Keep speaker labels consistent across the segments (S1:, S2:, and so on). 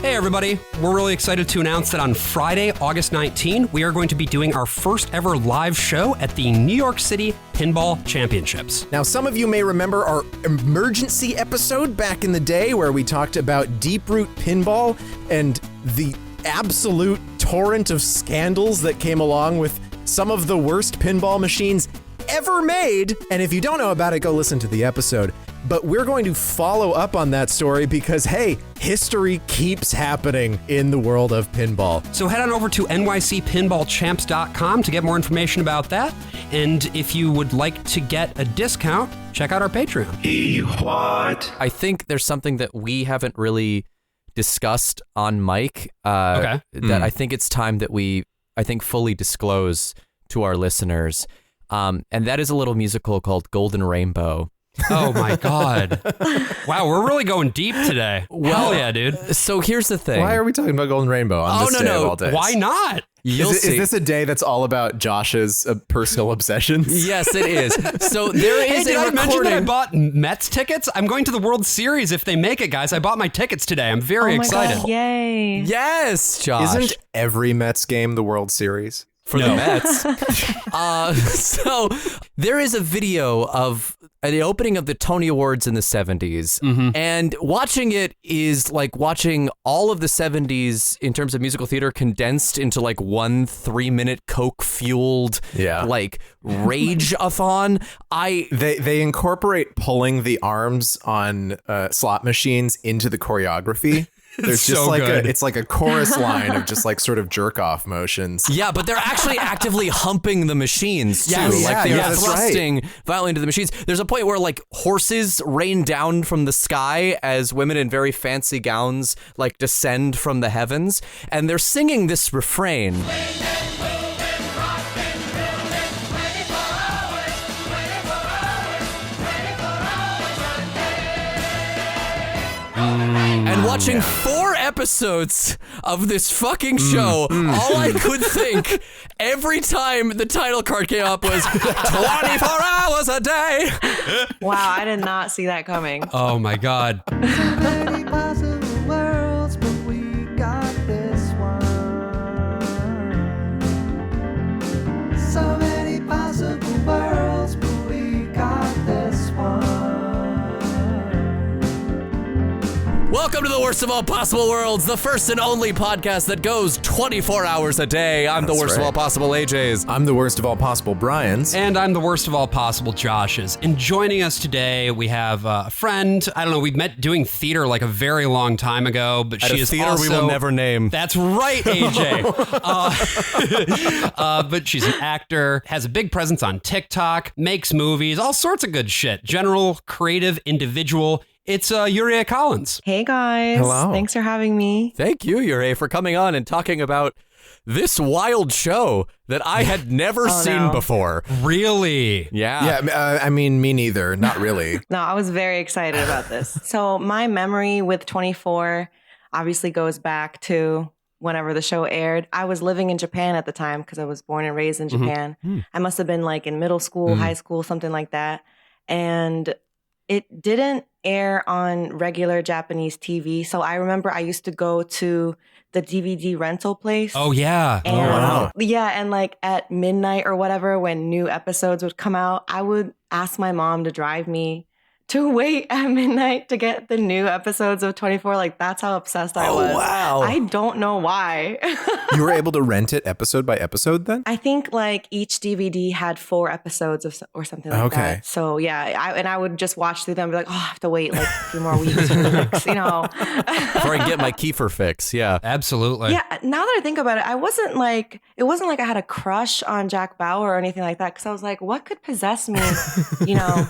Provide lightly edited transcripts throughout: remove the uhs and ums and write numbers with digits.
S1: Hey everybody, we're really excited to announce that on Friday, August 19, we are going to be doing our first ever live show at the New York City Pinball Championships.
S2: Now, some of you may remember our emergency episode back in the day where we talked about deep root pinball and the absolute torrent of scandals that came along with some of the worst pinball machines ever made. And if you don't know about it, go listen to the episode. But we're going to follow up on that story because, hey, history keeps happening in the world of pinball.
S1: So head on over to nycpinballchamps.com to get more information about that. And if you would like to get a discount, check out our Patreon.
S3: What?
S4: I think there's something that we haven't really discussed on mic that I think it's time that we, fully disclose to our listeners. And that is a little musical called Golden Rainbow.
S1: Oh my God. Wow, we're really going deep today. Hell yeah, dude.
S4: So here's the thing.
S2: Why are we talking about Golden Rainbow on this day of all days?
S1: Why not?
S2: Is this a day that's all about Josh's personal obsessions?
S4: Yes, it is. So there is
S1: did
S4: a
S1: I
S4: recording.
S1: mention that I bought Mets tickets? I'm going to the World Series if they make it, guys. I bought my tickets today. I'm very excited.
S5: God, yay.
S4: Yes, Josh.
S2: Isn't every Mets game the World Series?
S4: For the Mets. So there is a video of the opening of the Tony Awards in the 70s. And watching it is like watching all of the 70s in terms of musical theater condensed into like one 3-minute Coke-fueled like rage-a-thon.
S2: They incorporate pulling the arms on slot machines into the choreography. There's just it's like a chorus line of just like sort of jerk off motions.
S4: Yeah, but they're actually actively humping the machines too.
S2: Yes,
S4: they're thrusting violently into the machines. There's a point where like horses rain down from the sky as women in very fancy gowns like descend from the heavens, and they're singing this refrain. And watching 4 episodes of this fucking show, all I could think every time the title card came up was 24 hours a day.
S5: Wow, I did not see that coming.
S1: Oh my God.
S4: Welcome to the Worst of All Possible Worlds, the first and only podcast that goes 24 hours a day. I'm the worst of all possible AJs.
S2: I'm the worst of all possible Brians.
S1: And I'm the worst of all possible Joshes. And joining us today, we have a friend. I don't know, we met doing theater like a very long time ago, but she is
S4: theater
S1: also...
S4: we will never name.
S1: That's right, AJ. But she's an actor, has a big presence on TikTok, makes movies, all sorts of good shit. General, creative individual. It's Yurié Collins.
S5: Hey guys.
S2: Hello.
S5: Thanks for having me.
S4: Thank you, Yurié, for coming on and talking about this wild show that I had never seen before.
S1: Really?
S4: Yeah.
S2: Yeah, I mean, me neither. Not really.
S5: No, I was very excited about this. So my memory with 24 obviously goes back to whenever the show aired. I was living in Japan at the time because I was born and raised in Japan. I must have been like in middle school, high school, something like that. And it didn't air on regular Japanese TV. So I remember I used to go to the DVD rental place.
S1: Oh, yeah.
S5: And,
S2: wow.
S5: Yeah, and like at midnight or whatever, when new episodes would come out, I would ask my mom to drive me to wait at midnight to get the new episodes of 24. Like, that's how obsessed I was.
S2: Oh, wow.
S5: I don't know why.
S2: You were able to rent it episode by episode then?
S5: I think like each DVD had 4 episodes or something like that. So yeah, I would just watch through them and be like, oh, I have to wait like a few more weeks for the next, you know.
S4: Before I get my Kiefer fix, yeah.
S1: Absolutely.
S5: Yeah, now that I think about it, it wasn't like I had a crush on Jack Bauer or anything like that, because I was like, what could possess me, you know?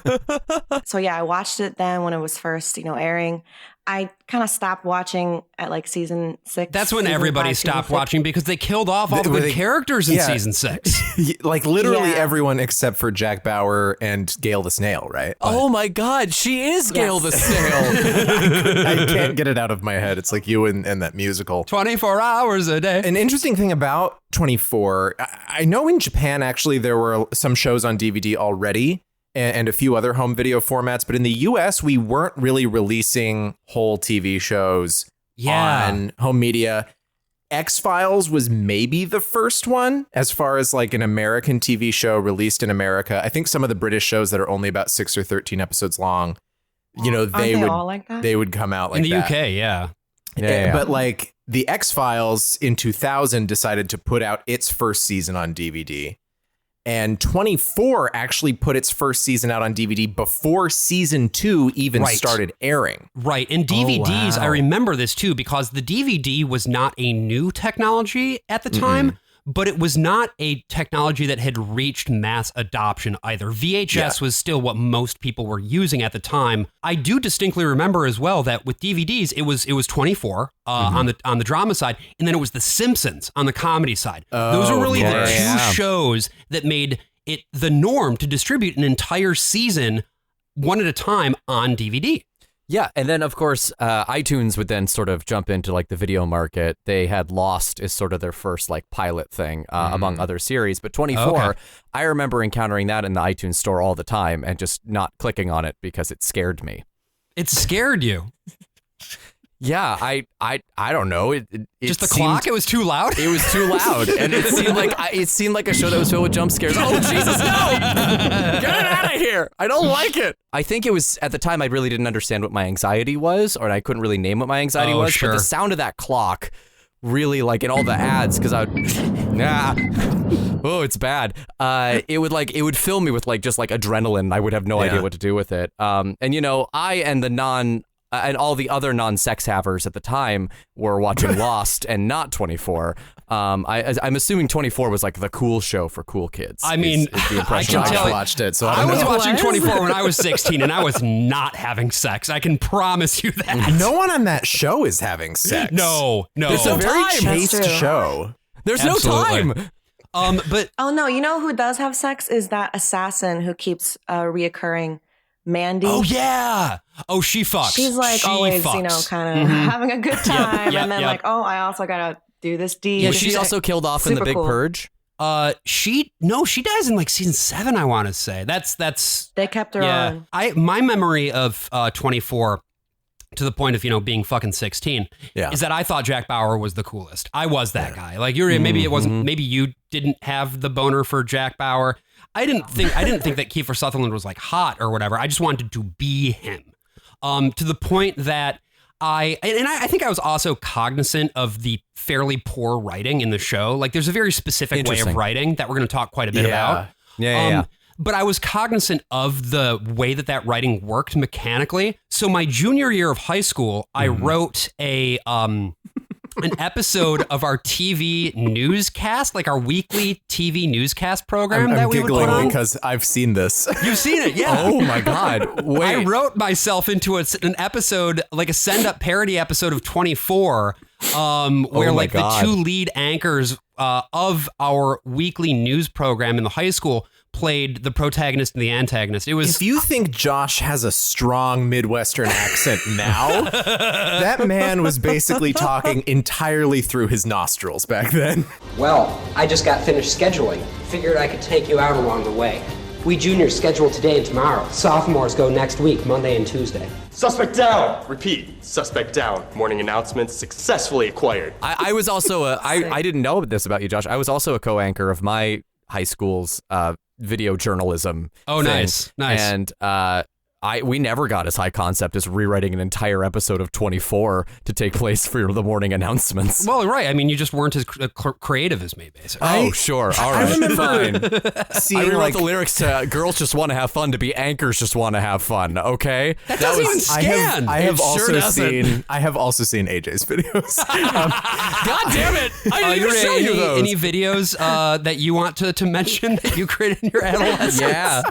S5: So yeah, I watched it then when it was first, airing. I kind of stopped watching at like season 6.
S1: That's when everybody stopped watching because they killed off all the good characters in season 6.
S2: Like literally everyone except for Jack Bauer and Gail the Snail, right?
S4: Oh my God, she is Gail the Snail.
S2: I can't get it out of my head. It's like you and that musical.
S1: 24 hours a day.
S2: An interesting thing about 24, I know in Japan actually there were some shows on DVD already, and a few other home video formats. But in the US, we weren't really releasing whole TV shows on home media. X-Files was maybe the first one as far as like an American TV show released in America. I think some of the British shows that are only about 6 or 13 episodes long, they would come out like
S1: in the
S2: that.
S1: UK. Yeah.
S2: But like the X-Files in 2000 decided to put out its first season on DVD. And 24 actually put its first season out on DVD before season 2 even started airing.
S1: Right. And DVDs, I remember this too, because the DVD was not a new technology at the time, but it was not a technology that had reached mass adoption either. VHS was still what most people were using at the time. I do distinctly remember as well that with DVDs, it was 24 on the drama side, and then it was The Simpsons on the comedy side. Those were really the two shows that made it the norm to distribute an entire season one at a time on DVD.
S4: Yeah, and then of course iTunes would then sort of jump into like the video market. They had Lost as sort of their first like pilot thing among other series, but 24, I remember encountering that in the iTunes store all the time and just not clicking on it because it scared me.
S1: It scared you?
S4: Yeah, I don't know. It
S1: just the clock. It was too loud.
S4: It was too loud, and it seemed like a show that was filled with jump scares. Oh Jesus, no! Get it out of here! I don't like it. I think it was at the time I really didn't understand what my anxiety was, or I couldn't really name what my anxiety was.
S1: Sure.
S4: But the sound of that clock, really like in all the ads, because it's bad. It would fill me with like just like adrenaline. I would have no idea what to do with it. And I and all the other non-sex havers at the time were watching Lost and not 24. I'm assuming 24 was like the cool show for cool kids.
S1: I mean,
S4: is the impression
S2: I watched it, so
S1: I was
S2: know.
S1: watching 24 when I was 16, and I was not having sex. I can promise you that.
S2: No one on that show is having sex.
S1: No.
S4: There's
S2: It's a
S4: no
S2: very
S4: time.
S2: chaste show.
S4: There's
S1: Absolutely.
S4: no time.
S1: But
S5: Oh no, you know who does have sex is that assassin who keeps reoccurring, Mandy.
S1: oh yeah. Oh, she fucks.
S5: She's like
S1: She
S5: always,
S1: fucks.
S5: kind of having a good time,
S1: yep,
S5: and then
S1: yep.
S5: like, oh, I also gotta do this deed.
S4: Was she also killed off in the
S5: super
S4: Big
S5: cool.
S4: Purge?
S1: She dies in like season 7, I want to say. That's
S5: They kept her on.
S1: My memory of 24, to the point of being fucking 16, is that I thought Jack Bauer was the coolest. I was that guy. Like maybe it wasn't. Maybe you didn't have the boner for Jack Bauer. I didn't think that Kiefer Sutherland was like hot or whatever. I just wanted to be him. To the point that I think I was also cognizant of the fairly poor writing in the show. Like there's a very specific way of writing that we're going to talk quite a bit about.
S4: Yeah.
S1: But I was cognizant of the way that writing worked mechanically. So my junior year of high school, I wrote an episode of our TV newscast, like our weekly TV newscast program that we would put on.
S2: I'm giggling because I've seen this.
S1: You've seen it, yeah.
S4: Oh my God. Wait.
S1: I wrote myself into an episode, like a send-up parody episode of 24, where like the two lead anchors of our weekly news program in the high school played the protagonist and the antagonist. It was.
S2: If you think Josh has a strong Midwestern accent now, that man was basically talking entirely through his nostrils back then.
S3: Well, I just got finished scheduling. Figured I could take you out along the way. We juniors schedule today and tomorrow. Sophomores go next week, Monday and Tuesday.
S6: Suspect down! Repeat, suspect down. Morning announcements successfully acquired.
S4: I was also I didn't know this about you, Josh. I was also a co-anchor of my high school's video journalism.
S1: Oh,
S4: thing.
S1: nice.
S4: And we never got as high concept as rewriting an entire episode of 24 to take place for the morning announcements.
S1: Well, right. I mean, you just weren't as creative as me, basically.
S4: Oh, sure. All right.
S2: I remember
S4: fine.
S2: seeing
S4: I rewrote
S2: like
S4: the lyrics to "Girls just want to have fun" to be "Anchors just want to have fun." Okay,
S1: that doesn't even scan.
S2: I have
S4: It sure
S2: also
S4: doesn't.
S2: seen. I have also seen AJ's videos.
S4: God damn it! I didn't even show you those.
S1: Any videos that you want to mention that you created in your adolescence?
S4: Yeah.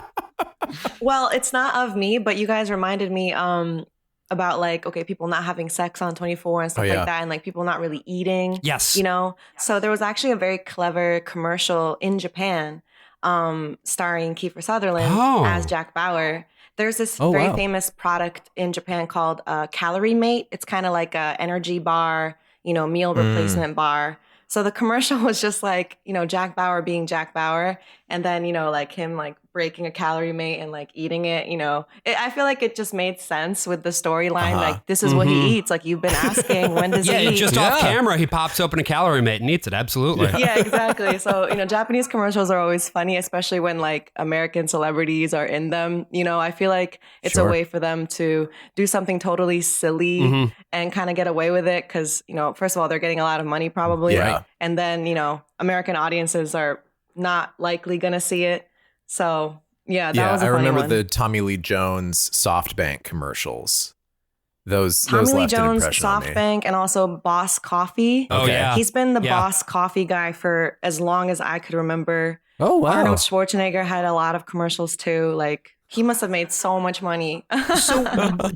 S5: Well, it's not of me, but you guys reminded me about like, okay, people not having sex on 24 and stuff like that, and like people not really eating.
S1: Yes.
S5: So there was actually a very clever commercial in Japan starring Kiefer Sutherland as Jack Bauer. There's this very famous product in Japan called Calorie Mate. It's kind of like a energy bar, meal replacement bar. So the commercial was just like, Jack Bauer being Jack Bauer, and then, like him like breaking a calorie mate and like eating it, you know, I feel like it just made sense with the storyline. Like, this is what he eats. Like, you've been asking, when does he eat?
S1: Just off camera, he pops open a calorie mate and eats it. Absolutely.
S5: Yeah, exactly. So, you know, Japanese commercials are always funny, especially when like American celebrities are in them. You know, I feel like it's a way for them to do something totally silly and kind of get away with it. Cause, you know, first of all, they're getting a lot of money probably.
S2: Yeah.
S5: And then, you know, American audiences are not likely going to see it. So yeah, that was a funny one.
S2: I remember the Tommy Lee Jones SoftBank commercials. Those
S5: Tommy Lee
S2: left an
S5: Jones,
S2: impression on me.
S5: SoftBank, and also Boss Coffee.
S1: Oh, yeah.
S5: He's been the Boss Coffee guy for as long as I could remember.
S4: Oh, wow.
S5: Arnold Schwarzenegger had a lot of commercials too. Like, he must have made so much money.
S1: So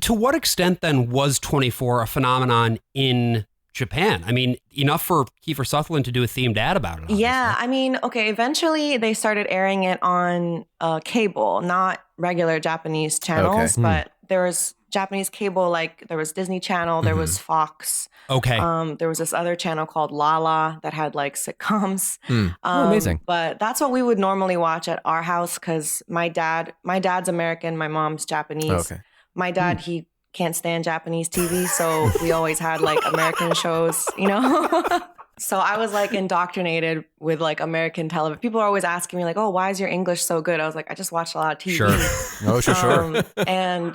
S1: to what extent then was 24 a phenomenon in Japan? I mean, enough for Kiefer Sutherland to do a themed ad about it. Obviously.
S5: Yeah, I mean, okay, eventually they started airing it on cable, not regular Japanese channels, but there was Japanese cable, like there was Disney Channel, there was Fox.
S1: Okay.
S5: There was this other channel called Lala that had like sitcoms.
S4: Amazing.
S5: But that's what we would normally watch at our house because my dad's American, my mom's Japanese.
S2: Okay.
S5: My dad, he can't stand Japanese TV, so we always had like American shows, you know? So I was like indoctrinated with like American television. People are always asking me like, oh, why is your English so good? I was like, I just watched a lot of TV.
S1: Sure.
S4: Sure.
S5: And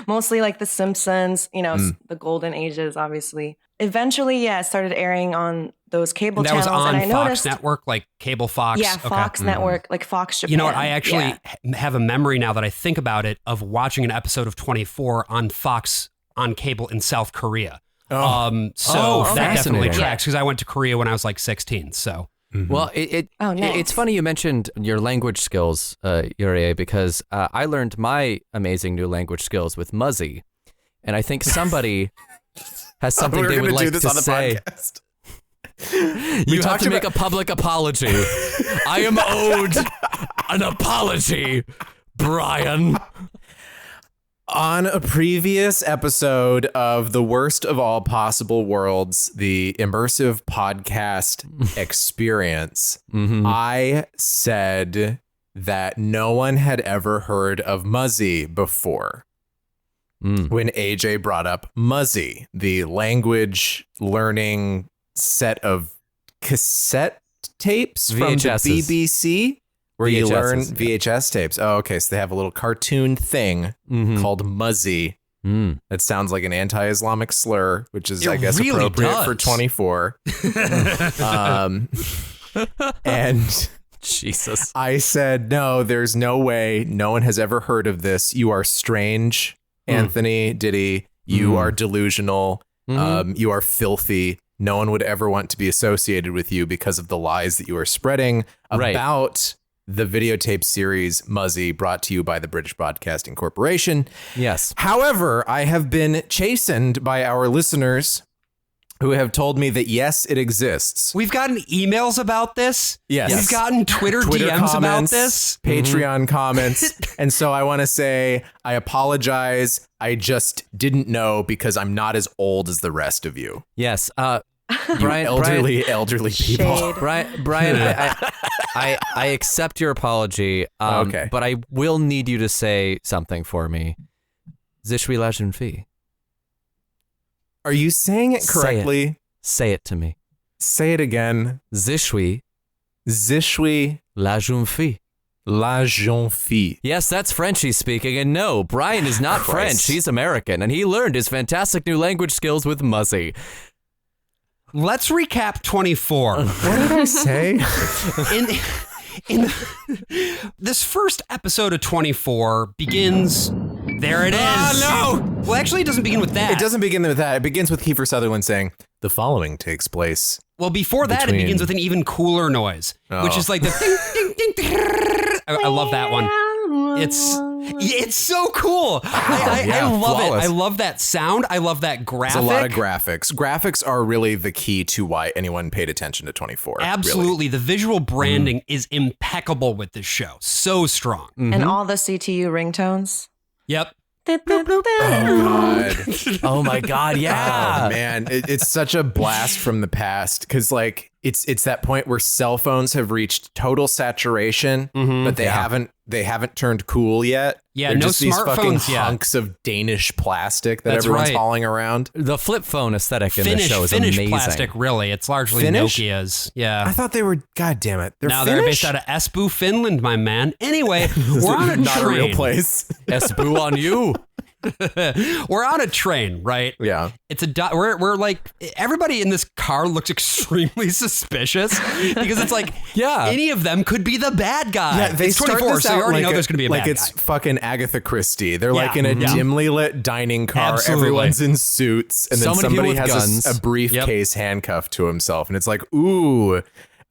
S5: mostly like The Simpsons, you know, the golden ages, obviously. Eventually, it started airing on those cable
S1: That
S5: channels.
S1: was on
S5: and I
S1: Fox
S5: noticed,
S1: Network, like cable Fox.
S5: Yeah, Fox Network, like Fox Japan.
S1: You know what? I actually have a memory now that I think about it of watching an episode of 24 on Fox on cable in South Korea. That definitely
S4: fascinating.
S1: tracks because I went to Korea when I was like 16. So.
S4: Well,
S5: nice.
S4: it's funny you mentioned your language skills, Yurié, because I learned my amazing new language skills with Muzzy, and I think somebody has something they would like to say.
S2: Podcast.
S4: You have to make a public apology. I am owed an apology, Brian.
S2: On a previous episode of The Worst of All Possible Worlds, the immersive podcast experience, I said that no one had ever heard of Muzzy before. When AJ brought up Muzzy, the language learning set of cassette tapes from the BBC. Where you learn VHS tapes. Oh, okay. So they have a little cartoon thing called Muzzy. That sounds like an anti-Islamic slur, which is, I guess,
S1: really
S2: appropriate for
S1: does.
S2: 24. And
S4: Jesus.
S2: I said, no, there's no way. No one has ever heard of this. You are strange, Anthony Diddy. You are delusional. You are filthy. No one would ever want to be associated with you because of the lies that you are spreading about the videotape series Muzzy, brought to you by the British Broadcasting Corporation.
S4: Yes.
S2: However, I have been chastened by our listeners who have told me that, yes, it exists.
S1: We've gotten emails about this.
S2: Yes.
S1: We've gotten Twitter DMs about
S2: comments,
S1: this.
S2: Patreon comments. And so I want to say, I apologize. I just didn't know because I'm not as old as the rest of you.
S4: Yes.
S2: Brian, elderly people.
S5: Shade.
S4: Brian, I accept your apology.
S2: Okay.
S4: But I will need you to say something for me. Je suis la jeune fille.
S2: Are you saying it correctly?
S4: Say it to me.
S2: Say it again.
S4: Je suis
S2: la
S4: jeune fille.
S2: La jeune fille.
S4: Yes, that's French he's speaking, and no, Brian is not French. He's American, and he learned his fantastic new language skills with Muzzy.
S1: Let's recap 24.
S2: What did I say?
S1: In this first episode of 24 begins. There it is.
S2: Oh, no.
S1: Well, actually, it doesn't begin with that.
S2: It doesn't begin with that. It begins with Kiefer Sutherland saying, the following takes place.
S1: Well, before that, it begins with an even cooler noise, which is like the ding, ding, ding, ding. I love that one. It's so cool. I love
S2: flawless.
S1: it. I love that sound. I love that graphic.
S2: There's a lot of graphics. Graphics are really the key to why anyone paid attention to 24.
S1: Absolutely.
S2: Really.
S1: The visual branding is impeccable with this show. So strong.
S5: And all the CTU ringtones.
S1: Yep.
S2: Oh, God.
S4: Oh my God, yeah.
S2: Oh, man. It's such a blast from the past because, like, it's that point where cell phones have reached total saturation, but they haven't turned cool yet.
S1: Yeah,
S2: They're
S1: no
S2: just these fucking
S1: smartphones yet.
S2: hunks of Danish plastic that
S1: That's
S2: everyone's
S1: right.
S2: hauling around.
S4: The flip phone aesthetic in the show is
S1: Finnish
S4: amazing.
S1: plastic, really. It's largely
S2: Finnish?
S1: Nokia's. Yeah.
S2: I thght they were, God damn it. They're
S1: Now
S2: Finnish?
S1: they're based out of Espoo, Finland, my man. Anyway, we're on a
S2: Not
S1: train.
S2: a real place.
S4: Espoo on you.
S1: We're on a train, right?
S2: Yeah.
S1: It's we're like, everybody in this car looks extremely suspicious because it's like, any of them could be the bad guy.
S2: Yeah, they
S1: it's
S2: start
S1: 24,
S2: this
S1: so you
S2: out
S1: already
S2: like
S1: know there's going to be a bad
S2: like it's
S1: guy.
S2: fucking Agatha Christie. They're
S1: Yeah.
S2: like in a dimly lit dining car.
S1: Absolutely.
S2: Everyone's in suits, and then
S4: Somebody
S2: somebody
S4: with
S2: has
S4: guns.
S2: a briefcase handcuffed to himself, and it's like, ooh,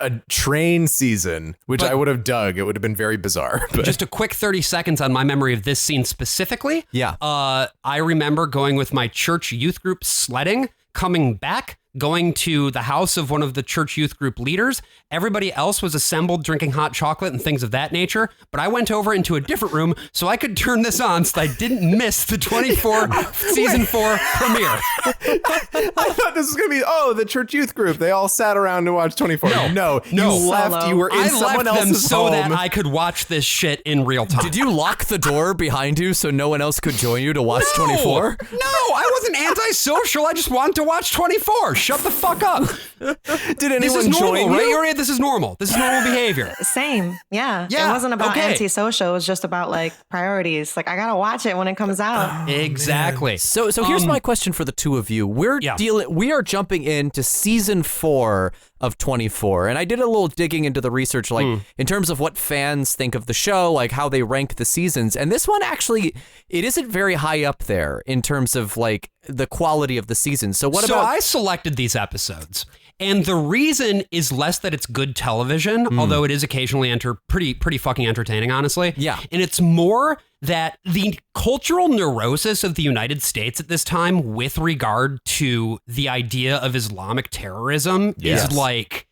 S2: a train season, which I would have dug. It would have been very bizarre. But
S1: Just a quick 30 seconds on my memory of this scene specifically.
S4: Yeah.
S1: I remember going with my church youth group sledding, coming back, going to the house of one of the church youth group leaders. Everybody else was assembled drinking hot chocolate and things of that nature. But I went over into a different room so I could turn this on so I didn't miss the 24 season 4 premiere.
S2: I thought this was gonna be the church youth group. They all sat around to watch 24. No, you left. You were in
S1: I
S2: someone
S1: left them
S2: else's
S1: so
S2: home.
S1: that I could watch this shit in real time.
S4: Did you lock the door behind you so no one else could join you to watch 24?
S1: No, I wasn't antisocial. I just wanted to watch 24. Shut the fuck up.
S2: Did anyone
S1: This is normal,
S2: join
S1: right?
S2: you?
S1: Yurié, this is normal. This is normal behavior.
S5: Same. Yeah.
S1: Yeah,
S5: It wasn't about
S1: okay.
S5: antisocial. It was just about like priorities. Like I got to watch it when it comes out.
S1: Exactly.
S4: So here's my question for the two of you. We are jumping into season 4 of 24. And I did a little digging into the research, like in terms of what fans think of the show, like how they rank the seasons. And this one actually, it isn't very high up there in terms of like the quality of the season. So
S1: I selected these episodes. And the reason is less that it's good television, although it is occasionally pretty fucking entertaining, honestly.
S4: Yeah.
S1: And it's more that the cultural neurosis of the United States at this time with regard to the idea of Islamic terrorism is like,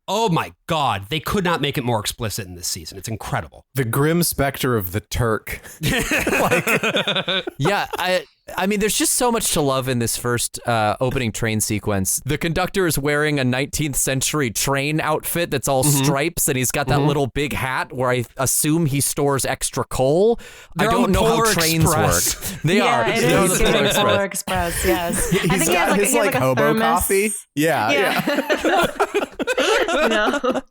S1: oh my God, they could not make it more explicit in this season. It's incredible.
S2: The grim specter of the Turk.
S4: Yeah, I mean, there's just so much to love in this first opening train sequence. The conductor is wearing a 19th century train outfit that's all stripes, and he's got that little big hat where I assume he stores extra coal.
S1: They're
S4: I don't
S1: on
S4: know
S1: Polar
S4: how trains
S1: Express.
S4: work. They are.
S5: It
S4: They're on
S5: is
S4: the Polar
S5: giving
S4: Express.
S5: Polar Express. Yes. I think
S2: He's
S5: he has
S2: got his
S5: he has
S2: like
S5: a
S2: hobo
S5: thermos.
S2: coffee. Yeah.
S5: No.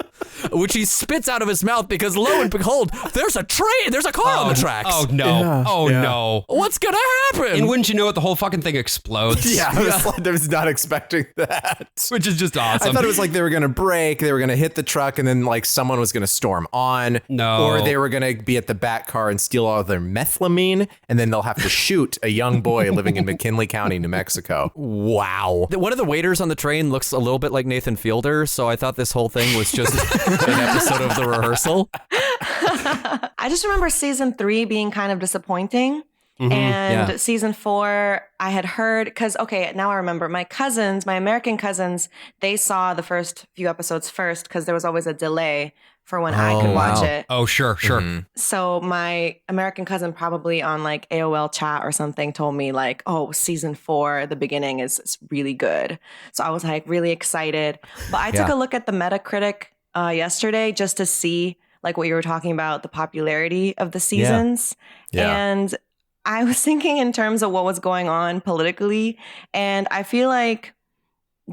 S4: Which he spits out of his mouth because lo and behold, there's a train, there's a car on the tracks.
S1: Oh no. No.
S4: What's gonna happen?
S1: And wouldn't you know it, the whole fucking thing explodes.
S2: Yeah, I was not expecting that.
S1: Which is just awesome.
S2: I thought it was like they were going to brake, they were going to hit the truck, and then like someone was going to storm on.
S1: No.
S2: Or they were going to be at the back car and steal all of their methylamine, and then they'll have to shoot a young boy living in McKinley County, New Mexico.
S4: Wow. One of the waiters on the train looks a little bit like Nathan Fielder, so I thought this whole thing was just an episode of The Rehearsal.
S5: I just remember season 3 being kind of disappointing. And season 4, I had heard, because, okay, now I remember my American cousins, they saw the first few episodes first because there was always a delay for when I could watch it.
S1: Oh, sure.
S5: So my American cousin probably on like AOL chat or something told me like, oh, season 4, the beginning is really good. So I was like really excited. But I took a look at the Metacritic yesterday just to see like what you were talking about, the popularity of the seasons.
S2: Yeah.
S5: And I was thinking in terms of what was going on politically. And I feel like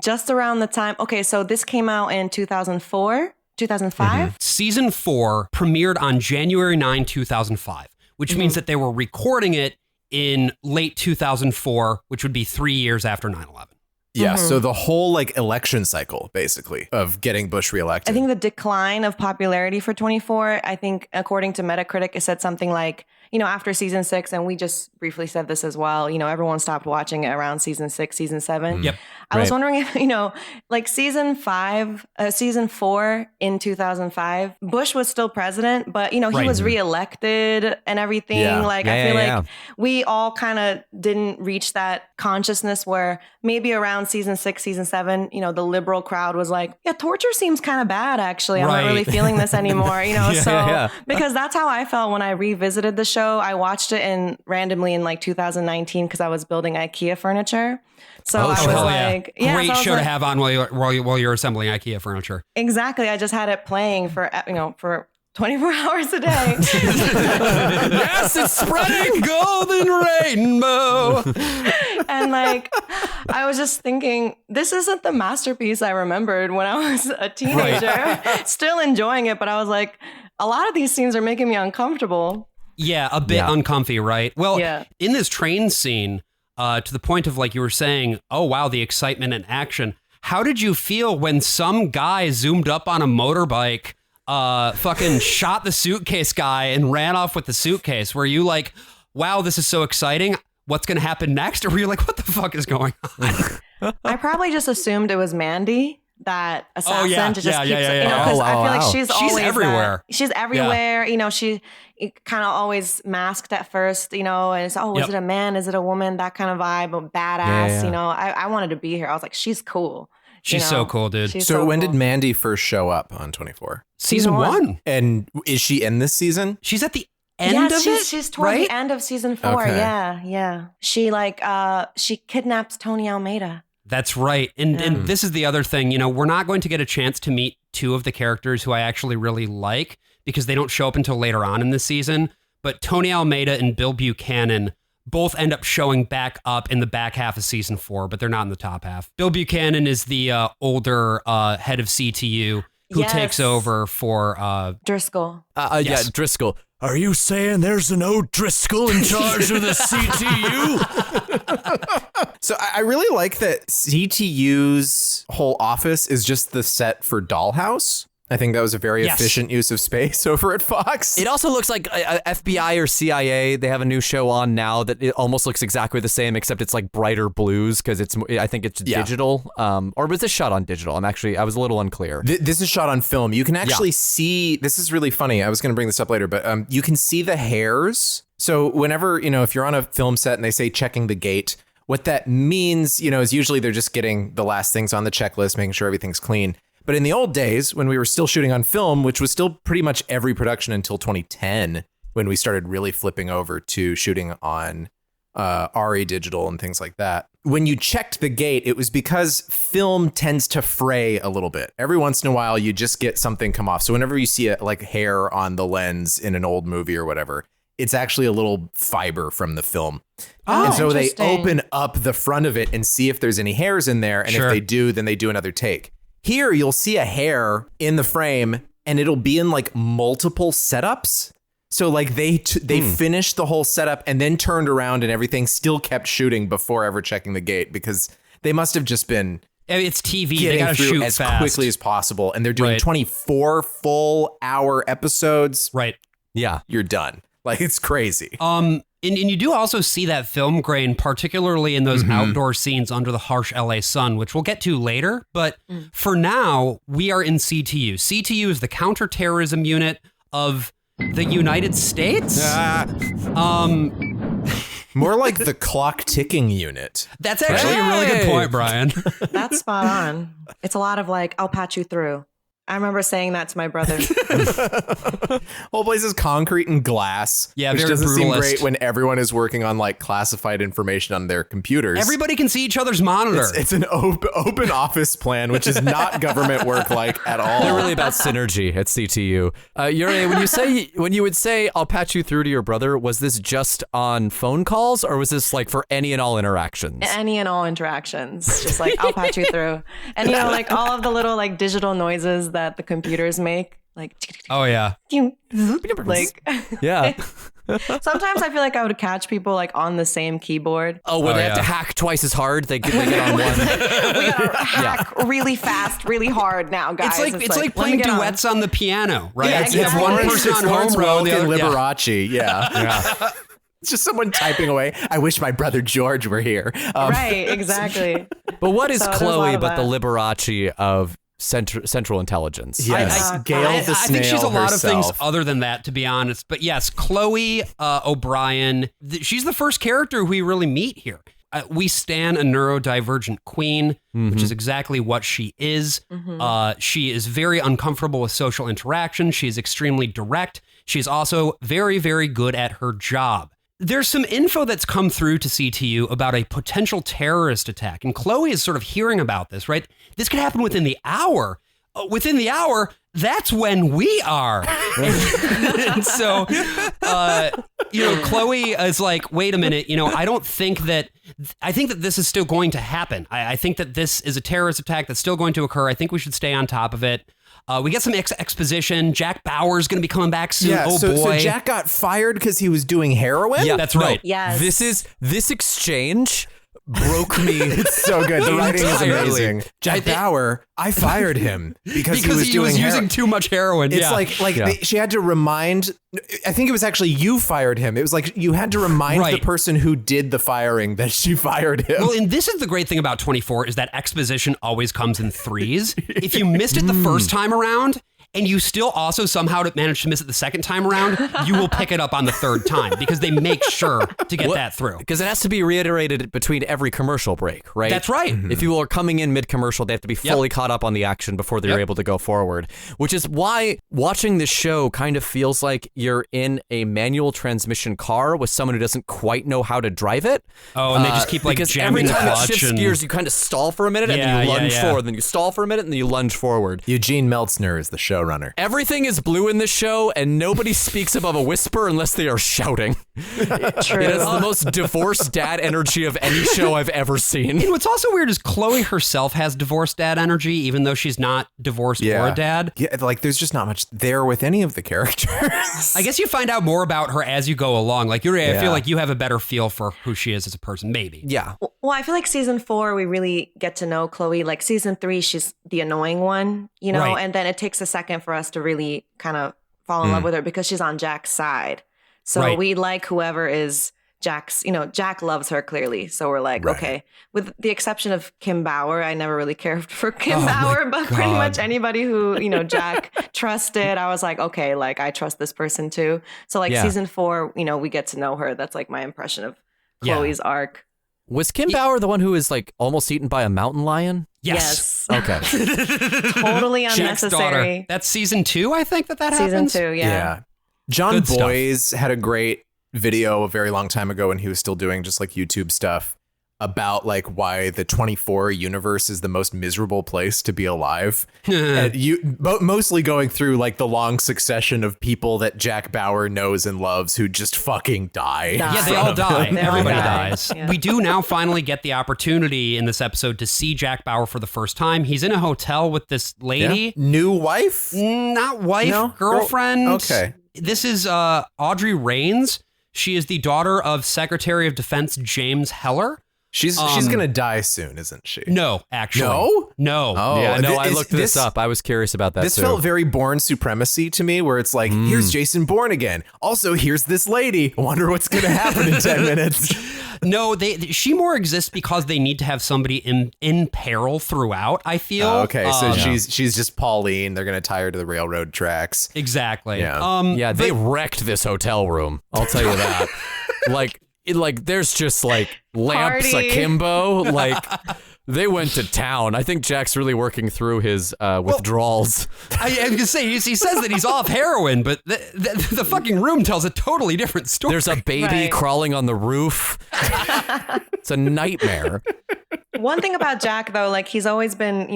S5: just around the time, okay, so this came out in 2004, 2005.
S1: Season 4 premiered on January 9, 2005, which means that they were recording it in late 2004, which would be 3 years after 9/11.
S2: Yeah, so the whole like election cycle, basically, of getting Bush reelected.
S5: I think the decline of popularity for 24, I think according to Metacritic, it said something like, you know, after season 6, and we just briefly said this as well, you know, everyone stopped watching it around season 6, season 7.
S1: Yep.
S5: I was wondering if, you know, like season 4 in 2005, Bush was still president, but, you know, he was reelected and everything.
S2: Yeah.
S5: I feel like we all kind of didn't reach that consciousness where maybe around season 6, season 7, you know, the liberal crowd was like, yeah, torture seems kind of bad, actually. I'm not really feeling this anymore, you know? Because that's how I felt when I revisited the show. show. I watched it randomly in like 2019 because I was building IKEA furniture. So I was like,
S1: great
S5: so
S1: show to have on while you're assembling IKEA furniture.
S5: Exactly. I just had it playing for 24 hours a day.
S1: Yes, it's spreading golden rainbow.
S5: And like, I was just thinking, this isn't the masterpiece I remembered when I was a teenager. Right. Still enjoying it, but I was like, a lot of these scenes are making me uncomfortable.
S1: Yeah, a bit uncomfy, right? Well, in this train scene, to the point of like you were saying, oh wow, the excitement and action. How did you feel when some guy zoomed up on a motorbike, fucking shot the suitcase guy and ran off with the suitcase? Were you like, wow, this is so exciting, what's going to happen next? Or were you like, what the fuck is going on?
S5: I probably just assumed it was Mandy, that assassin. Because I feel like she's always
S1: everywhere.
S5: She's everywhere. You know, she kind of always masked at first, you know, and it's, is it a man? Is it a woman? That kind of vibe, a badass, you know. I wanted to be here. I was like, she's cool.
S1: She's so cool, dude.
S2: So when did Mandy first show up on 24?
S1: Season 1.
S2: And is she in this season?
S1: She's at the end of it?
S5: She's toward the end of season 4. Okay. Yeah. She she kidnaps Tony Almeida.
S1: That's right. And this is the other thing, you know, we're not going to get a chance to meet two of the characters who I actually really like because they don't show up until later on in the season. But Tony Almeida and Bill Buchanan both end up showing back up in the back half of season 4, but they're not in the top half. Bill Buchanan is the older head of CTU who takes over for
S5: Driscoll.
S4: Yeah, Driscoll. Are you saying there's an O'Driscoll in charge of the CTU?
S2: So I really like that CTU's whole office is just the set for Dollhouse. I think that was a very efficient use of space over at Fox.
S4: It also looks like FBI or CIA. They have a new show on now that it almost looks exactly the same, except it's like brighter blues because I think it's digital. Or was this shot on digital? I was a little unclear.
S2: This is shot on film. You can actually see, this is really funny. I was going to bring this up later, but you can see the hairs. So whenever, you know, if you're on a film set and they say checking the gate, what that means, you know, is usually they're just getting the last things on the checklist, making sure everything's clean. But in the old days, when we were still shooting on film, which was still pretty much every production until 2010, when we started really flipping over to shooting on RE digital and things like that. When you checked the gate, it was because film tends to fray a little bit. Every once in a while, you just get something come off. So whenever you see like hair on the lens in an old movie or whatever, it's actually a little fiber from the film. And so they open up the front of it and see if there's any hairs in there. And if they do, then they do another take. Here, you'll see a hair in the frame and it'll be in like multiple setups. So like they finished the whole setup and then turned around and everything still kept shooting before ever checking the gate because they must have just been
S1: it's TV.
S2: They
S1: gotta shoot
S2: as
S1: fast.
S2: quickly as possible. And they're doing 24 full hour episodes.
S1: Right.
S2: Yeah. You're done. Like it's crazy.
S1: And you do also see that film grain, particularly in those outdoor scenes under the harsh LA sun, which we'll get to later. But for now, we are in CTU. CTU is the counterterrorism unit of the United States.
S2: More like the clock ticking unit.
S1: That's actually a really good point, Brian.
S5: That's spot on. It's a lot of like, I'll patch you through. I remember saying that to my brother.
S2: Whole place is concrete and glass.
S1: Yeah,
S2: which
S1: very
S2: doesn't
S1: brutalist.
S2: seem great when everyone is working on like classified information on their computers.
S1: Everybody can see each other's monitor.
S2: It's an open office plan, which is not government work like at all.
S4: They're really about synergy at CTU. Yurié, when you would say I'll patch you through to your brother, was this just on phone calls or was this like for any and all interactions?
S5: Any and all interactions. Just like I'll patch you through. And you know, like all of the little like digital noises that the computers make, like
S1: oh yeah,
S5: like
S4: yeah.
S5: Sometimes I feel like I would catch people like on the same keyboard.
S4: Oh, when they have to hack twice as hard, they get on one.
S5: We gotta hack really fast, really hard now, guys.
S1: It's like playing duets on the piano, right?
S5: Yeah,
S1: You have one person on home row and the other
S2: Liberace, yeah. It's just someone typing away. I wish my brother George were here.
S5: Right, exactly.
S4: But what is
S5: So
S4: Chloe but the Liberace of Central Intelligence?
S2: Yes, Gail the
S1: I think she's a lot
S2: herself.
S1: of things other than that, to be honest. But yes, Chloe O'Brien, she's the first character we really meet here. We stan a neurodivergent queen, which is exactly what she is. She is very uncomfortable with social interaction. She is extremely direct. She's also very, very good at her job. There's some info that's come through to CTU about a potential terrorist attack, and Chloe is sort of hearing about this, right? This could happen within the hour. Within the hour, that's when we are. And so, Chloe is like, wait a minute, I think that this is still going to happen. I think that this is a terrorist attack that's still going to occur. I think we should stay on top of it. We get some exposition. Jack Bauer is going to be coming back soon.
S2: Yeah,
S1: boy.
S2: So Jack got fired because he was doing heroin?
S1: Yeah, that's right.
S5: Yes.
S4: This exchange broke me.
S2: It's so good. The writing is
S4: entirely.
S2: amazing. Jack Bauer, I fired him because he was
S1: using too much heroin.
S2: It's she had to remind, I think it was actually you fired him. It was like you had to remind the person who did the firing that she fired him.
S1: Well, and this is the great thing about 24 is that exposition always comes in threes. If you missed it the first time around, and you still also somehow manage to miss it the second time around, you will pick it up on the third time because they make sure to get that through.
S4: Because it has to be reiterated between every commercial break, right?
S1: That's right.
S4: Mm-hmm. If people are coming in mid-commercial, they have to be fully caught up on the action before they're able to go forward, which is why watching this show kind of feels like you're in a manual transmission car with someone who doesn't quite know how to drive it.
S1: Oh, and they just keep
S4: because
S1: jamming
S4: every time
S1: the
S4: it
S1: clutch
S4: shifts gears, you kind of stall for a minute and then you lunge forward, then you stall for a minute and then you lunge forward.
S2: Eugene Meltzner is the showrunner.
S4: Everything is blue in this show, and nobody speaks above a whisper unless they are shouting.
S5: True.
S4: It has the most divorced dad energy of any show I've ever seen.
S1: And what's also weird is Chloe herself has divorced dad energy, even though she's not divorced or a dad.
S2: Yeah, there's just not much there with any of the characters.
S1: I guess you find out more about her as you go along. Like, Yurié, I feel like you have a better feel for who she is as a person, maybe.
S4: Yeah.
S5: Well, I feel like season 4, we really get to know Chloe. Like season 3, she's the annoying one, and then it takes a second for us to really kind of fall in love with her because she's on Jack's side. So we like whoever is Jack's, Jack loves her clearly. So we're like, okay, with the exception of Kim Bauer, I never really cared for Kim Bauer, but pretty much anybody who, Jack trusted, I was like, okay, like I trust this person too. So season 4, we get to know her. That's like my impression of Chloe's arc.
S4: Was Kim Bauer the one who was like almost eaten by a mountain lion?
S1: Yes.
S4: Okay.
S5: Totally unnecessary.
S1: Jack's daughter. That's season 2, I think that happens.
S5: Season 2, yeah.
S2: John
S1: Good
S2: Boyes had a great video a very long time ago when he was still doing just like YouTube stuff about like why the 24 universe is the most miserable place to be alive. And mostly going through like the long succession of people that Jack Bauer knows and loves who just fucking die.
S1: Yeah, they all die. Everybody
S5: die.
S1: dies.
S5: Yeah.
S1: We do now finally get the opportunity in this episode to see Jack Bauer for the first time. He's in a hotel with this lady.
S2: Yeah. New wife?
S1: Not wife,
S2: No?
S1: girlfriend.
S2: Okay.
S1: This is Audrey Raines. She is the daughter of Secretary of Defense James Heller.
S2: She's gonna die soon, isn't she?
S1: No, actually.
S2: No?
S1: Oh.
S4: Yeah, no, I looked this up. I was curious about that
S2: This
S4: too.
S2: felt very Bourne Supremacy to me, where it's like, here's Jason Bourne again. Also, here's this lady. I wonder what's gonna happen in 10 minutes.
S1: No, she more exists because they need to have somebody in peril throughout, I feel.
S2: Oh, okay, so she's just Pauline. They're gonna tie her to the railroad tracks.
S1: Exactly.
S2: Yeah.
S4: They wrecked this hotel room. I'll tell you that. There's just like lamps
S5: Party.
S4: akimbo. Like they went to town. I think Jack's really working through his withdrawals.
S1: I was gonna say he says that he's off heroin, but the fucking room tells a totally different story.
S4: There's a baby crawling on the roof. It's a nightmare.
S5: One thing about Jack, though, like he's always been,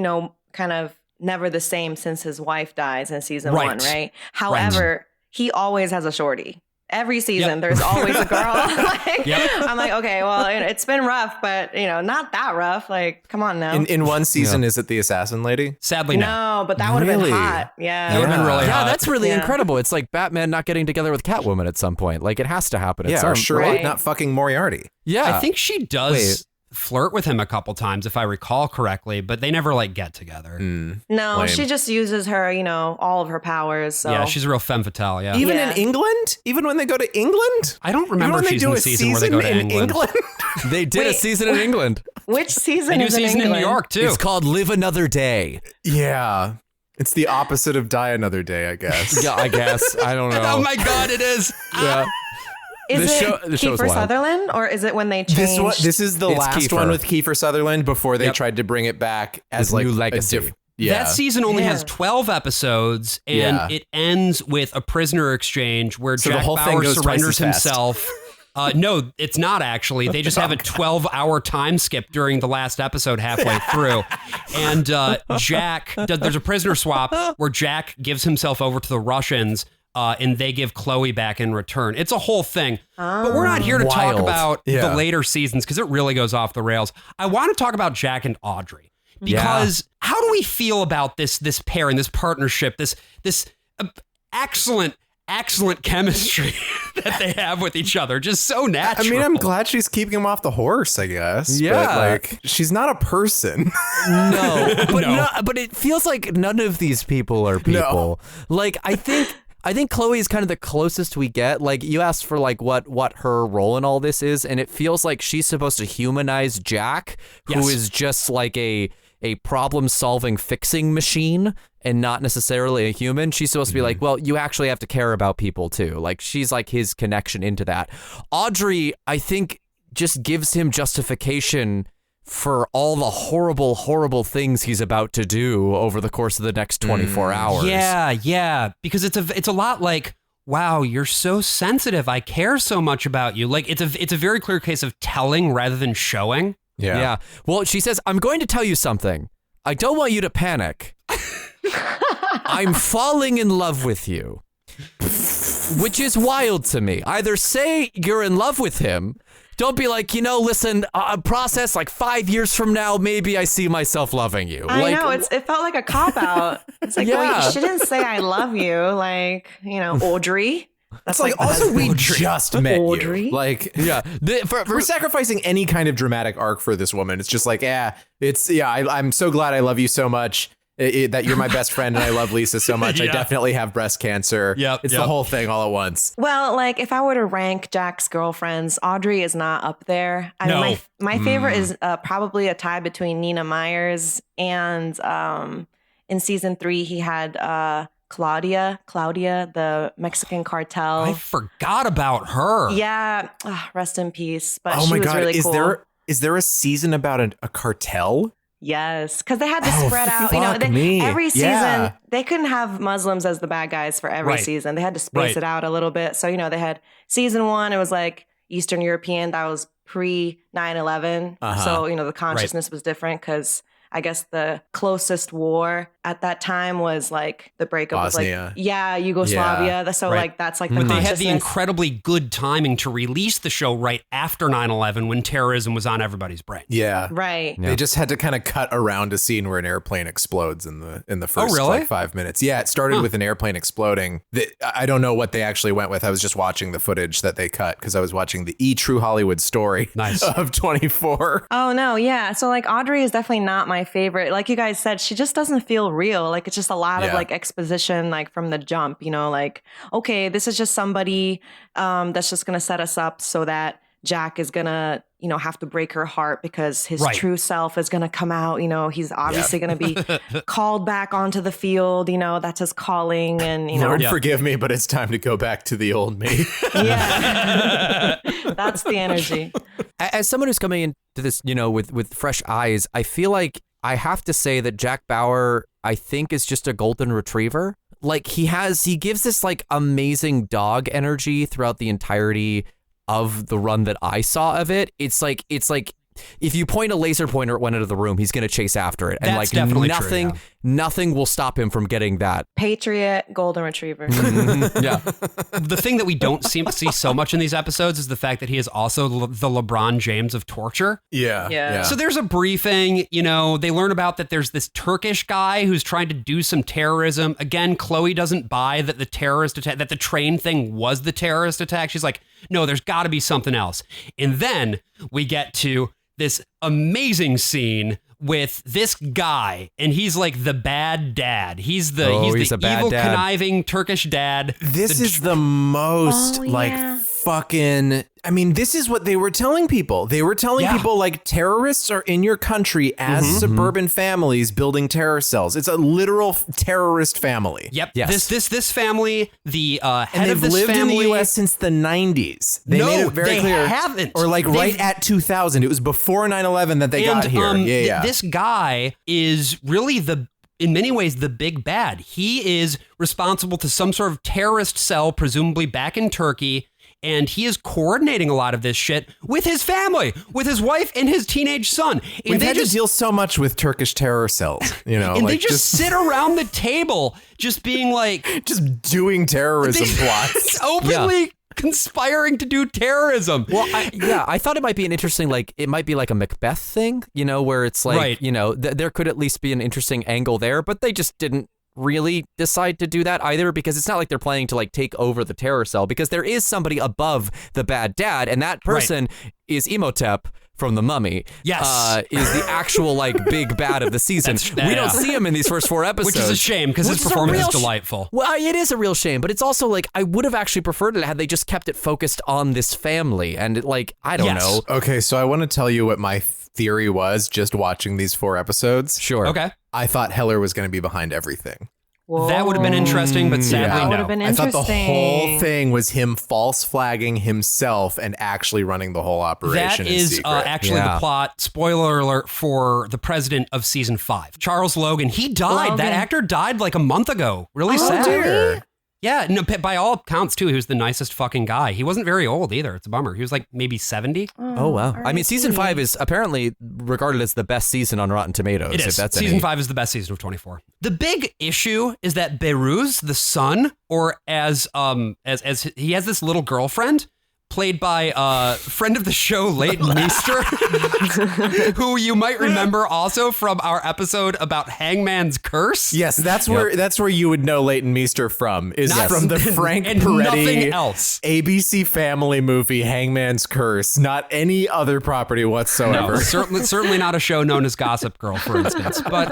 S5: kind of never the same since his wife dies in season 1, right? However, he always has a shorty. Every season, there's always a girl. I'm like, okay, well, it's been rough, but not that rough. Like, come on now.
S2: In one season, is it the assassin lady?
S1: Sadly, no.
S5: But that would have
S2: Really?
S5: been hot. Yeah,
S1: That would have been really hot.
S4: Yeah, that's really incredible. It's like Batman not getting together with Catwoman at some point. Like it has to happen.
S2: Yeah,
S4: At
S2: or
S4: some
S2: Sherlock
S5: Right.
S2: not fucking Moriarty.
S4: Yeah,
S1: I think she does flirt with him a couple times, if I recall correctly, but they never get together.
S5: No,
S2: Lame.
S5: she just uses her, all of her powers. So.
S1: Yeah, she's a real femme fatale. Yeah,
S2: Even
S5: Yeah.
S2: in England? Even when they go to England?
S1: I don't remember if she's in the season where they go to England.
S4: they did a
S5: Wait.
S4: season in England.
S5: Which season
S1: They do a
S5: is in
S1: season in
S5: England?
S1: New York too.
S4: It's called Live Another Day.
S2: Yeah. It's the opposite of Die Another Day, I guess.
S4: Yeah, I guess. I don't know.
S1: Oh my God, it is.
S4: Yeah.
S5: Is
S4: The
S5: it
S4: show- the show's
S5: Kiefer
S4: wild.
S5: Sutherland, or is it when they changed?
S2: This is the
S4: It's
S2: last
S4: Kiefer.
S2: one with Kiefer Sutherland before they
S4: Yep.
S2: tried to bring it back as
S4: His
S2: like
S4: new
S2: a
S4: legacy.
S1: That season only has 12 episodes, and it ends with a prisoner exchange where
S2: So the
S1: Jack
S2: whole thing
S1: Bauer
S2: goes twice
S1: surrenders
S2: as fast.
S1: himself. No, it's not actually. They just have a 12-hour time skip during the last episode halfway through. And there's a prisoner swap where Jack gives himself over to the Russians, and they give Chloe back in return. It's a whole thing. But we're not here to talk about the later seasons because it really goes off the rails. I want to talk about Jack and Audrey. Because how do we feel about this pairing, this partnership, this excellent chemistry that they have with each other? Just so natural.
S2: I mean, I'm glad she's keeping him off the horse, I guess.
S4: Yeah.
S2: But, like, she's not a person.
S4: But it feels like none of these people are people. Like, I think Chloe is kind of the closest we get. Like, you asked for like what her role in all this is, and it feels like she's supposed to humanize Jack, who is just like a problem-solving fixing machine and not necessarily a human. She's supposed to be like, well, you actually have to care about people too. Like, she's like his connection into that. Audrey, I think, just gives him justification for all the horrible things he's about to do over the course of the next 24 hours.
S1: Yeah, because it's a lot like, wow, you're so sensitive. I care so much about you. Like, it's a very clear case of telling rather than showing.
S4: Yeah. Well, she says, I'm going to tell you something. I don't want you to panic. I'm falling in love with you. Which is wild to me. Either say you're in love with him. Don't be like, listen, process like 5 years from now, maybe I see myself loving you.
S5: I know, it felt like a cop-out. It's like, wait, she didn't say I love you. Like, Audrey.
S2: That's like, also, we just met you. Like,
S4: we're
S2: we're sacrificing any kind of dramatic arc for this woman. It's just like, I'm so glad I love you so much. That you're my best friend and I love Lisa so much. I definitely have breast cancer. It's the whole thing all at once.
S5: Well, like, if I were to rank Jack's girlfriends, Audrey is not up there. I mean, my favorite is probably a tie between Nina Myers and in season 3 he had Claudia, the Mexican cartel.
S1: I forgot about her.
S5: Yeah, rest in peace. But she was really cool.
S2: Is there a season about a cartel?
S5: Yes, because they had to spread out. Every season they couldn't have Muslims as the bad guys for every season. They had to space it out a little bit. So they had season 1. It was like Eastern European. That was pre 9/11. So the consciousness was different because I guess the closest war at that time was like the breakup
S2: Bosnia.
S5: of Yugoslavia. So like that's like the
S1: But they
S5: consciousness.
S1: had the incredibly good timing to release the show right after 9/11 when terrorism was on everybody's brain.
S2: Yeah.
S5: Right.
S2: They just had to kind of cut around a scene where an airplane explodes in the first like 5 minutes. Yeah, it started with an airplane exploding. I don't know what they actually went with. I was just watching the footage that they cut because I was watching the True Hollywood story of 24.
S5: Oh no, yeah. So like Audrey is definitely not my favorite. Like you guys said, she just doesn't feel real. Like it's just a lot of like exposition, like from the jump, like, okay, this is just somebody that's just gonna set us up so that Jack is gonna, have to break her heart because his true self is gonna come out. He's obviously gonna be called back onto the field. That's his calling, and
S2: Lord, forgive me, but it's time to go back to the old me.
S5: That's the energy.
S4: As someone who's coming into this, with fresh eyes, I feel like I have to say that Jack Bauer, I think, is just a golden retriever. Like he gives this like amazing dog energy throughout the entirety of the run that I saw of it. It's like if you point a laser pointer at one end of the room, he's going to chase after it. And
S1: That's definitely
S4: nothing,
S1: true,
S4: nothing will stop him from getting that.
S5: Patriot golden retriever.
S1: Yeah. The thing that we don't see so much in these episodes is the fact that he is also the LeBron James of torture.
S2: Yeah.
S1: So there's a briefing, they learn about that there's this Turkish guy who's trying to do some terrorism. Again, Chloe doesn't buy that the terrorist attack, that the train thing was the terrorist attack. She's like, no, there's got to be something else. And then we get to this amazing scene with this guy, and he's like the bad dad. He's the evil, conniving Turkish dad.
S2: This is the most fucking. I mean, this is what they were telling people. They were telling people like terrorists are in your country as suburban families building terror cells. It's a literal terrorist family.
S1: Yep. Yes. This family, the head
S2: and
S1: of this
S2: they've lived
S1: family,
S2: in the U.S. since the 90s. They made it very clear.
S1: Haven't.
S2: Or like right at 2000. It was before 9/11 that they got here. This
S1: guy is really the in many ways the big bad. He is responsible to some sort of terrorist cell, presumably back in Turkey. And he is coordinating a lot of this shit with his family, with his wife and his teenage son. And
S2: We've had to deal so much with Turkish terror cells, you know.
S1: And they just sit around the table, just being like...
S2: just doing terrorism plots.
S1: Openly conspiring to do terrorism.
S4: Well, I thought it might be an interesting, like, it might be like a Macbeth thing, you know, where it's like,
S1: Right.
S4: you know, there could at least be an interesting angle there, but they just didn't really decide to do that either, because it's not like they're planning to like take over the terror cell, because there is somebody above the bad dad, and that person is Imhotep from The Mummy.
S1: Yes.
S4: Is the actual like big bad of the season. We don't see him in these first 4 episodes.
S1: Which is a shame, because his performance is delightful.
S4: Well, it is a real shame, but it's also like, I would have actually preferred it had they just kept it focused on this family, and it, like, I don't know.
S2: Okay, so I want to tell you what my theory was just watching these 4 episodes.
S4: Sure.
S1: Okay.
S2: I thought Heller was going to be behind everything.
S5: Whoa.
S1: That would have been interesting, but sadly
S5: That would
S1: no.
S5: have been
S2: I thought
S5: interesting.
S2: the whole thing was him false flagging himself and actually running the whole operation
S1: That
S2: in
S1: is
S2: secret.
S1: actually the plot, spoiler alert, for the president of season 5. Charles Logan, he died.
S5: Logan.
S1: That actor died like a month ago. Really
S5: Oh,
S1: sad.
S5: dear.
S1: Yeah, no, by all accounts, too, he was the nicest fucking guy. He wasn't very old either. It's a bummer. He was like maybe 70.
S4: Oh, wow. I mean, season 5 is apparently regarded as the best season on Rotten Tomatoes.
S1: It is.
S4: If that's
S1: Season 5 is the best season of 24. The big issue is that Behruz, the son, or as he has this little girlfriend, played by friend of the show, Leighton Meester, who you might remember also from our episode about Hangman's Curse.
S2: Yes, that's where you would know Leighton Meester from, is from the Frank
S1: and
S2: Peretti
S1: nothing else.
S2: ABC Family movie Hangman's Curse, not any other property whatsoever.
S1: No, certainly not a show known as Gossip Girl, for instance. But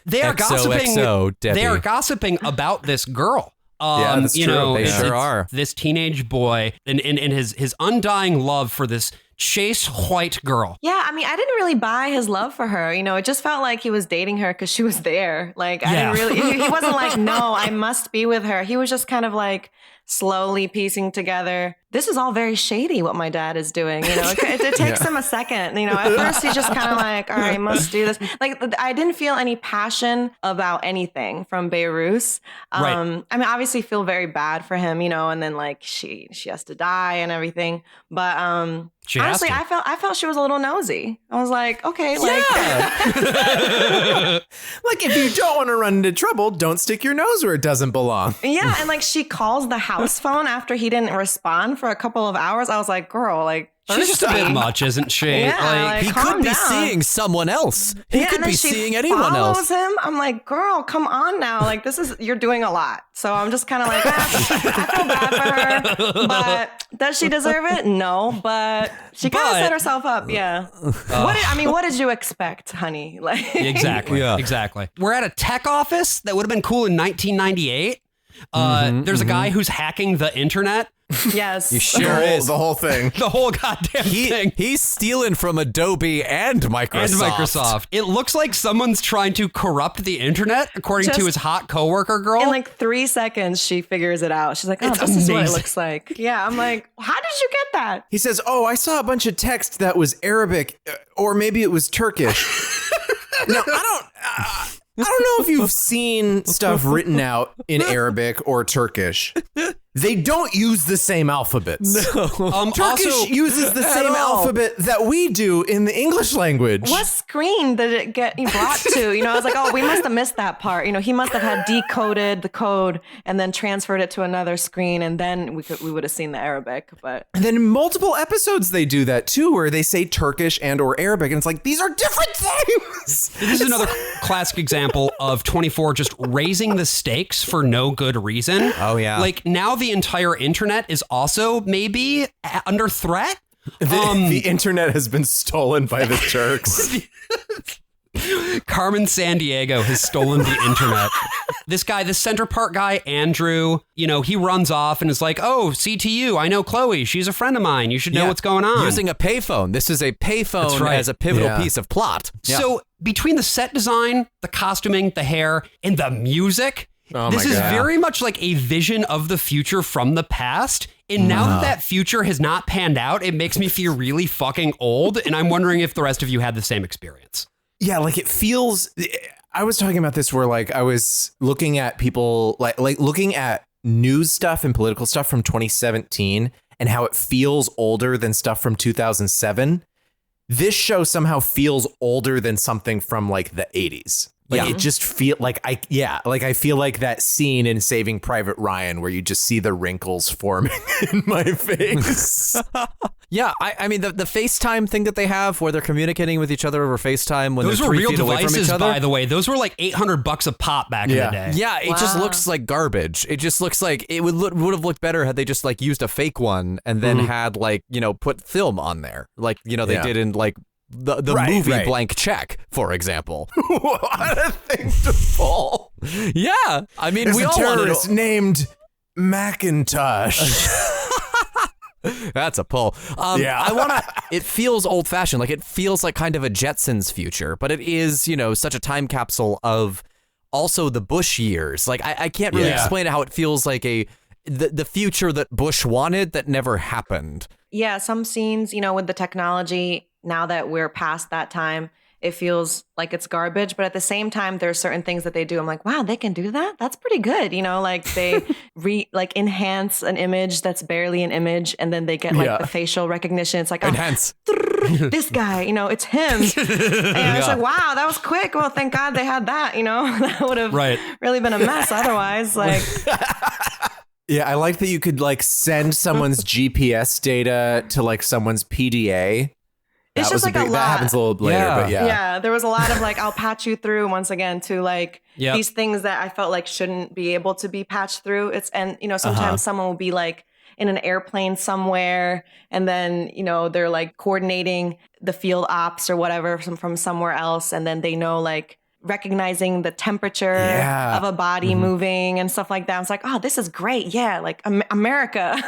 S1: they are gossiping.
S4: Debbie.
S1: They are gossiping about this girl.
S2: Yeah, that's
S1: you
S2: true.
S1: know,
S4: They
S1: it's
S4: sure are.
S1: This teenage boy and his undying love for this chaste white girl.
S5: Yeah, I mean, I didn't really buy his love for her. You know, it just felt like he was dating her because she was there. Like, I didn't really, he wasn't like, no, I must be with her. He was just kind of like slowly piecing together. This is all very shady what my dad is doing. You know, it takes him a second. You know, at first he's just kind of like, all right, must do this. Like, I didn't feel any passion about anything from Behruz.
S1: Right.
S5: I mean, obviously feel very bad for him, you know, and then like she has to die and everything. But
S1: She has
S5: honestly,
S1: to.
S5: I felt she was a little nosy. I was like, okay, like
S2: Like, if you don't want to run into trouble, don't stick your nose where it doesn't belong.
S5: yeah, and like she calls the house phone after he didn't respond for a couple of hours. I was like, girl, like
S1: She's just a bit much, isn't she?
S5: Yeah, like,
S4: He
S5: calm
S4: could be
S5: down.
S4: seeing someone else. He
S5: Yeah,
S4: could
S5: and then
S4: be
S5: she
S4: seeing anyone else.
S5: follows him. I'm like, girl, come on now. Like, you're doing a lot. So I'm just kind of like, I feel bad for her. But does she deserve it? No. But she kind of set herself up. Yeah. What did you expect, honey? Like,
S1: Exactly.
S4: Yeah.
S1: Exactly. We're at a tech office that would have been cool in 1998. There's a guy who's hacking the internet.
S5: yes.
S4: He sure is.
S2: The whole thing.
S1: The whole goddamn thing.
S4: He's stealing from Adobe and Microsoft.
S1: It looks like someone's trying to corrupt the internet, according to
S5: Just-
S1: his hot coworker girl.
S5: In like 3 seconds, she figures it out. She's like, oh,
S1: It's
S5: this is what it
S1: amazing.
S5: looks like. Yeah. I'm like, how did you get that?
S2: He says, oh, I saw a bunch of text that was Arabic, or maybe it was Turkish. Now, I don't know if you've seen stuff written out in Arabic or Turkish. They don't use the same alphabets. Turkish
S1: also,
S2: uses the same
S5: all.
S2: alphabet that we do in the English language.
S5: What screen did it get brought to? You know, I was like, oh, we must have missed that part. You know, he must have had decoded the code and then transferred it to another screen, and then we would have seen the Arabic. But
S2: And then in multiple episodes they do that too, where they say Turkish and or Arabic, and it's like, these are different things.
S1: this is another classic example of 24 just raising the stakes for no good reason.
S4: Oh, yeah.
S1: Like, now the entire internet is also maybe under threat.
S2: The internet has been stolen by the Turks.
S1: Carmen Sandiego has stolen the internet. This guy, the Center Park guy, Andrew, you know, he runs off and is like, oh, CTU, I know Chloe. She's a friend of mine. You should know what's going on.
S4: Using a payphone. This is a payphone
S1: That's right.
S4: as a pivotal
S2: Yeah.
S4: piece of plot. Yeah.
S1: So between the set design, the costuming, the hair, and the music, this is very much like a vision of the future from the past. And now that future has not panned out, it makes me feel really fucking old. And I'm wondering if the rest of you had the same experience.
S2: Yeah, like it feels, I was talking about this where like I was looking at people like looking at news stuff and political stuff from 2017 and how it feels older than stuff from 2007. This show somehow feels older than something from like the 80s. Like it just feel like I feel like that scene in Saving Private Ryan where you just see the wrinkles forming in my face.
S4: Yeah, I mean the FaceTime thing that they have where they're communicating with each other over FaceTime when
S1: those
S4: they're
S1: were
S4: 3
S1: real
S4: feet away from
S1: devices,
S4: each other.
S1: by the way. Those were like $800 a pop back in the day.
S4: Yeah, it just looks like garbage. It just looks like it would have looked better had they just like used a fake one and then had like, you know, put film on there. Like, you know, they did in like the movie Blank Check, for example.
S2: What a thing to pull.
S4: Yeah, I mean,
S2: There's
S4: we
S2: a
S4: all
S2: terrorist
S4: wanted
S2: named Macintosh.
S4: That's a pull. It feels old fashioned. Like it feels like kind of a Jetsons future, but it is, you know, such a time capsule of also the Bush years. Like I can't really explain how it feels like the future that Bush wanted that never happened.
S5: Yeah, some scenes, you know, with the technology, now that we're past that time, it feels like it's garbage. But at the same time, there's certain things that they do. I'm like, wow, they can do that? That's pretty good. You know, like they enhance an image that's barely an image. And then they get like the facial recognition. It's like,
S4: enhance.
S5: This guy, you know, it's him. And it's like, wow, that was quick. Well, thank God they had that, you know, that would have really been a mess otherwise. Like,
S2: yeah, I like that you could like send someone's GPS data to like someone's PDA.
S5: It's just like a lot.
S2: That happens a little later, but
S5: Yeah, there was a lot of like, I'll patch you through once again to like these things that I felt like shouldn't be able to be patched through. And, you know, sometimes someone will be like in an airplane somewhere and then, you know, they're like coordinating the field ops or whatever from somewhere else. And then they know like recognizing the temperature of a body moving and stuff like that. I was like, oh, this is great. Yeah, like America.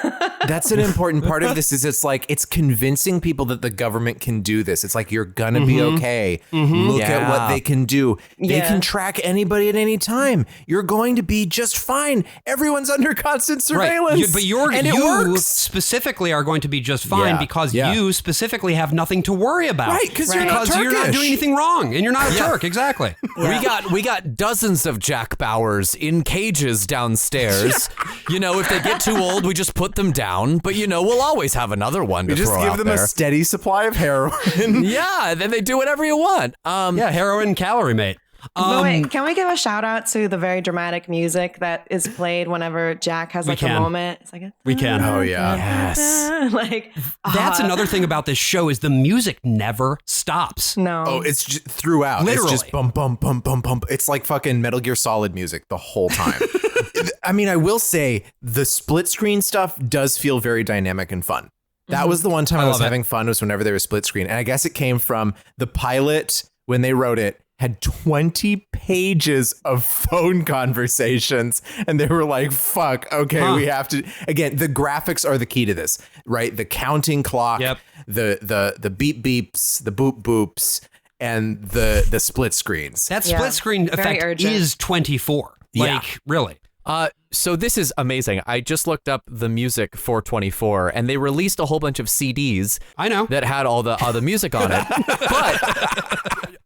S2: That's an important part of this is it's like it's convincing people that the government can do this. It's like you're gonna be okay. Look at what they can do. They can track anybody at any time. You're going to be just fine. Everyone's under constant surveillance.
S1: Right. But you specifically are going to be just fine because you specifically have nothing to worry about.
S2: Right, because you're not Turkish.
S1: You're not doing anything wrong and you're not a Turk. Exactly.
S4: We got dozens of Jack Bauers in cages downstairs. You know, if they get too old, we just put them down. But you know, we'll always have another one to throw out there.
S2: Just give them a steady supply of heroin.
S4: Yeah, then they do whatever you want.
S1: Heroin calorie mate.
S5: Wait, can we give a shout out to the very dramatic music that is played whenever Jack has like a moment? It's like
S1: we can.
S2: Oh yeah.
S5: Yes. Like
S1: that's another thing about this show is the music never stops.
S5: No.
S2: Oh, it's just throughout.
S1: Literally.
S2: It's just bum bum bum bum bum. It's like fucking Metal Gear Solid music the whole time. I mean, I will say the split screen stuff does feel very dynamic and fun. That was the one time I was having fun was whenever they were split screen. And I guess it came from the pilot when they wrote it had 20 pages of phone conversations and they were like, fuck, okay, we have to, again, the graphics are the key to this, right? The counting clock, the beep beeps, the boop boops, and the split screens.
S1: That split screen effect is 24. Like, really.
S4: So this is amazing. I just looked up the music for 24 and they released a whole bunch of CDs that had all the music on it. But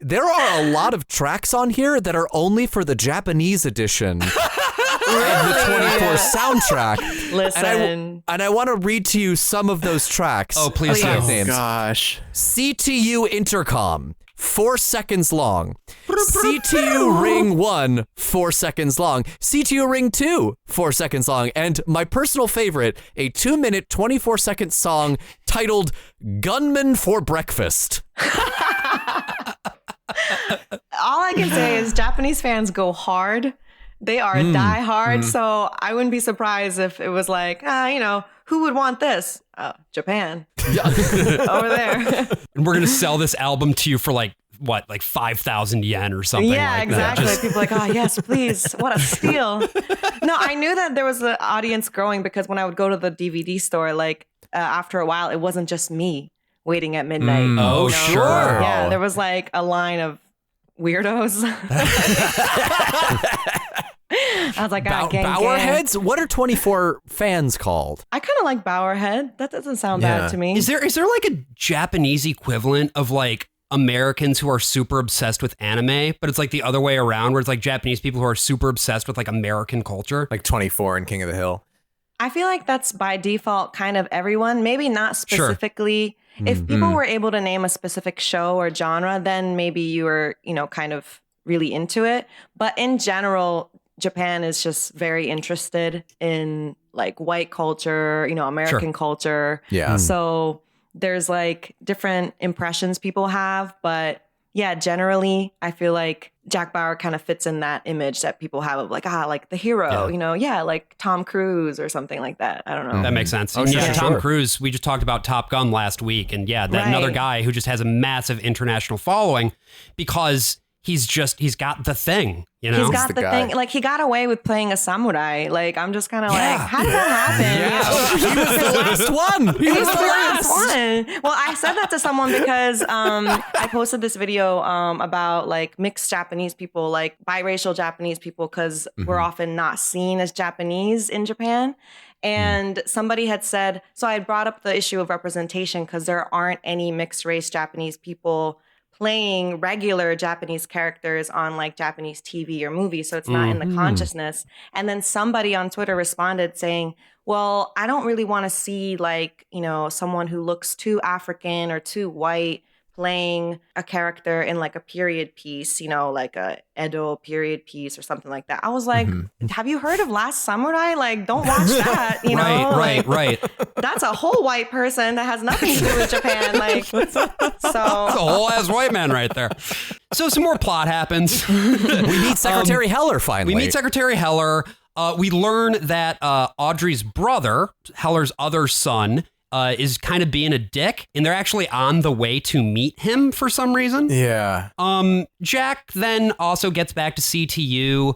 S4: there are a lot of tracks on here that are only for the Japanese edition of the 24 soundtrack.
S5: Listen.
S4: And I want to read to you some of those tracks.
S1: Oh, please do.
S4: Names.
S2: Gosh.
S4: CTU Intercom. 4 seconds long. CTU Ring 1, 4 seconds long. CTU Ring 2, 4 seconds long. And my personal favorite, a 2-minute, 24-second song titled Gunman for Breakfast.
S5: All I can say is Japanese fans go hard. They are die hard. So I wouldn't be surprised if it was like, you know, who would want this? Japan. Over there.
S1: And we're going to sell this album to you for like, what, like 5,000 yen or something like
S5: exactly.
S1: that.
S5: People are like, oh, yes, please. What a steal. No, I knew that there was an audience growing because when I would go to the DVD store, like after a while, it wasn't just me waiting at midnight.
S1: Oh,
S5: you know?
S1: sure.
S5: Yeah, there was like a line of weirdos. I was like,
S4: Bauer heads? What are 24 fans called?
S5: I kind of like Bauer head. That doesn't sound bad to me.
S1: Is there like a Japanese equivalent of like Americans who are super obsessed with anime, but it's like the other way around where it's like Japanese people who are super obsessed with like American culture.
S2: Like 24 and King of the Hill.
S5: I feel like that's by default kind of everyone, maybe not specifically. Sure. If people were able to name a specific show or genre, then maybe you were, kind of really into it. But in general, Japan is just very interested in like white culture, American culture.
S2: Yeah.
S5: So there's like different impressions people have, but yeah, generally I feel like Jack Bauer kind of fits in that image that people have of like, like the hero, like Tom Cruise or something like that. I don't know.
S1: That makes sense.
S2: Oh,
S1: Tom Cruise, we just talked about Top Gun last week. And another guy who just has a massive international following because he's got the thing,
S5: He's got the thing. Like, he got away with playing a samurai. Like, I'm just kind of like, how did that happen?
S4: He was the last one. He was the last
S5: one. Well, I said that to someone because I posted this video about like mixed Japanese people, like biracial Japanese people, because we're often not seen as Japanese in Japan. And somebody had said, so I brought up the issue of representation because there aren't any mixed race Japanese people playing regular Japanese characters on like Japanese TV or movies. So it's not in the consciousness. And then somebody on Twitter responded saying, well, I don't really want to see like, someone who looks too African or too white playing a character in like a period piece, like a Edo period piece or something like that. I was like, have you heard of Last Samurai? Like, don't watch that,
S1: Right.
S5: That's a whole white person that has nothing to do with Japan. Like, so
S1: That's a whole ass white man right there. So some more plot happens.
S4: We meet Secretary Heller finally.
S1: We meet Secretary Heller. We learn that Audrey's brother, Heller's other son, is kind of being a dick, and they're actually on the way to meet him for some reason.
S2: Yeah.
S1: Jack then also gets back to CTU,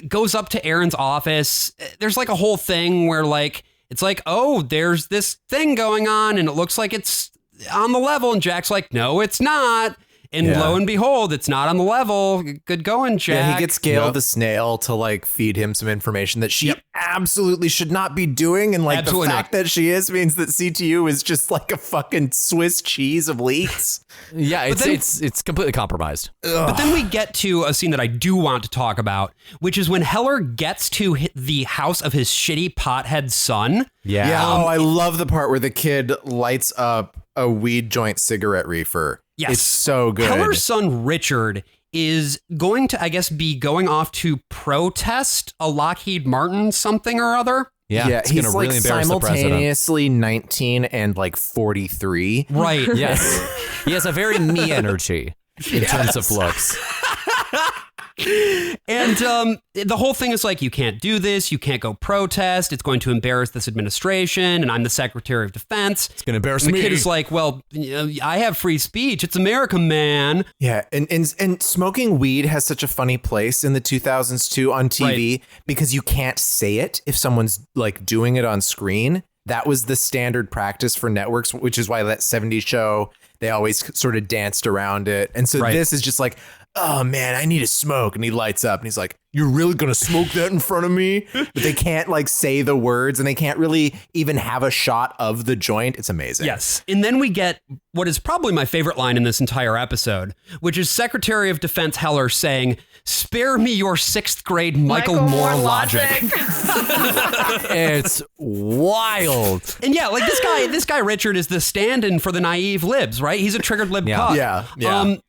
S1: goes up to Aaron's office. There's like a whole thing where like, it's like, oh, there's this thing going on, and it looks like it's on the level, and Jack's like, no, it's not. And lo and behold, it's not on the level. Good going, Jack.
S2: Yeah, he gets Gail the snail to like feed him some information that she absolutely should not be doing. And like the fact that she is means that CTU is just like a fucking Swiss cheese of leaks.
S4: Yeah, it's completely compromised.
S1: But then we get to a scene that I do want to talk about, which is when Heller gets to the house of his shitty pothead son.
S2: Yeah. I love the part where the kid lights up a weed joint cigarette reefer.
S1: Yes.
S2: It's so good.
S1: Heller's son, Richard, is going to, I guess, be going off to protest a Lockheed Martin something or other.
S4: Yeah, it's
S2: he's
S4: gonna
S2: like
S4: really embarrass the president.
S2: simultaneously 19 and like 43.
S1: Right.
S4: Yes. He has a very me energy in terms of looks.
S1: And the whole thing is like, you can't do this. You can't go protest. It's going to embarrass this administration. And I'm the Secretary of Defense.
S4: It's going to embarrass
S1: me.
S4: The
S1: kid is like, well, I have free speech. It's America, man.
S2: Yeah. And smoking weed has such a funny place in the 2000s too on TV because you can't say it if someone's like doing it on screen. That was the standard practice for networks, which is why that 70s show, they always sort of danced around it. And so this is just like, oh man, I need to smoke. And he lights up and he's like, you're really going to smoke that in front of me? But they can't like say the words and they can't really even have a shot of the joint. It's amazing.
S1: Yes. And then we get what is probably my favorite line in this entire episode, which is Secretary of Defense Heller saying, spare me your 6th grade Michael Moore logic.
S4: It's wild.
S1: And yeah, like this guy Richard is the stand-in for the naive libs, right? He's a triggered lib cuck.
S2: Yeah.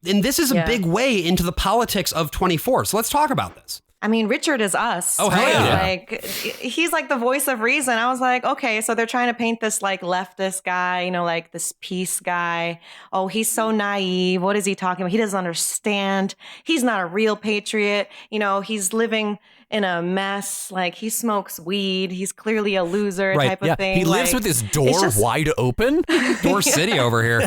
S1: And this is a big way into the politics of 24. So let's talk about this.
S5: I mean, Richard is us.
S1: Oh, hell yeah.
S5: Like, he's like the voice of reason. I was like, okay, so they're trying to paint this like leftist guy, like this peace guy. Oh, he's so naive. What is he talking about? He doesn't understand. He's not a real patriot. He's living in a mess. Like, he smokes weed. He's clearly a loser type of thing.
S4: He lives with his door wide open.
S1: Door City over here.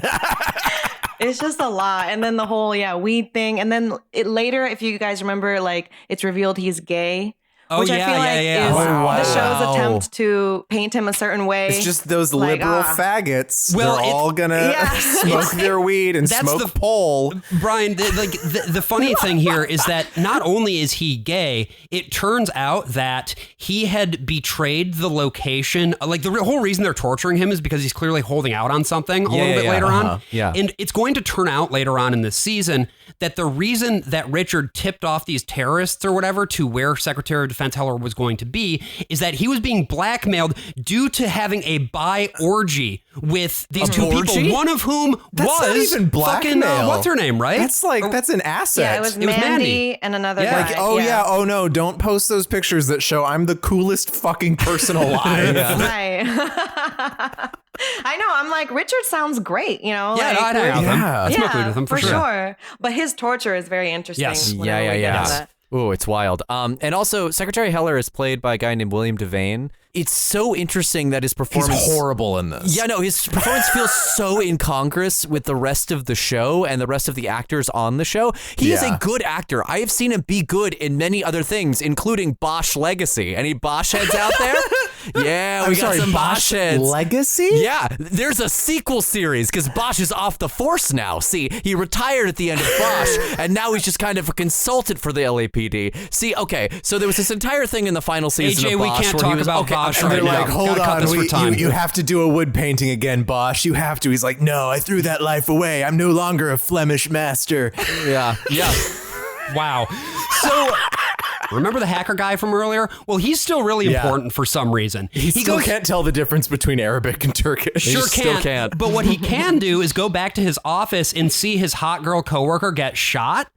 S5: It's just a lot. And then the whole, weed thing. And then later, if you guys remember, like, it's revealed he's gay.
S1: Oh,
S5: which I
S1: yeah,
S5: feel like
S1: yeah.
S5: is
S2: Wow.
S5: the show's attempt to paint him a certain way.
S2: It's just those
S5: Like,
S2: liberal faggots.
S1: Well,
S2: They're all gonna smoke their weed and
S1: That's
S2: smoke pole.
S1: Brian, the funny thing here is that not only is he gay, it turns out that he had betrayed the location. Like the whole reason they're torturing him is because he's clearly holding out on something a little bit later on.
S4: Yeah.
S1: And it's going to turn out later on in this season that the reason that Richard tipped off these terrorists or whatever to where Secretary of Defense Heller was going to be is that he was being blackmailed due to having a bi orgy with these two people, one of whom
S2: That's
S1: was
S2: not even
S1: fucking,
S2: blackmail.
S1: what's her name, right?
S2: That's that's an asset.
S5: Yeah, it was
S1: Mandy.
S5: Mandy and another
S1: Yeah.
S5: guy.
S2: Like, oh no, don't post those pictures that show I'm the coolest fucking person alive.
S5: Right. I know. I'm like, Richard sounds great, you know?
S1: Yeah,
S5: like,
S1: I'd hang out with him.
S2: Yeah.
S1: I'd smoke weed with him for sure.
S5: But his torture is very interesting.
S1: Yes.
S5: whenever we get into that.
S4: Ooh, it's wild. And also, Secretary Heller is played by a guy named William Devane. It's so interesting that his performance...
S2: He's horrible in this.
S4: Yeah, no, his performance feels so incongruous with the rest of the show and the rest of the actors on the show. He is a good actor. I have seen him be good in many other things, including Bosch Legacy. Any Bosch heads out there? Yeah, we got some Bosch heads.
S2: Legacy?
S4: Yeah, there's a sequel series because Bosch is off the force now. See, he retired at the end of Bosch, and now he's just kind of a consultant for the LAPD. See, okay, so there was this entire thing in the final season
S1: AJ,
S4: of
S1: we
S4: Bosch
S1: can't
S4: where
S1: talk
S4: he was
S1: about
S4: okay,
S1: Bosch
S2: And
S1: right
S2: they're
S1: now.
S2: like, hold
S1: Gotta cut
S2: on,
S1: this for time.
S2: you have to do a wood painting again, Bosch. You have to. He's like, no, I threw that life away. I'm no longer a Flemish master.
S4: Yeah.
S1: Wow. So, remember the hacker guy from earlier? Well, he's still really important for some reason.
S2: He still can't tell the difference between Arabic and Turkish.
S1: Sure
S4: still
S1: can't.
S4: can't.
S1: But what he can do is go back to his office and see his hot girl coworker get shot.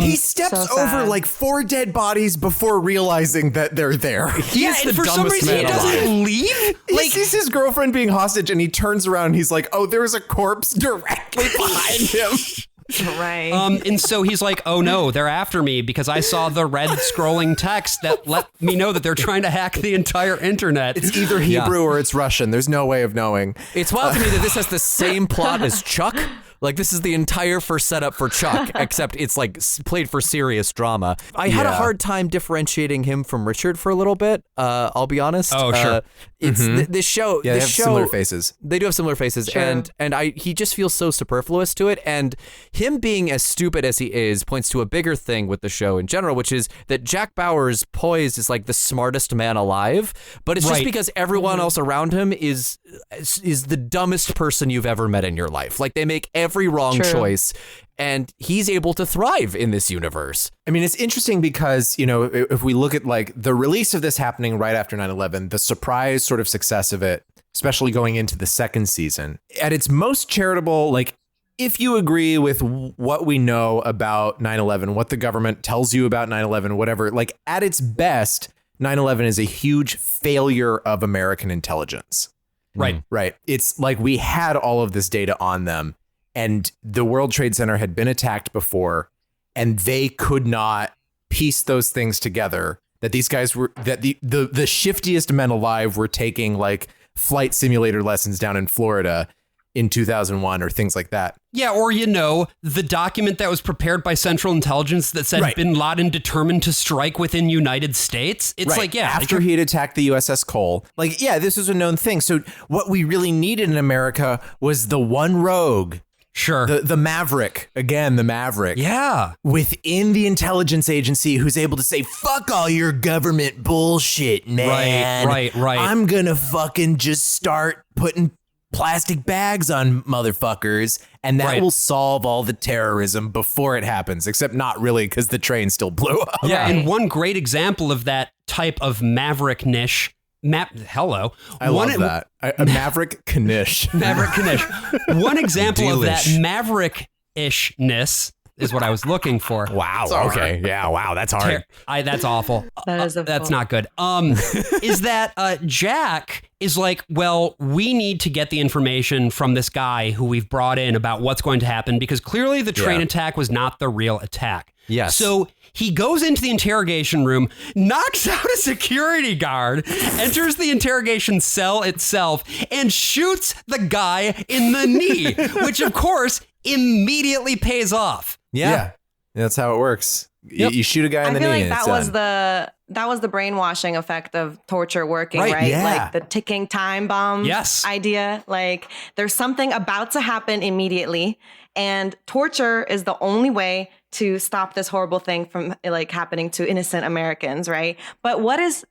S2: He steps
S5: So
S2: over
S5: sad.
S2: like 4 dead bodies before realizing that they're there.
S1: Yeah, and for some reason he doesn't leave.
S2: He sees his girlfriend being hostage and he turns around and he's like, oh, there's a corpse directly behind him.
S5: Right.
S1: And so he's like, oh no, they're after me because I saw the red scrolling text that let me know that they're trying to hack the entire internet.
S2: It's either Hebrew or it's Russian. There's no way of knowing.
S4: It's wild to me that this has the same plot as Chuck. Like, this is the entire first setup for Chuck, except it's like played for serious drama. I had a hard time differentiating him from Richard for a little bit. I'll be honest.
S1: Oh, sure.
S4: It's this show.
S2: Yeah, they
S4: this
S2: have
S4: show,
S2: similar faces.
S4: They do have similar faces, and he just feels so superfluous to it. And him being as stupid as he is points to a bigger thing with the show in general, which is that Jack Bauer's poise is like the smartest man alive, but it's just because everyone else around him is the dumbest person you've ever met in your life. Like, they make every wrong choice, and he's able to thrive in this universe.
S2: I mean, it's interesting because, you know, if we look at like the release of this happening right after 9/11, the surprise sort of success of it, especially going into the second season, at its most charitable, like, if you agree with what we know about 9/11, what the government tells you about 9/11, whatever, like at its best, 9/11 is a huge failure of American intelligence.
S1: Right.
S2: Right. It's like we had all of this data on them. And the World Trade Center had been attacked before, and they could not piece those things together. That these guys were, that the shiftiest men alive were taking like flight simulator lessons down in Florida in 2001 or things like that.
S1: Yeah, or, you know, the document that was prepared by Central Intelligence that said Bin Laden determined to strike within United States. It's like, yeah.
S2: After he had attacked the USS Cole. Like, yeah, this was a known thing. So what we really needed in America was the one rogue.
S1: Sure.
S2: The Maverick, again, the Maverick.
S1: Yeah.
S2: Within the intelligence agency who's able to say, fuck all your government bullshit, man.
S1: Right.
S2: I'm gonna fucking just start putting plastic bags on motherfuckers, and that will solve all the terrorism before it happens, except not really because the train still blew up.
S1: Yeah, and one great example of that type of maverick-nish Hello.
S2: I love that. A Maverick Knish.
S1: Maverick Knish. One example of that Maverick-ishness is what I was looking for.
S4: Wow. Okay. Yeah. Wow. That's hard.
S1: That's awful.
S5: That's
S1: not good. Is that Jack is like, well, we need to get the information from this guy who we've brought in about what's going to happen because clearly the train attack was not the real attack.
S4: Yes.
S1: So he goes into the interrogation room, knocks out a security guard, enters the interrogation cell itself, and shoots the guy in the knee, which of course immediately pays off.
S2: Yeah. That's how it works. You shoot a guy in the knee.
S5: I feel like
S2: and
S5: that was the brainwashing effect of torture working,
S2: Right,
S5: right?
S2: yeah.
S5: Like the ticking time bomb idea. Like there's something about to happen immediately, and torture is the only way to stop this horrible thing from like happening to innocent Americans, right? But what is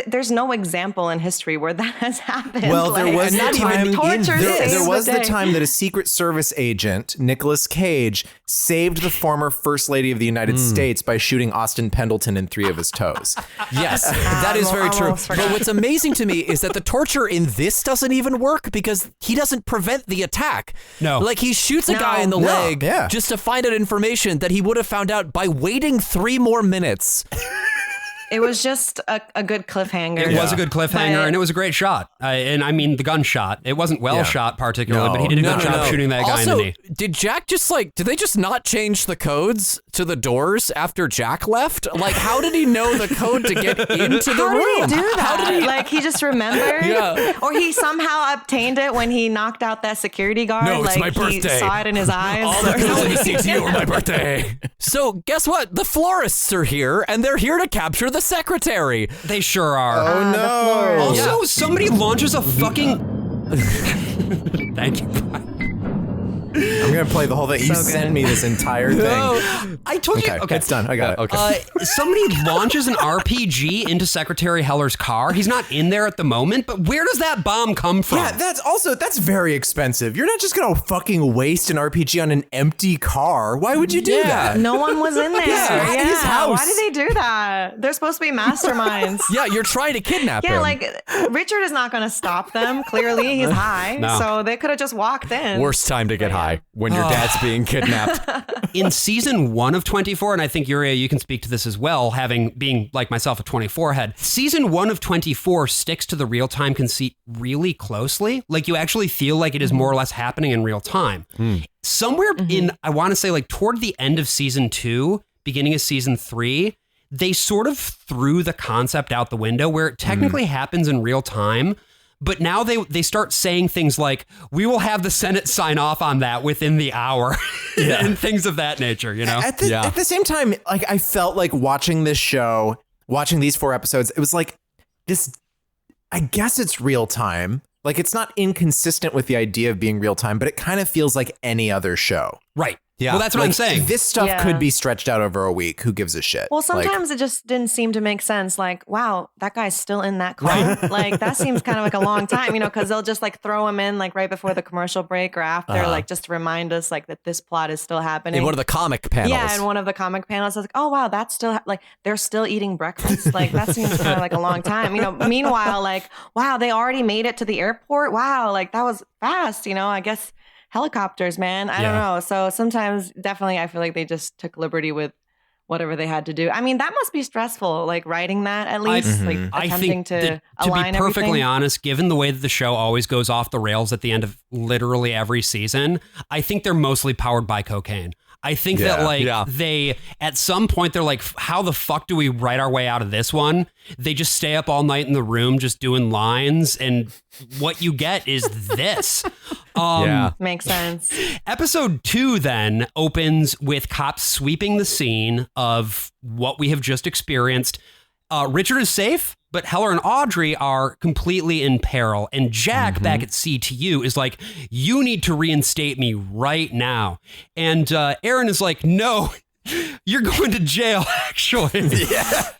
S5: there's no example in history where that has happened.
S2: Well, there was
S5: not
S2: the time.
S5: even torture.
S2: There was the time that a Secret Service agent, Nicolas Cage, saved the former First Lady of the United States by shooting Austin Pendleton in 3 of his toes.
S4: Yes, that is very true. But what's amazing to me is that the torture in this doesn't even work because he doesn't prevent the attack.
S1: No.
S4: Like he shoots a guy in the leg
S2: yeah.
S4: just to find out information that he would have found out by waiting 3 more minutes.
S5: It was just a good cliffhanger.
S1: It was a good cliffhanger, and it was a great shot. And I mean, the gunshot. It wasn't well shot particularly, but he did a good job shooting that guy in the knee.
S4: Did Jack just did they just not change the codes to the doors after Jack left? Like, how did he know the code to get into the room?
S5: How did he do that?
S4: How did he?
S5: Like, he just remembered?
S4: Yeah.
S5: Or he somehow obtained it when he knocked out that security guard?
S4: No, it's
S5: like,
S4: my birthday.
S5: He saw it in his eyes?
S4: All the codes in the CTU are my birthday. So, guess what? The florists are here, and they're here to capture the secretary.
S1: They sure are.
S2: Oh, no.
S1: Also, somebody launches a fucking... Thank you, Brian.
S2: I'm going to play the whole thing. You sent me this entire thing.
S1: I told you. Okay,
S2: it's done. I got it.
S4: Okay.
S1: Somebody launches an RPG into Secretary Heller's car. He's not in there at the moment, but where does that bomb come from?
S2: Yeah, that's very expensive. You're not just going to fucking waste an RPG on an empty car. Why would you do that?
S5: No one was in there.
S2: Yeah, his house.
S5: Why did they do that? They're supposed to be masterminds.
S4: Yeah, you're trying to kidnap him.
S5: Yeah, like Richard is not going to stop them. Clearly, he's high.
S1: No.
S5: So they could have just walked in.
S4: Worst time to get high, when your dad's being kidnapped.
S1: In season 1 of 24, and I think Yurié, you can speak to this as well, being like myself a 24 head. Season 1 of 24 sticks to the real time conceit really closely. Like you actually feel like it is more or less happening in real time. Somewhere in, I want to say like toward the end of season 2, beginning of season 3, they sort of threw the concept out the window where it technically happens in real time. But now they start saying things like, we will have the Senate sign off on that within the hour and things of that nature, you know?
S2: At the same time, like I felt like watching this show, watching these 4 episodes, it was like this, I guess it's real time. Like it's not inconsistent with the idea of being real time, but it kind of feels like any other show.
S1: Right.
S4: Yeah.
S1: Well, that's what I'm saying.
S2: This stuff could be stretched out over a week. Who gives a shit?
S5: Well, sometimes it just didn't seem to make sense. Like, wow, that guy's still in that car.
S1: Right.
S5: Like, that seems kind of like a long time, you know, because they'll just like throw him in like right before the commercial break or after, like just to remind us like that this plot is still happening.
S4: In one of the comic panels.
S5: Yeah, in one of the comic panels, I was like, oh, wow, that's still like they're still eating breakfast. Like, that seems kind of like a long time. You know, meanwhile, like, wow, they already made it to the airport. Wow, like that was fast, you know, I guess. Helicopters, man. I don't know. So sometimes definitely I feel like they just took liberty with whatever they had to do. I mean, that must be stressful, like writing that at least, like attempting to align
S1: be perfectly
S5: everything.
S1: honest, given the way that the show always goes off the rails at the end of literally every season, I think they're mostly powered by cocaine. I think that they, at some point, they're like, how the fuck do we write our way out of this one? They just stay up all night in the room just doing lines. And what you get is this.
S5: Makes sense.
S1: Episode 2 then opens with cops sweeping the scene of what we have just experienced. Richard is safe, but Heller and Audrey are completely in peril. And Jack back at CTU is like, you need to reinstate me right now. And Aaron is like, no, you're going to jail, actually.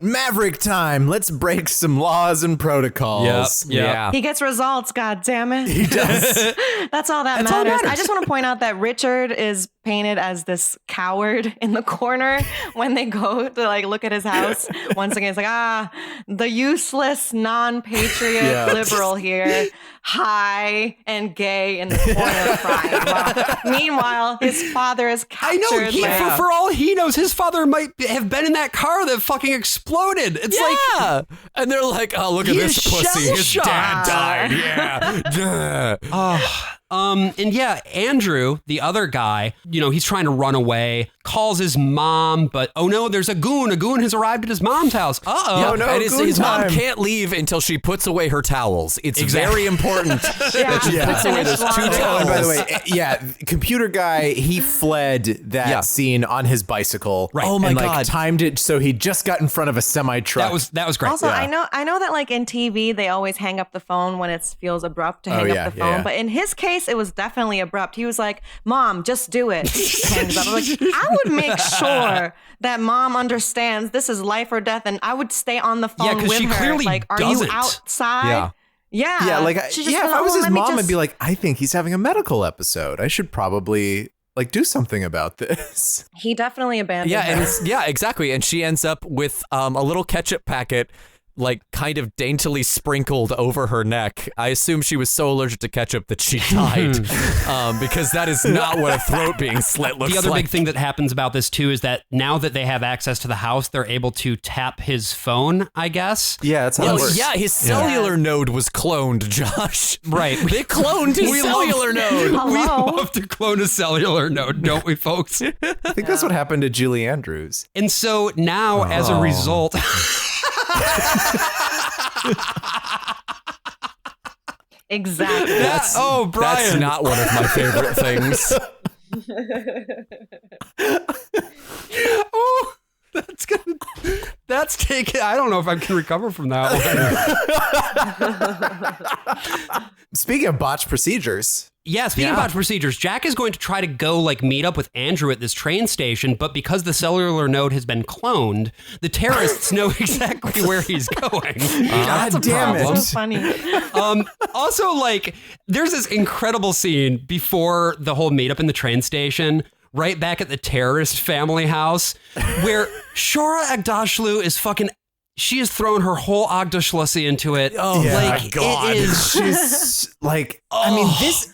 S2: Maverick time. Let's break some laws and protocols.
S4: Yeah.
S5: He gets results, god damn it.
S2: He does.
S5: That's all that matters. I just want to point out that Richard is painted as this coward in the corner when they go to like look at his house. Once again, it's like, the useless, non-patriot liberal here, high and gay in the corner crying. Meanwhile, his father is captured.
S1: I know, for all he knows, his father might have been in that car that fucking exploded. It's like,
S4: and they're like, oh, look at this pussy. His dad died. Yeah.
S1: and Andrew, the other guy, you know, he's trying to run away. calls his mom, but oh no, there's a goon. A goon has arrived at his mom's house.
S4: Yeah,
S2: no,
S4: and his mom
S2: time.
S4: can't leave until she puts away her towels. It's very important that she puts away those 2 towels.
S2: And by the way, computer guy, he fled that scene on his bicycle.
S1: Right.
S4: Oh my
S2: and,
S4: God.
S2: timed it so he just got in front of a semi truck.
S1: That was great.
S5: Also, I know that like in TV they always hang up the phone when it feels abrupt to hang up the phone. But in his case, it was definitely abrupt. He was like, "Mom, just do it." Hangs up. I was like, I would make sure that mom understands this is life or death, and I would stay on the phone with
S1: she
S5: her.
S1: clearly
S5: Like, are
S1: doesn't.
S5: you outside? Yeah.
S2: Yeah, like
S5: She just
S2: if
S5: goes,
S2: I was
S5: "Oh,
S2: his
S5: let me
S2: mom,
S5: just-"
S2: I'd be like, I think he's having a medical episode. I should probably like do something about this.
S5: He definitely abandoned her.
S4: Exactly. And she ends up with a little ketchup packet, like kind of daintily sprinkled over her neck. I assume she was so allergic to ketchup that she died, because that is not what a throat being slit looks like.
S1: The other big thing that happens about this too is that now that they have access to the house, they're able to tap his phone, I guess.
S2: Yeah, that's how it works.
S4: Yeah, his cellular node was cloned, Josh.
S1: Right.
S4: They cloned his cellular node.
S1: We
S5: Hello?
S1: love to clone a cellular node, don't we, folks?
S2: I think that's what happened to Julie Andrews.
S1: And so now, as a result...
S5: Exactly.
S4: That's
S1: Brian.
S4: That's not one of my favorite things.
S1: Oh, that's taken. I don't know if I can recover from that one.
S2: Speaking of botched procedures.
S1: Yeah, speaking about procedures, Jack is going to try to go meet up with Andrew at this train station, but because the cellular node has been cloned, the terrorists know exactly where he's going. That's a
S2: damn it.
S1: problem.
S5: So funny.
S1: Also, there's this incredible scene before the whole meetup in the train station, right back at the terrorist family house, where Shora Agdashlu is she has thrown her whole Agdashlusi into it.
S4: Oh my God.
S1: It is.
S2: She's like, I mean,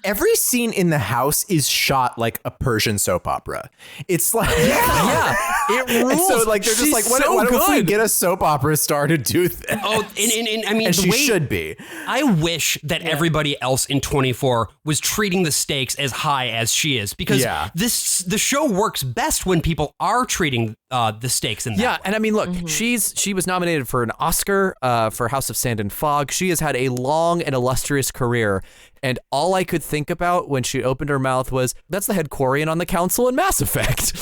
S2: every scene in the house is shot like a Persian soap opera. It's like,
S4: It rules.
S2: And so they're just like, why don't we get a soap opera star to do this?
S1: Oh, I mean,
S2: and
S1: the
S2: she
S1: way,
S2: should be.
S1: I wish that everybody else in 24 was treating the stakes as high as she is, because the show works best when people are treating the stakes in that way.
S4: And I mean, look, she was nominated for an Oscar for House of Sand and Fog. She has had a long and illustrious career. And all I could think about when she opened her mouth was, that's the head Quarian on the council in Mass Effect.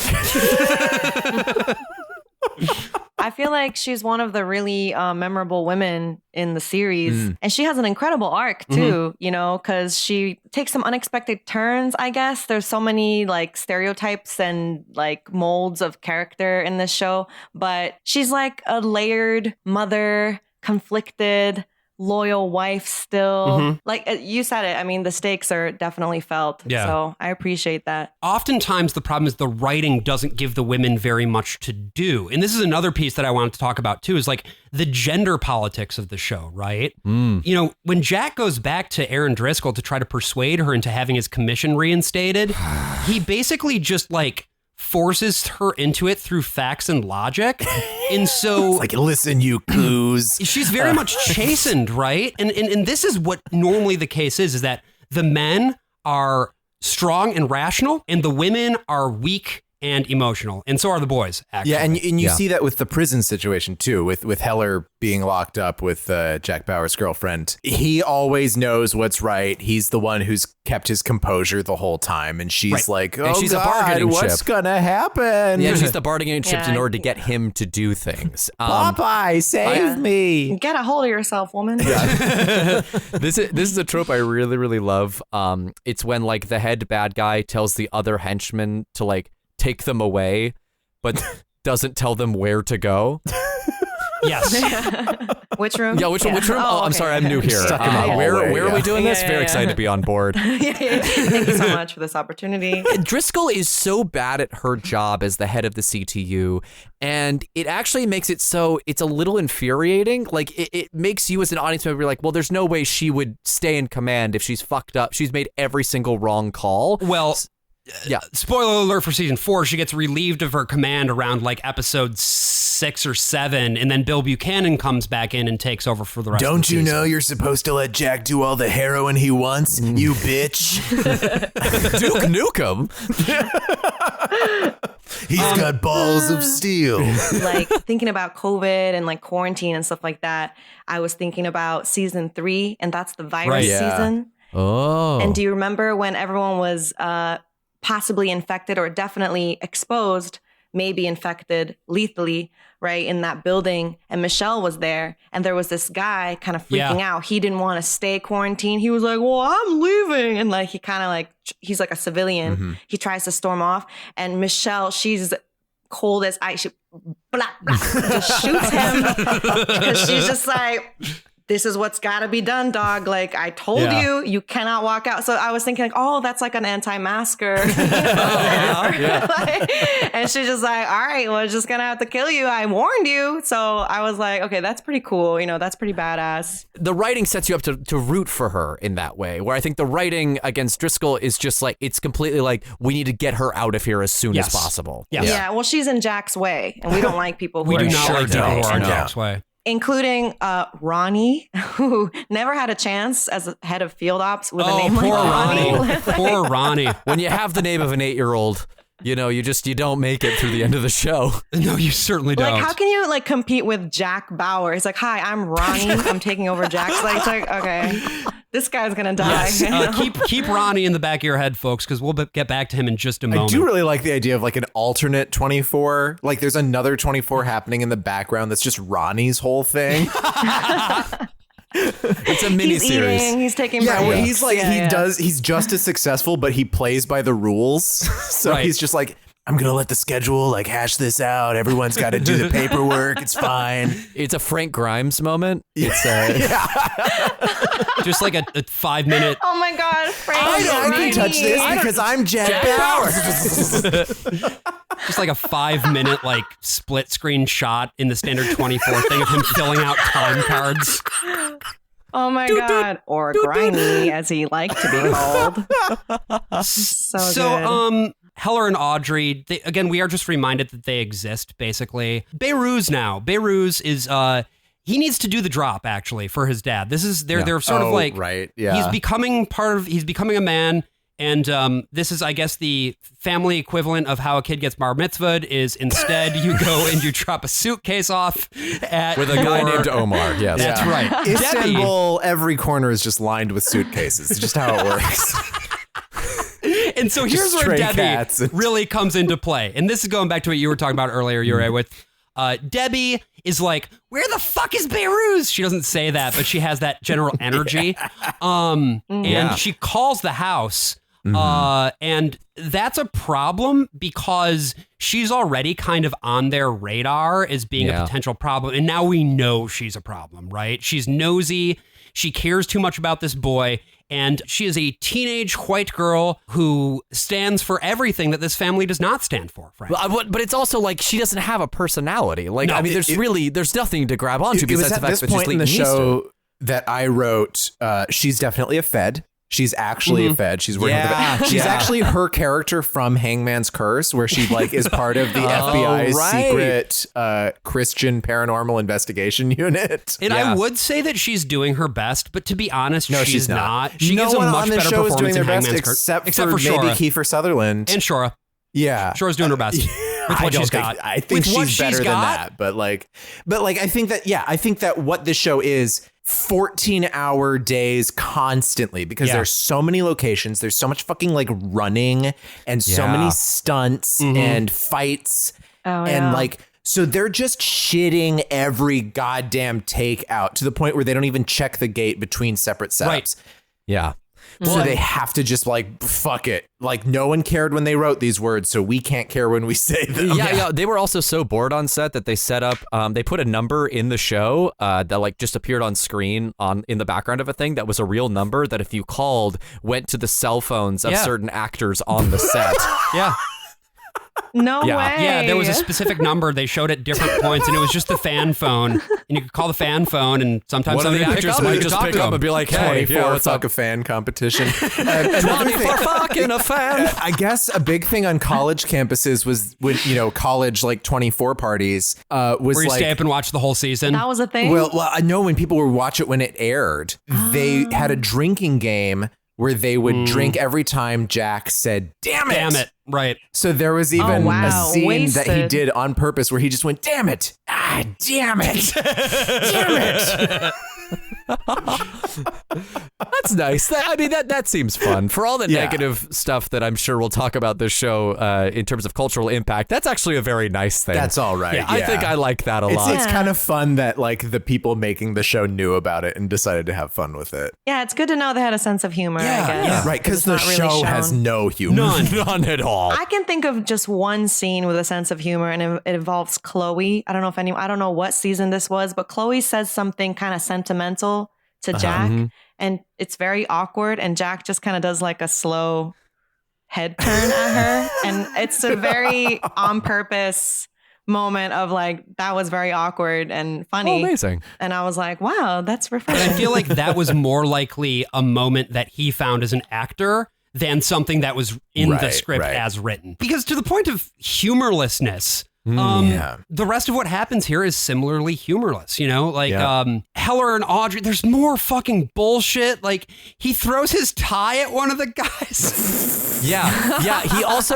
S5: I feel like she's one of the really memorable women in the series. And she has an incredible arc too, because she takes some unexpected turns, I guess. There's so many stereotypes and molds of character in this show, but she's like a layered mother, conflicted, loyal wife still. Like you said it, I mean, the stakes are definitely felt.
S1: Yeah.
S5: So I appreciate that.
S1: Oftentimes the problem is the writing doesn't give the women very much to do. And this is another piece that I wanted to talk about too, is the gender politics of the show, right? When Jack goes back to Aaron Driscoll to try to persuade her into having his commission reinstated, he basically just forces her into it through facts and logic. And so
S2: It's listen, you coos.
S1: she's very much chastened, right? And this is what normally the case is that the men are strong and rational and the women are weak and emotional. And so are the boys, actually.
S2: Yeah, and you see that with the prison situation too, with Heller being locked up with Jack Bauer's girlfriend. He always knows what's right. He's the one who's kept his composure the whole time. And she's like, oh,
S4: And she's a
S2: God,
S4: bargaining
S2: what's
S4: chip.
S2: gonna happen?
S4: Yeah, she's the bargaining chip
S5: Yeah.
S4: in order to get him to do things.
S2: Popeye, save me.
S5: Get a hold of yourself, woman.
S4: This is a trope I really, really love. It's when the head bad guy tells the other henchmen to take them away, but doesn't tell them where to go.
S1: Yes.
S5: Which room?
S4: Yeah, which room? Oh, I'm
S5: okay.
S4: sorry, I'm new here.
S2: Stuck in the hallway,
S4: Where are we doing this?
S5: Yeah,
S4: Very
S5: yeah.
S4: excited to be on board.
S5: Thank you so much for this opportunity.
S4: Driscoll is so bad at her job as the head of the CTU, and it actually makes it so it's a little infuriating. It makes you as an audience member be like, well, there's no way she would stay in command if she's fucked up. She's made every single wrong call.
S1: Well,
S4: Yeah.
S1: spoiler alert for season 4, she gets relieved of her command around episode 6 or 7, and then Bill Buchanan comes back in and takes over for the rest of the
S2: Don't you
S1: season.
S2: know you're supposed to let Jack do all the heroin he wants, you bitch?
S4: Duke Nukem.
S2: He's got balls of steel.
S5: Like thinking about COVID and like quarantine and stuff like that, I was thinking about season 3, and that's the virus season.
S4: Oh.
S5: And do you remember when everyone was possibly infected or definitely exposed, maybe infected lethally, right, in that building? And Michelle was there, and there was this guy kind of freaking out. He didn't want to stay quarantined. He was like, well, I'm leaving. And like, he kind of like, he's like a civilian.
S2: Mm-hmm.
S5: He tries to storm off. And Michelle, she's cold as ice. She blah, blah, just shoots him because she's just like, this is what's got to be done, dog. Like, I told you, you cannot walk out. So I was thinking, like, oh, that's like an anti-masker. And she's just like, all right, well, it's just going to have to kill you. I warned you. So I was like, okay, that's pretty cool. You know, that's pretty badass.
S4: The writing sets you up to root for her in that way, where I think the writing against Driscoll is just like, it's completely like, we need to get her out of here as soon as possible.
S5: Yeah, well, she's in Jack's way, and we don't like people who
S1: We
S5: are
S1: do not
S5: short
S1: like people who are
S5: way.
S1: Jack's way.
S5: Including Ronnie, who never had a chance as a head of field ops with a name
S1: poor
S5: like Ronnie.
S1: Poor Ronnie.
S4: When you have the name of an 8-year-old, you know, you don't make it through the end of the show.
S1: No, you certainly don't.
S5: Like, how can you like compete with Jack Bauer? He's like, hi, I'm Ronnie. I'm taking over Jack's. Like, it's like, okay, this guy's gonna die.
S1: Yes. Keep Ronnie in the back of your head, folks, because we'll get back to him in just a moment.
S2: I do really like the idea of like an alternate 24. Like there's another 24 happening in the background that's just Ronnie's whole thing.
S4: It's a mini
S5: He's
S4: series.
S5: eating, he's taking
S2: Yeah,
S5: breaks.
S2: where he's like, he's just as successful, but he plays by the rules. So he's just like, I'm going to let the schedule like hash this out. Everyone's got to do the paperwork. It's fine.
S4: It's a Frank Grimes moment. It's
S1: just like a 5-minute.
S5: Oh my God, Frank.
S2: I can touch this because I'm Jack Bauer.
S1: Just like a 5-minute like split screen shot in the standard 24 thing of him filling out time cards.
S5: Oh my God. Or grimy, as he liked to be called. So good.
S1: Heller and Audrey, again, we are just reminded that they exist, basically. Behruz now. Behruz is, he needs to do the drop, actually, for his dad. This is, they're sort of like,
S2: right, yeah.
S1: He's becoming a man, and this is, I guess, the family equivalent of how a kid gets bar mitzvahed is instead you go and you drop a suitcase off
S4: with a guy named Omar. Yes.
S1: That's right.
S2: Istanbul, every corner is just lined with suitcases. It's just how it works.
S1: And so here's where Debbie
S2: and
S1: really comes into play. And this is going back to what you were talking about earlier, Yurié, with Debbie is like, where the fuck is Behruz? She doesn't say that, but she has that general energy. And she calls the house. And that's a problem because she's already kind of on their radar as being a potential problem. And now we know she's a problem, right? She's nosy. She cares too much about this boy. And she is a teenage white girl who stands for everything that this family does not stand for, frankly.
S4: But it's also like she doesn't have a personality. Like, no, I mean, there's nothing to grab onto besides the fact that she's
S2: in the show that I wrote, she's definitely a Fed. She's actually a Fed. She's working with the Fed. She's actually her character from Hangman's Curse, where she like is part of the FBI's secret Christian paranormal investigation unit.
S1: And I would say that she's doing her best, but to be honest,
S2: no,
S1: she's not.
S2: She gives a much better
S1: performance
S2: is doing their best
S1: except
S2: for maybe
S1: Shora.
S2: Kiefer Sutherland
S1: And Shora.
S2: Yeah.
S1: Shora's doing her best. With what she's got.
S2: I think she's better than that. But I think that what this show is 14-hour days constantly because there's so many locations. There's so much fucking like running and so many stunts and fights. So they're just shitting every goddamn take out to the point where they don't even check the gate between separate setups.
S4: Right. Yeah.
S2: So they have to just like, fuck it. Like no one cared when they wrote these words, so we can't care when we say them.
S4: Yeah. They were also so bored on set that they set up, they put a number in the show that like just appeared on screen in the background of a thing that was a real number that if you called, went to the cell phones of certain actors on the set.
S5: No way.
S1: Yeah, there was a specific number they showed at different points, and it was just the fan phone. And you could call the fan phone, and sometimes some of the actors might just pick up
S4: and be like, "Hey,
S2: 24 fuck a fan competition."
S4: 24 fucking a fan.
S2: I guess a big thing on college campuses was when college like 24 parties was
S1: where you
S2: like
S1: stay up and watch the whole season.
S5: That was a thing.
S2: Well, I know when people would watch it when it aired, they had a drinking game where they would drink every time Jack said, "Damn it."
S1: Damn it. Right.
S2: So there was even a scene that he
S5: Wasted.
S2: did on purpose where he just went, "Damn it. Ah, damn it. Damn it."
S4: That's nice. That seems fun. For all the negative stuff that I'm sure we'll talk about this show in terms of cultural impact, that's actually a very nice thing.
S2: That's all right.
S4: Yeah, I think I like that a lot.
S2: It's kind of fun that like the people making the show knew about it and decided to have fun with it.
S5: Yeah, it's good to know they had a sense of humor, I guess.
S2: Yeah, right, because
S5: It's
S2: the
S5: not really
S2: show has
S5: shown.
S2: no humor.
S4: None at all.
S5: I can think of just one scene with a sense of humor, and it involves Chloe. I don't know what season this was, but Chloe says something kind of sentimental to Jack, and it's very awkward, and Jack just kind of does like a slow head turn at her, and it's a very on purpose moment of like, that was very awkward and funny.
S4: Oh, amazing.
S5: And I was like, wow, that's
S1: And
S5: refreshing.
S1: I feel like that was more likely a moment that he found as an actor than something that was in the script as written. Because to the point of humorlessness, the rest of what happens here is similarly humorless, you know? Like, Heller and Audrey, there's more fucking bullshit. Like, he throws his tie at one of the guys.
S4: Yeah.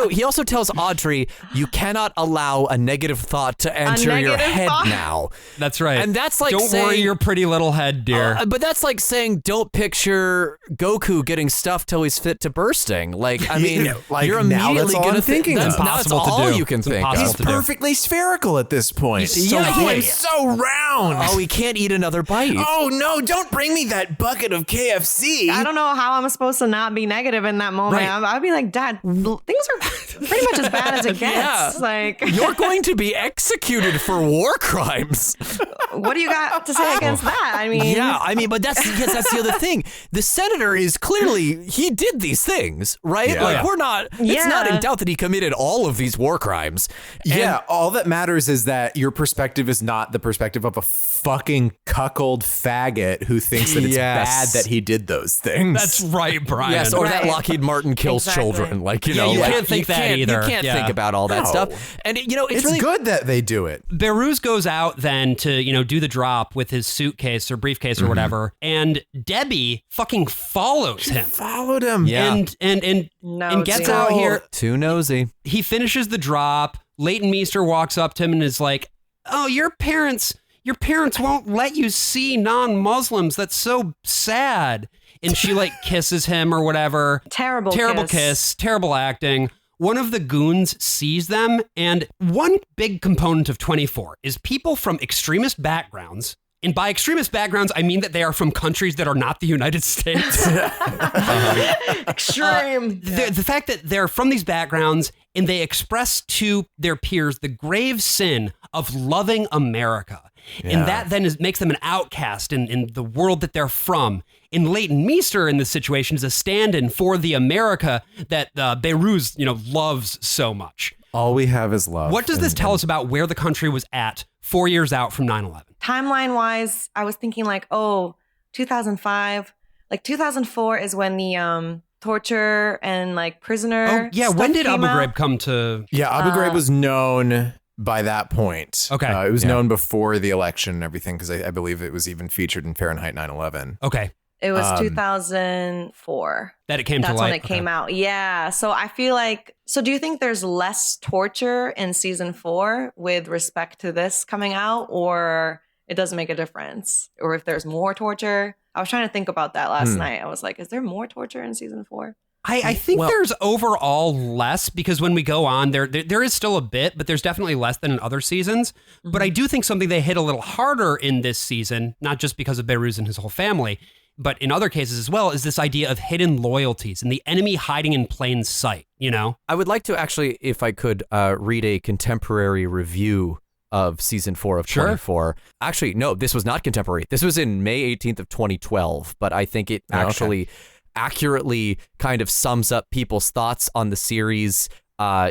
S4: He also tells Audrey, you cannot allow a negative thought to enter your
S5: negative
S4: head
S5: thought?
S4: now.
S1: That's right.
S4: And that's like
S1: don't
S4: saying,
S1: worry your pretty little head, dear.
S4: but that's like saying, don't picture Goku getting stuffed till he's fit to bursting. Like, I mean,
S2: like,
S4: you're
S2: now
S4: immediately
S2: that's all
S4: going to
S2: I'm
S4: think
S2: thinking
S4: that's,
S2: of.
S4: now that's
S1: Impossible to
S4: all
S1: do.
S4: you can
S1: It's
S4: think
S1: impossible
S4: of.
S1: to do.
S2: Perfectly spherical at this point.
S4: He's
S2: so round.
S4: Oh, he can't eat another bite.
S2: Oh no, don't bring me that bucket of KFC.
S5: I don't know how I'm supposed to not be negative in that moment.
S1: Right.
S5: I'd be like, Dad, things are pretty much as bad as it gets.
S4: Yeah.
S5: Like,
S4: You're going to be executed for war crimes.
S5: what do you got to say against that? I mean,
S4: But that's the other thing. The senator is clearly, he did these things, right?
S2: Yeah.
S4: Like, it's not in doubt that he committed all of these war crimes.
S2: Yeah, all that matters is that your perspective is not the perspective of a fucking cuckold faggot who thinks that it's bad that he did those things.
S1: That's right, Brian.
S4: Yes, or that
S5: Right.
S4: Lockheed Martin kills
S5: Exactly.
S4: children. Like,
S1: you
S4: like,
S1: can't think that either.
S4: You can't
S1: Yeah.
S4: think about all that
S2: No.
S4: stuff. And, it's
S2: it's
S4: really
S2: good that they do it.
S1: Beirut goes out then to, do the drop with his suitcase or briefcase or whatever, and Debbie fucking follows him.
S2: Followed him.
S4: Yeah.
S1: And gets out here.
S4: too nosy.
S1: He finishes the drop. Leighton Meester walks up to him and is like, "Oh, your parents won't let you see non-Muslims. That's so sad." And she like kisses him or whatever.
S5: terrible
S1: kiss, terrible acting. One of the goons sees them, and one big component of 24 is people from extremist backgrounds. And by extremist backgrounds, I mean that they are from countries that are not the United States.
S5: Extreme.
S1: The fact that they're from these backgrounds and they express to their peers the grave sin of loving America. And that then makes them an outcast in the world that they're from. And Leighton Meester in this situation is a stand-in for the America that Beirut, loves so much.
S2: All we have is love.
S1: What does this tell us about where the country was at 4 years out from 9/11?
S5: Timeline wise, I was thinking like, 2005, like 2004 is when the torture and like prisoner.
S1: Oh, yeah.
S5: stuff
S1: When did
S5: came
S1: Abu
S5: out.
S1: Ghraib come to?
S2: Yeah, Abu Ghraib was known by that point.
S1: Okay.
S2: It was known before the election and everything because I believe it was even featured in Fahrenheit 9/11.
S1: Okay.
S5: It was 2004.
S1: That it came to
S5: That's
S1: light.
S5: when it came out. Yeah. So I feel like, do you think there's less torture in season 4 with respect to this coming out, or it doesn't make a difference? Or if there's more torture? I was trying to think about that last night. I was like, is there more torture in season 4?
S1: I think there's overall less because when we go on, there is still a bit, but there's definitely less than in other seasons. But I do think something they hit a little harder in this season, not just because of Beirut and his whole family, but in other cases as well, is this idea of hidden loyalties and the enemy hiding in plain sight, I
S4: would like to actually, if I could, read a contemporary review of season 4 of 24. Actually, no, this was not contemporary. This was in May 18th of 2012, but I think it actually accurately kind of sums up people's thoughts on the series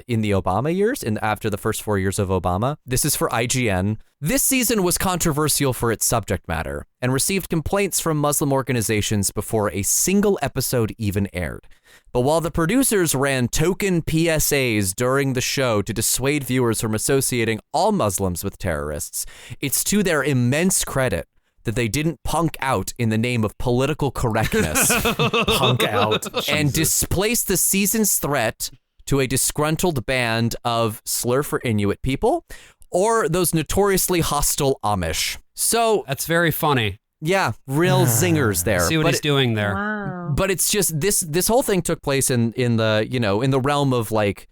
S4: in the Obama years and after the first 4 years of Obama. This is for IGN. This season was controversial for its subject matter and received complaints from Muslim organizations before a single episode even aired. But while the producers ran token PSAs during the show to dissuade viewers from associating all Muslims with terrorists, it's to their immense credit that they didn't punk out in the name of political correctness.
S2: Punk out.
S4: And displace the season's threat to a disgruntled band of slur for Inuit people or those notoriously hostile Amish. So
S1: That's very funny.
S4: yeah, real zingers there.
S1: See what he's doing there.
S5: Wow.
S4: But it's just this whole thing took place in the, you know, in the realm of like,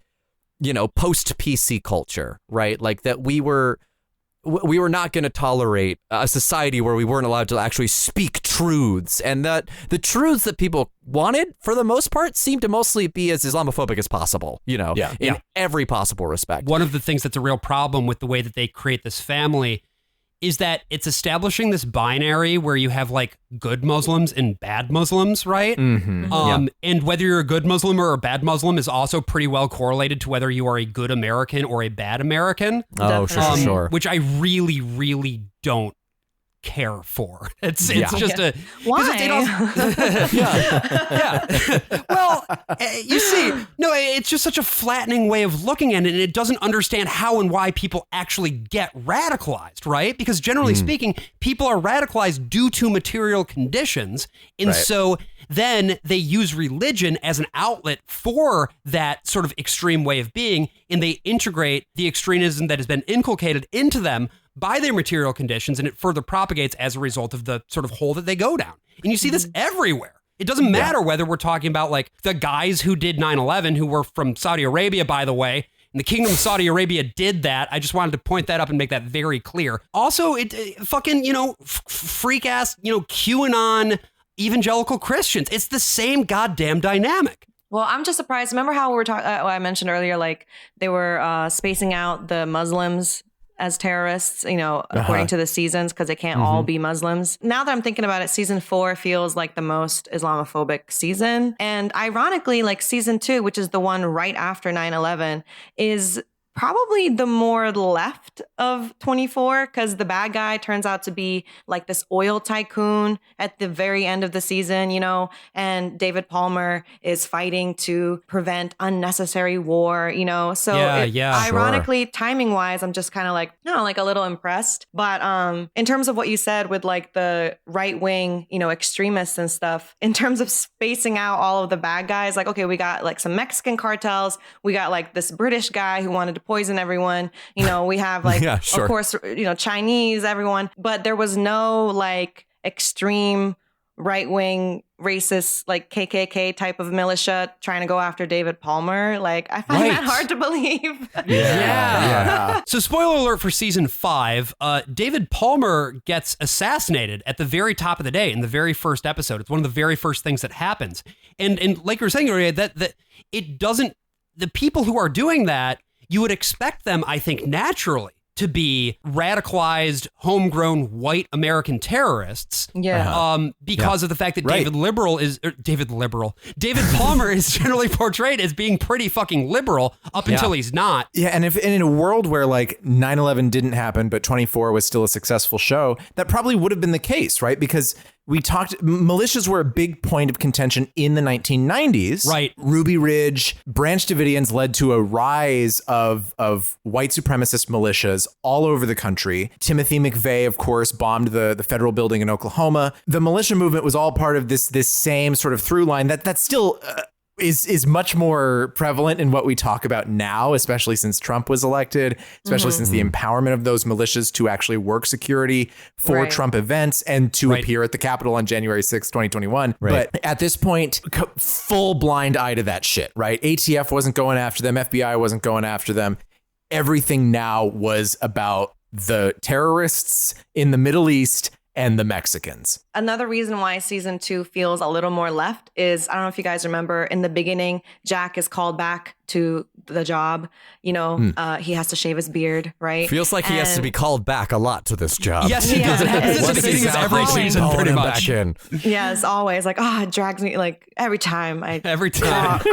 S4: you know, post PC culture, right? Like that we were not going to tolerate a society where we weren't allowed to actually speak truths, and that the truths that people wanted, for the most part, seemed to mostly be as Islamophobic as possible, you know, in every possible respect.
S1: One of the things that's a real problem with the way that they create this family is that it's establishing this binary where you have like good Muslims and bad Muslims, right?
S4: Mm-hmm.
S1: And whether you're a good Muslim or a bad Muslim is also pretty well correlated to whether you are a good American or a bad American.
S4: Oh, sure.
S1: Which I really, really don't care for. It's just a
S5: Why?
S1: Well, you see, no, it's just such a flattening way of looking at it, and it doesn't understand how and why people actually get radicalized, right? Because generally speaking, people are radicalized due to material conditions, and so then they use religion as an outlet for that sort of extreme way of being, and they integrate the extremism that has been inculcated into them by their material conditions, and it further propagates as a result of the sort of hole that they go down. And you see this everywhere. It doesn't matter whether we're talking about like the guys who did 9/11, who were from Saudi Arabia, by the way, and the Kingdom of Saudi Arabia did that. I just wanted to point that up and make that very clear. Also, it fucking, you know, freak ass, you know, QAnon evangelical Christians. It's the same goddamn dynamic.
S5: Well, I'm just surprised. Remember how we were talking, I mentioned earlier, like they were spacing out the Muslims as terrorists, you know, according to the seasons, because they can't all be Muslims. Now that I'm thinking about it, season 4 feels like the most Islamophobic season. And ironically, like season 2, which is the one right after 9/11, is probably the more left of 24, because the bad guy turns out to be like this oil tycoon at the very end of the season, you know, and David Palmer is fighting to prevent unnecessary war, you know. So ironically, timing wise, I'm just kind of like, no, like a little impressed. But in terms of what you said with like the right wing, you know, extremists and stuff, in terms of spacing out all of the bad guys, like, okay, we got like some Mexican cartels, we got like this British guy who wanted to poison everyone, you know, we have like of course, you know, Chinese, everyone, but there was no like extreme right-wing racist like KKK type of militia trying to go after David Palmer. Like I find that hard to believe.
S1: So spoiler alert for season 5, David Palmer gets assassinated at the very top of the day in the very first episode. It's one of the very first things that happens. And like you were saying, Yurié, that it doesn't, the people who are doing that, you would expect them, I think, naturally to be radicalized, homegrown white American terrorists. Because of the fact that David Palmer is generally portrayed as being pretty fucking liberal up until he's not.
S2: Yeah, and if in a world where like 9/11 didn't happen, but 24 was still a successful show, that probably would have been the case, right? Because we talked, militias were a big point of contention in the 1990s.
S1: Right.
S2: Ruby Ridge, Branch Davidians led to a rise of white supremacist militias all over the country. Timothy McVeigh, of course, bombed the federal building in Oklahoma. The militia movement was all part of this same sort of through line that still is much more prevalent in what we talk about now, especially since Trump was elected, especially since the empowerment of those militias to actually work security for Trump events and to appear at the Capitol on January 6th, 2021. But at this point, full blind eye to that shit, right? ATF wasn't going after them. FBI wasn't going after them. Everything now was about the terrorists in the Middle East and the Mexicans.
S5: Another reason why season 2 feels a little more left is, I don't know if you guys remember, in the beginning, Jack is called back to the job. You know, he has to shave his beard, right?
S4: Feels like he has to be called back a lot to this job.
S1: Yes, he does. This is every season, pretty much.
S5: Yes, always. Like, it drags me, like, every time I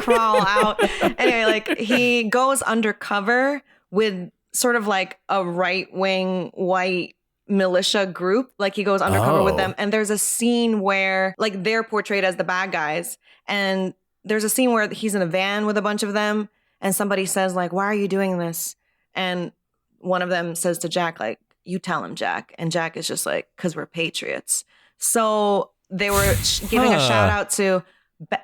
S5: crawl out. Anyway, like, he goes undercover with sort of like a right-wing white militia group. Like he goes undercover with them, and there's a scene where like they're portrayed as the bad guys, and there's a scene where he's in a van with a bunch of them, and somebody says like, why are you doing this? And one of them says to Jack, like, you tell him, Jack. And Jack is just like, because we're patriots. So they were giving a shout out to,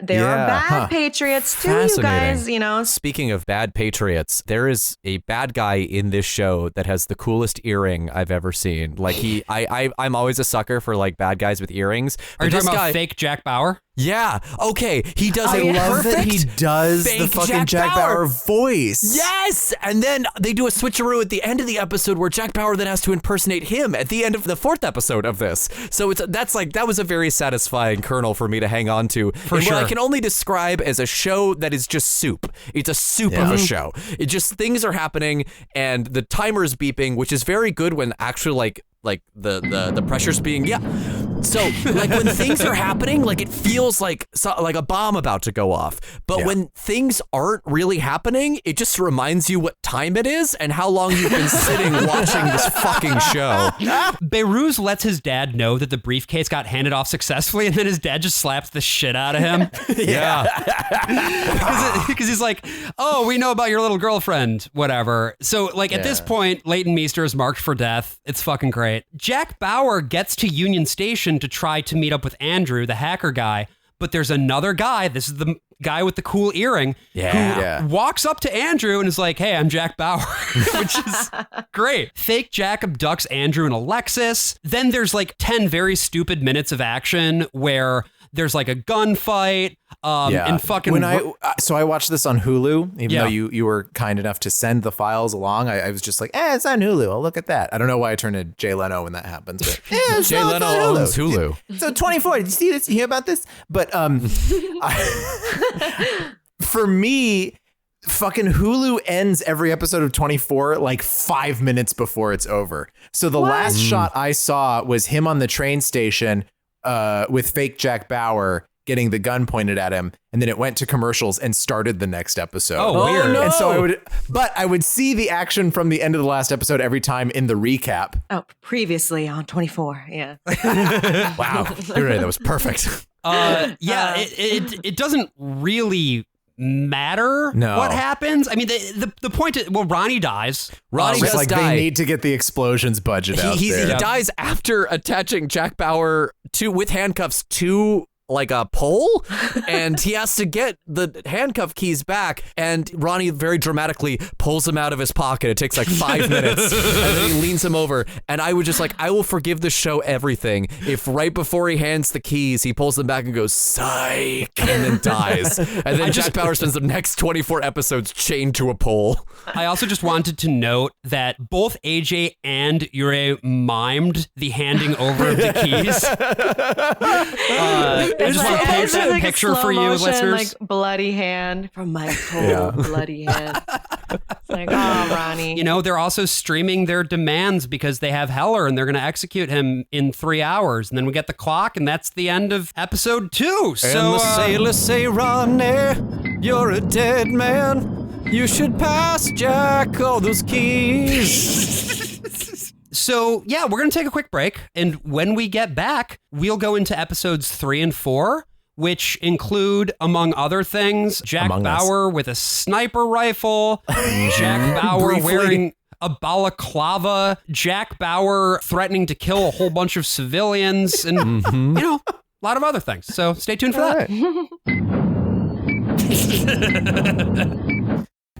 S5: there are bad patriots too, you guys, you know.
S4: Speaking of bad patriots, there is a bad guy in this show that has the coolest earring I've ever seen. Like I'm always a sucker for like bad guys with earrings.
S1: Are you talking about fake Jack Bauer?
S4: Yeah. Okay. He does
S2: I
S4: a
S2: love
S4: perfect
S2: that he does the
S4: fake
S2: fucking Jack Bauer voice.
S4: Yes. And then they do a switcheroo at the end of the episode where Jack Bauer then has to impersonate him at the end of the 4th episode of this. So that was a very satisfying kernel for me to hang on to.
S1: For sure.
S4: What I can only describe as a show that is just soup. It's a soup of a show. It just, things are happening and the timer's beeping, which is very good when actually like the pressure's being So like when things are happening, like it feels like a bomb about to go off. But when things aren't really happening, it just reminds you what time it is and how long you've been sitting watching this fucking show.
S1: Beiruz lets his dad know that the briefcase got handed off successfully, and then his dad just slaps the shit out of him. Because he's like, oh, we know about your little girlfriend, whatever. So like at this point, Leighton Meester is marked for death. It's fucking great. Jack Bauer gets to Union Station to try to meet up with Andrew, the hacker guy, but there's another guy, this is the guy with the cool earring, who walks up to Andrew and is like, hey, I'm Jack Bauer, which is great. Fake Jack abducts Andrew and Alexis. Then there's like 10 very stupid minutes of action where there's like a gunfight. And fucking
S2: so I watched this on Hulu, even though you were kind enough to send the files along. I was just like, it's on Hulu. I'll look at that. I don't know why I turn to Jay Leno when that happens, but
S4: Jay Leno owns Hulu.
S2: So 24. Did you see this? You hear about this? But for me, fucking Hulu ends every episode of 24 like 5 minutes before it's over. So the last shot I saw was him on the train station with fake Jack Bauer getting the gun pointed at him, and then it went to commercials and started the next episode.
S1: Oh, weird.
S2: And so I would see the action from the end of the last episode every time in the recap.
S5: Oh, previously on 24. Yeah.
S2: Wow. That was perfect.
S1: It doesn't really matter what happens. I mean, the point is, Ronnie dies.
S4: Ronnie does
S2: like
S4: die.
S2: They need to get the explosions budget out there.
S4: He dies after attaching Jack Bauer with handcuffs to like a pole, and he has to get the handcuff keys back, and Ronnie very dramatically pulls him out of his pocket. It takes like 5 minutes, and then he leans him over, and I would just like, I will forgive the show everything if right before he hands the keys, he pulls them back and goes, psych, and then dies. And then Jack Bauer spends the next 24 episodes chained to a pole.
S1: I also just wanted to note that both AJ and Yurié mimed the handing over of the keys. I just want to paint that
S5: like
S1: picture for you,
S5: motion,
S1: listeners.
S5: like bloody hand from my cold bloody hand. It's like, oh, Ronnie.
S1: You know, they're also streaming their demands because they have Heller and they're going to execute him in 3 hours. And then we get the clock, and that's the end of episode 2. So
S4: and the sailors say, Ronnie, you're a dead man. You should pass Jack all those keys.
S1: So, yeah, we're going to take a quick break. And when we get back, we'll go into episodes 3 and 4, which include, among other things, Jack Bauer with a sniper rifle, Jack Bauer wearing a balaclava, Jack Bauer threatening to kill a whole bunch of civilians, and, you know, a lot of other things. So stay tuned for that.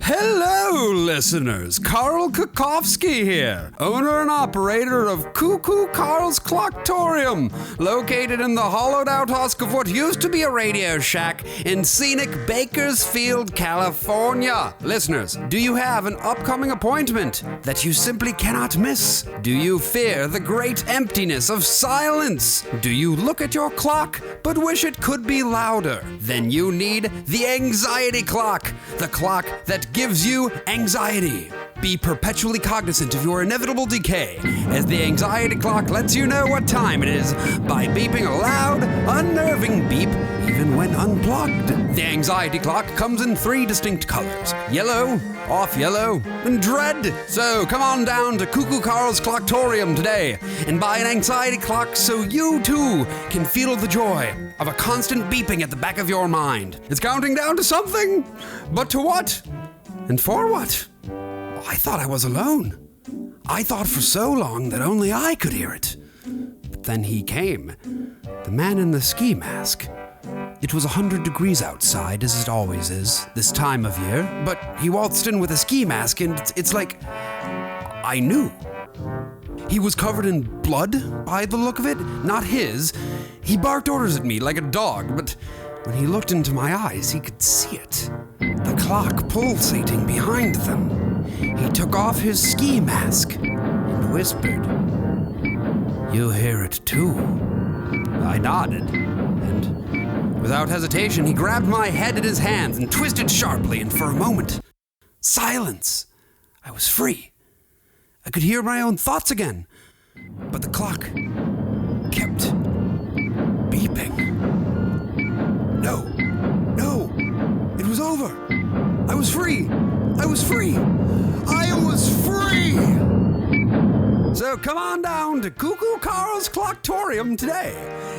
S1: Hello, listeners. Carl Kukowski here, owner and operator of Cuckoo Carl's Clocktorium, located in the hollowed-out husk of what used to be a Radio Shack in scenic Bakersfield, California. Listeners, do you have an upcoming appointment that you simply cannot miss? Do you fear the great emptiness of silence? Do you look at your clock but wish it could be louder? Then you need the Anxiety Clock, the clock that gives you anxiety. Be perpetually cognizant of your inevitable decay, as the Anxiety Clock lets you know what time it is by beeping a loud, unnerving beep even when unplugged. The Anxiety Clock comes in 3 distinct colors: yellow, off yellow, and dread. So come on down to Cuckoo Carl's Clocktorium today and buy an Anxiety Clock so you too can feel the joy of a constant beeping at the back of your mind. It's counting down to something, but to what? And for what? I thought I was alone. I thought for so long that only I could hear it. But then he came, the man in the ski mask. It was 100 degrees outside, as it always is, this time of year, but he waltzed in with a ski mask, and it's like, I knew. He was covered in blood, by the look of it, not his. He barked orders at me like a dog, but when he looked into my eyes, he could see it. The clock pulsating behind them. He took off his ski mask and whispered, "You hear it too?" I nodded, and without hesitation, he grabbed my head in his hands and twisted sharply, and for a moment, silence. I was free. I could hear my own thoughts again, but the clock kept beeping. No, it was over. I was free. I was free. So come on down to Cuckoo Carl's Clocktorium today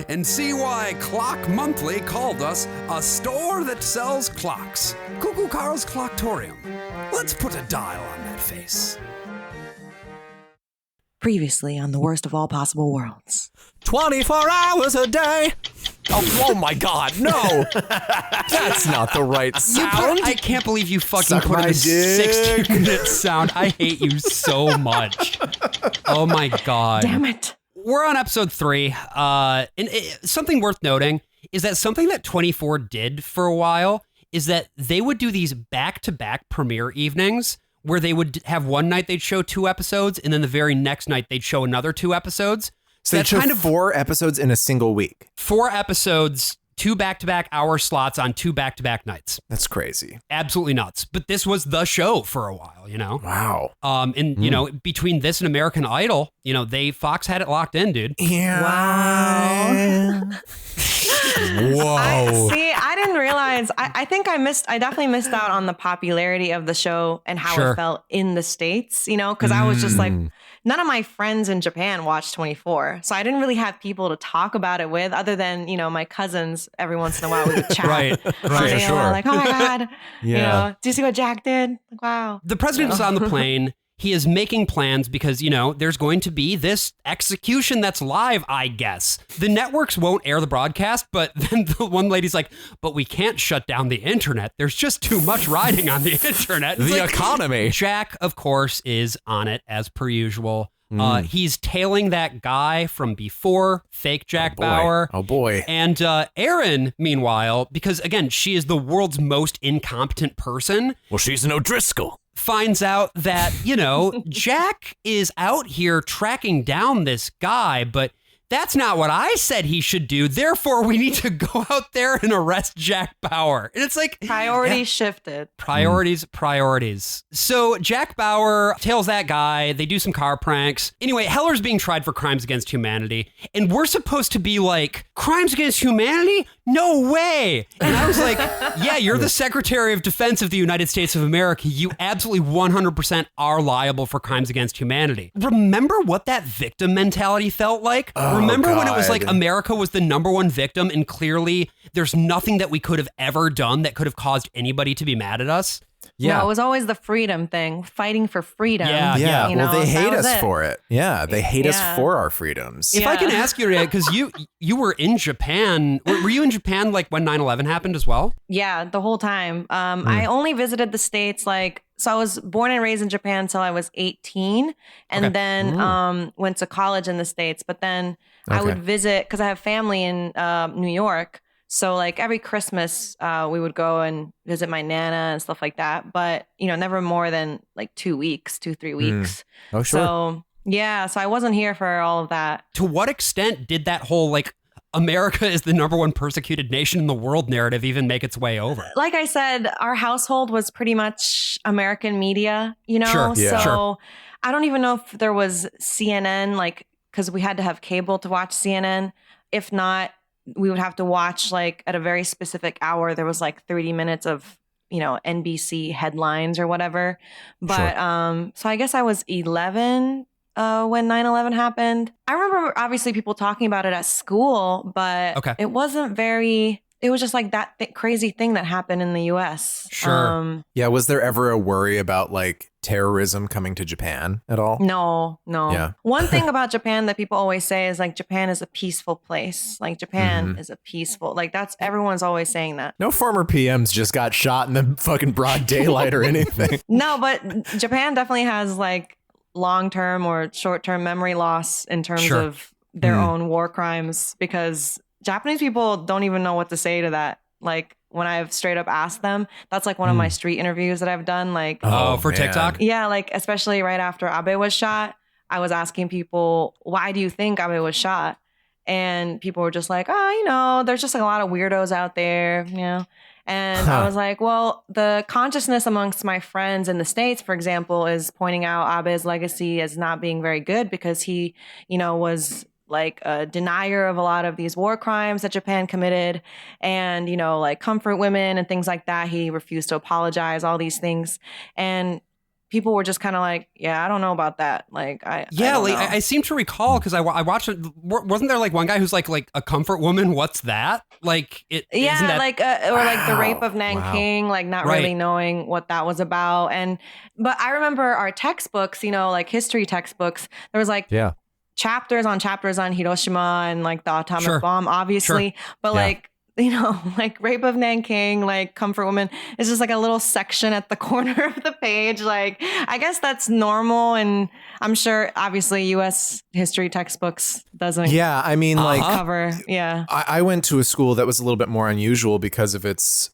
S1: and see why Clock Monthly called us a store that sells clocks. Cuckoo Carl's Clocktorium. Let's put a dial on that face.
S5: Previously on The Worst of All Possible Worlds.
S4: 24 hours a day. Oh my God, no. That's not the right sound.
S1: I can't believe you fucking
S2: Suck
S1: put in
S2: my
S1: a
S2: dick.
S1: 60-minute sound. I hate you so much. Oh my God.
S5: Damn it.
S1: We're on episode 3. Something worth noting is that something that 24 did for a while is that they would do these back-to-back premiere evenings where they would have one night they'd show 2 episodes, and then the very next night they'd show another 2 episodes.
S2: So they show 4 episodes in a single week.
S1: 4 episodes, 2 back-to-back hour slots on 2 back-to-back nights.
S2: That's crazy.
S1: Absolutely nuts. But this was the show for a while, you know?
S2: Wow.
S1: You know, between this and American Idol, you know, Fox had it locked in, dude.
S2: Yeah.
S5: Wow.
S2: Whoa.
S5: I didn't realize. I think I definitely missed out on the popularity of the show and how
S1: Sure.
S5: it felt in the States, you know, because I was just like, none of my friends in Japan watched 24. So I didn't really have people to talk about it with other than, you know, my cousins. Every once in a while we would chat.
S1: Right,
S5: You know, like, oh my God.
S2: Yeah.
S5: You know, do you see what Jack did? Like, wow.
S1: The president is on the plane. He is making plans because, you know, there's going to be this execution that's live, I guess. The networks won't air the broadcast, but then the one lady's like, but we can't shut down the internet. There's just too much riding on the internet. It's
S4: The
S1: like,
S4: economy.
S1: Jack, of course, is on it as per usual. He's tailing that guy from before, fake Jack Bauer.
S2: Oh boy.
S1: And Erin, meanwhile, because again, she is the world's most incompetent person,
S4: Well, she's an O'Driscoll.
S1: finds out that, you know, Jack is out here tracking down this guy, but that's not what I said he should do. Therefore, we need to go out there and arrest Jack Bauer. And it's like
S5: Priorities shifted.
S1: Priorities. So Jack Bauer tails that guy. They do some car pranks. Anyway, Heller's being tried for crimes against humanity. And we're supposed to be like, crimes against humanity? No way. And I was like, yeah, you're the Secretary of Defense of the United States of America. You absolutely 100% are liable for crimes against humanity. Remember what that victim mentality felt like? Remember when it was like
S2: God.
S1: America was the #1 victim and clearly there's nothing that we could have ever done that could have caused anybody to be mad at us?
S5: No, it was always the freedom thing, fighting for freedom.
S1: Yeah.
S2: Yeah.
S5: You
S2: Well,
S5: know,
S2: they hate
S5: that was
S2: us
S5: it.
S2: for it. Yeah. They hate us
S5: Yeah.
S2: for our freedoms.
S1: If I can
S5: Yeah.
S1: ask you, Yurié, because you were in Japan. Were you in Japan like when 9/11 happened as well?
S5: Yeah, the whole time. I only visited the States so I was born and raised in Japan until I was 18 and
S1: Okay.
S5: then went to college in the States. But then I would visit because I have family in New York. So like every Christmas we would go and visit my Nana and stuff like that. But, you know, never more than like 2 weeks, 2-3 weeks.
S2: Oh, sure.
S5: So yeah, so I wasn't here for all of that.
S1: To what extent did that whole like America is the #1 persecuted nation in the world narrative even make its way over?
S5: Like I said, our household was pretty much American media, you know?
S1: Sure, yeah.
S5: So
S1: Sure.
S5: I don't even know if there was CNN, like, because we had to have cable to watch CNN. If not, we would have to watch like at a very specific hour. There was like 30 minutes of, you know, NBC headlines or whatever. But so I guess I was 11 when 9/11 happened. I remember obviously people talking about it at school, but
S1: Okay.
S5: it wasn't very it was just like that crazy thing that happened in the U.S.
S1: Sure.
S2: Yeah. Was there ever a worry about like terrorism coming to Japan at all?
S5: No.
S2: Yeah.
S5: One thing about Japan that people always say is like Japan is a peaceful place. Like Japan is a peaceful, like that's everyone's always saying that.
S2: No former PMs just got shot in the fucking broad daylight or anything.
S5: No, but Japan definitely has like long-term or short-term memory loss in terms of their own war crimes, because Japanese people don't even know what to say to that. Like when I've straight up asked them, that's like one of my street interviews that I've done. Like,
S1: for
S2: man.
S1: TikTok?
S5: yeah, like especially right after Abe was shot, I was asking people, why do you think Abe was shot? And people were just like, oh, you know, there's just like a lot of weirdos out there, you know? And I was like, well, the consciousness amongst my friends in the States, for example, is pointing out Abe's legacy as not being very good because he, you know, was like a denier of a lot of these war crimes that Japan committed and, you know, like comfort women and things like that. He refused to apologize, all these things. And people were just kind of like, yeah, I don't know about that. Like, I
S1: seem to recall because I watched it. Wasn't there like one guy who's like a comfort woman? What's that? Like it?
S5: Yeah,
S1: isn't that-
S5: like or like the rape of Nanking, like not really knowing what that was about. But I remember our textbooks, you know, like history textbooks. There was like chapters on Hiroshima and like the atomic bomb, obviously, but like, you know, like rape of Nanking, like comfort woman is just like a little section at the corner of the page. Like, I guess that's normal. And I'm sure obviously US history textbooks doesn't
S2: I mean, like
S5: cover. Yeah.
S2: I went to a school that was a little bit more unusual because of its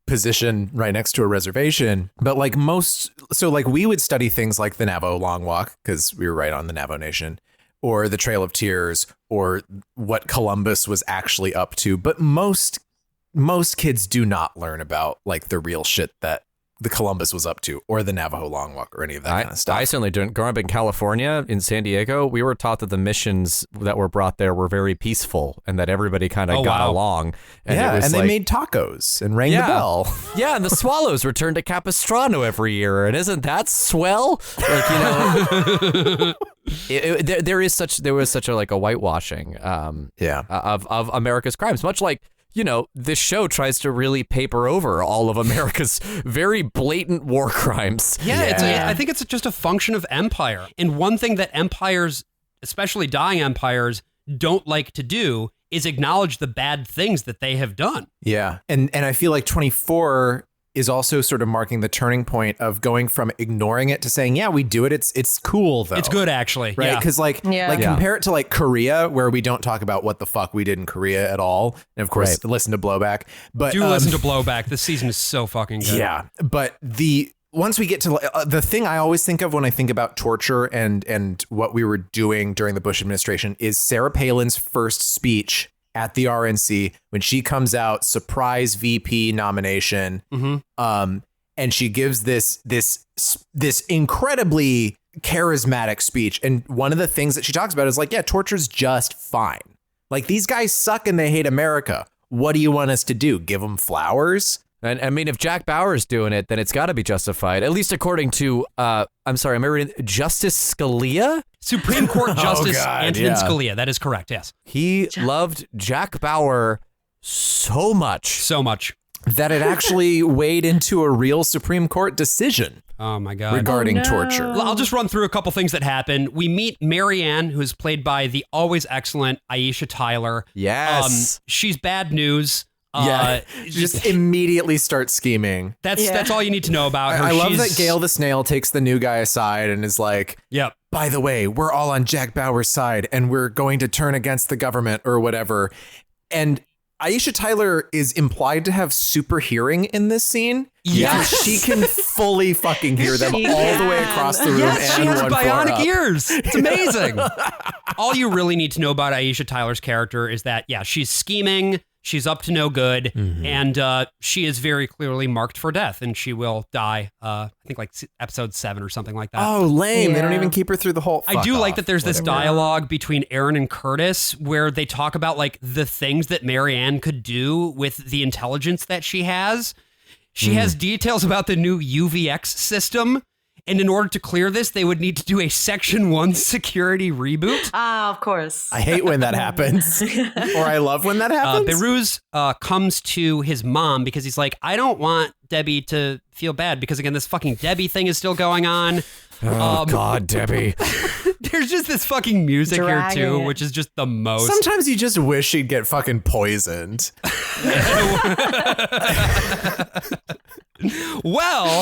S2: position right next to a reservation. But like we would study things like the Navajo Long Walk because we were right on the Navajo Nation, or the Trail of Tears, or what Columbus was actually up to. But most kids do not learn about like the real shit that the Columbus was up to, or the Navajo Long Walk, or any of that kind of stuff.
S4: I certainly didn't. Growing up in California, in San Diego, we were taught that the missions that were brought there were very peaceful and that everybody kind of got along. And
S2: and they made tacos and rang the bell.
S4: Yeah, and the swallows returned to Capistrano every year, and isn't that swell? Like, you know, there was such a like a whitewashing, of America's crimes, much like, you know, this show tries to really paper over all of America's very blatant war crimes.
S1: Yeah. I think it's just a function of empire. And one thing that empires, especially dying empires, don't like to do is acknowledge the bad things that they have done.
S2: Yeah. And I feel like 24 is also sort of marking the turning point of going from ignoring it to saying, yeah, we do it. It's cool, though.
S1: It's good, actually.
S2: Right? Because compare it to like Korea, where we don't talk about what the fuck we did in Korea at all. And of course, listen to Blowback. But
S1: listen to Blowback. This season is so fucking good.
S2: Yeah. But once we get to the thing I always think of when I think about torture and what we were doing during the Bush administration is Sarah Palin's first speech at the RNC when she comes out, surprise VP nomination. And she gives this incredibly charismatic speech. And one of the things that she talks about is like, yeah, torture's just fine. Like, these guys suck and they hate America. What do you want us to do? Give them flowers?
S4: And I mean, if Jack Bauer is doing it, then it's got to be justified, at least according to, I'm sorry, am I reading Justice Scalia?
S1: Supreme Court Justice Antonin Scalia. That is correct, yes.
S4: He loved Jack Bauer so much.
S1: So much.
S2: That it actually weighed into a real Supreme Court decision.
S1: Oh, my God.
S2: Regarding torture.
S1: I'll just run through a couple things that happened. We meet Marianne, who's played by the always excellent Aisha Tyler.
S4: Yes.
S1: She's bad news.
S2: Just immediately start scheming.
S1: That's all you need to know about her.
S2: I love that Gail the Snail takes the new guy aside and is like,
S1: yep.
S2: By the way, we're all on Jack Bauer's side and we're going to turn against the government or whatever. And Aisha Tyler is implied to have super hearing in this scene.
S1: Yes.
S2: She can fully fucking hear them all the way across the room.
S1: Yes,
S2: and
S1: she has
S2: one floor
S1: bionic
S2: up.
S1: ears. It's amazing. All you really need to know about Aisha Tyler's character is that, she's scheming. She's up to no good, and she is very clearly marked for death, and she will die, I think like episode 7 or something like that.
S2: Oh, lame. Yeah. They don't even keep her through the whole...
S1: I do like that there's this dialogue between Aaron and Curtis where they talk about like the things that Marianne could do with the intelligence that she has. She has details about the new UVX system, And in order to clear this, they would need to do a Section 1 security reboot.
S5: Of course.
S2: I hate when that happens. Or I love when that happens.
S1: Behruz comes to his mom because he's like, I don't want Debbie to feel bad because, again, this fucking Debbie thing is still going on.
S4: Oh, God, Debbie.
S1: There's just this fucking music
S5: Dragging
S1: here, too,
S5: it.
S1: which is just the most.
S2: Sometimes you just wish she'd get fucking poisoned.
S1: Well,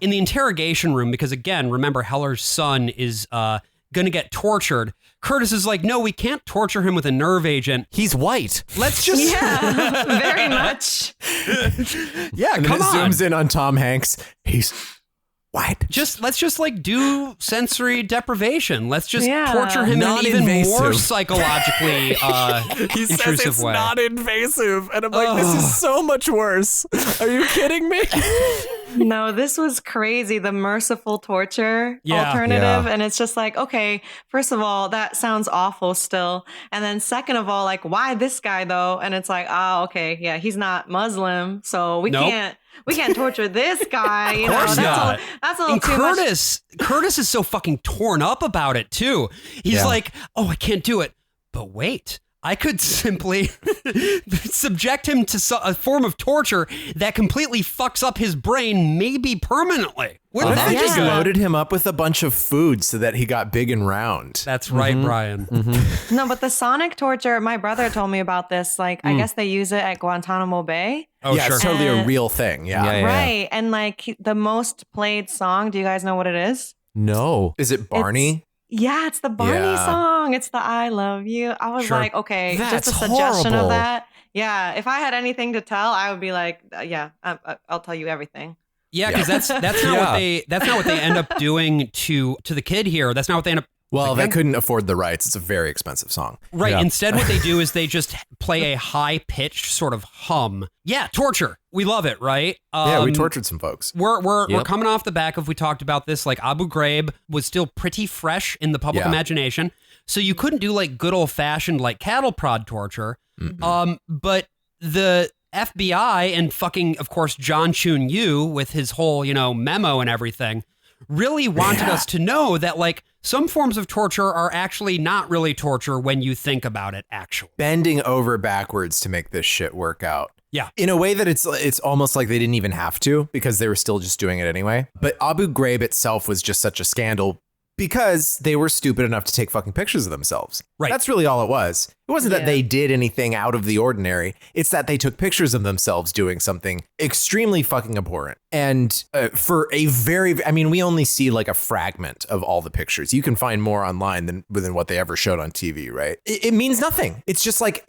S1: in the interrogation room, because again, remember, Heller's son is going to get tortured. Curtis is like, no, we can't torture him with a nerve agent.
S4: He's white.
S1: Let's just...
S5: Yeah, very much.
S1: Yeah,
S2: And then
S1: come
S2: it
S1: on.
S2: zooms in on Tom Hanks. He's white.
S1: Let's just like do sensory deprivation. Let's just
S5: Yeah.
S1: torture him in an even
S4: Non-invasive.
S1: more psychologically
S4: He says
S1: intrusive
S4: it's
S1: way.
S4: not invasive. And I'm like, this is so much worse. Are you kidding me?
S5: No, this was crazy. The merciful torture
S1: Yeah.
S5: alternative.
S4: Yeah.
S5: And it's just like, okay, first of all, that sounds awful still. And then second of all, like, why this guy though? And it's like, oh, okay, yeah, he's not Muslim. So we
S1: Nope.
S5: can't torture this guy. You know,
S1: course
S5: that's
S1: not.
S5: that's a little
S1: And
S5: too much.
S1: Curtis is so fucking torn up about it too. He's
S4: Yeah.
S1: like, oh, I can't do it. But wait, I could simply subject him to a form of torture that completely fucks up his brain, maybe permanently.
S2: What
S1: Wouldn't
S2: if
S1: that
S2: they
S1: be
S2: just
S1: good?
S2: loaded him up with a bunch of food so that he got big and round?
S1: That's right, Brian.
S5: No, but the sonic torture, my brother told me about this. Like, I guess they use it at Guantanamo Bay.
S1: Oh,
S2: yeah,
S1: sure.
S2: it's totally a
S5: And-
S2: real thing. Yeah.
S4: Yeah.
S5: Right. And like the most played song, do you guys know what it is?
S4: No.
S2: Is it Barney?
S5: Yeah, it's the Barney
S2: Yeah.
S5: song. It's the I Love You. I was
S1: Sure.
S5: like, okay,
S4: That's
S5: just a suggestion
S4: horrible.
S5: of that. Yeah, if I had anything to tell, I would be like, I'll tell you everything.
S1: Yeah, because that's not what they end up doing to the kid here. That's not what they end up.
S2: Well, they couldn't afford the rights. It's a very expensive song.
S1: Right.
S4: Yeah.
S1: Instead, what they do is they just play a high pitched sort of hum. Yeah, torture. We love it, right?
S2: Yeah, we tortured some folks.
S1: We're
S4: Yep.
S1: coming off the back of, we talked about this, like Abu Ghraib was still pretty fresh in the public
S2: Yeah.
S1: imagination. So you couldn't do like good old fashioned like cattle prod torture. But the FBI and fucking, of course, John Chun Yu with his whole, memo and everything really wanted us to know that like some forms of torture are actually not really torture when you think about it, actually.
S2: Bending over backwards to make this shit work out.
S1: Yeah.
S2: In a way that it's almost like they didn't even have to because they were still just doing it anyway. But Abu Ghraib itself was just such a scandal because they were stupid enough to take fucking pictures of themselves.
S1: Right.
S2: That's really all it was. It wasn't that
S5: Yeah.
S2: they did anything out of the ordinary. It's that they took pictures of themselves doing something extremely fucking abhorrent. And for a we only see like a fragment of all the pictures. You can find more online than what they ever showed on TV, right? It means nothing. It's just like,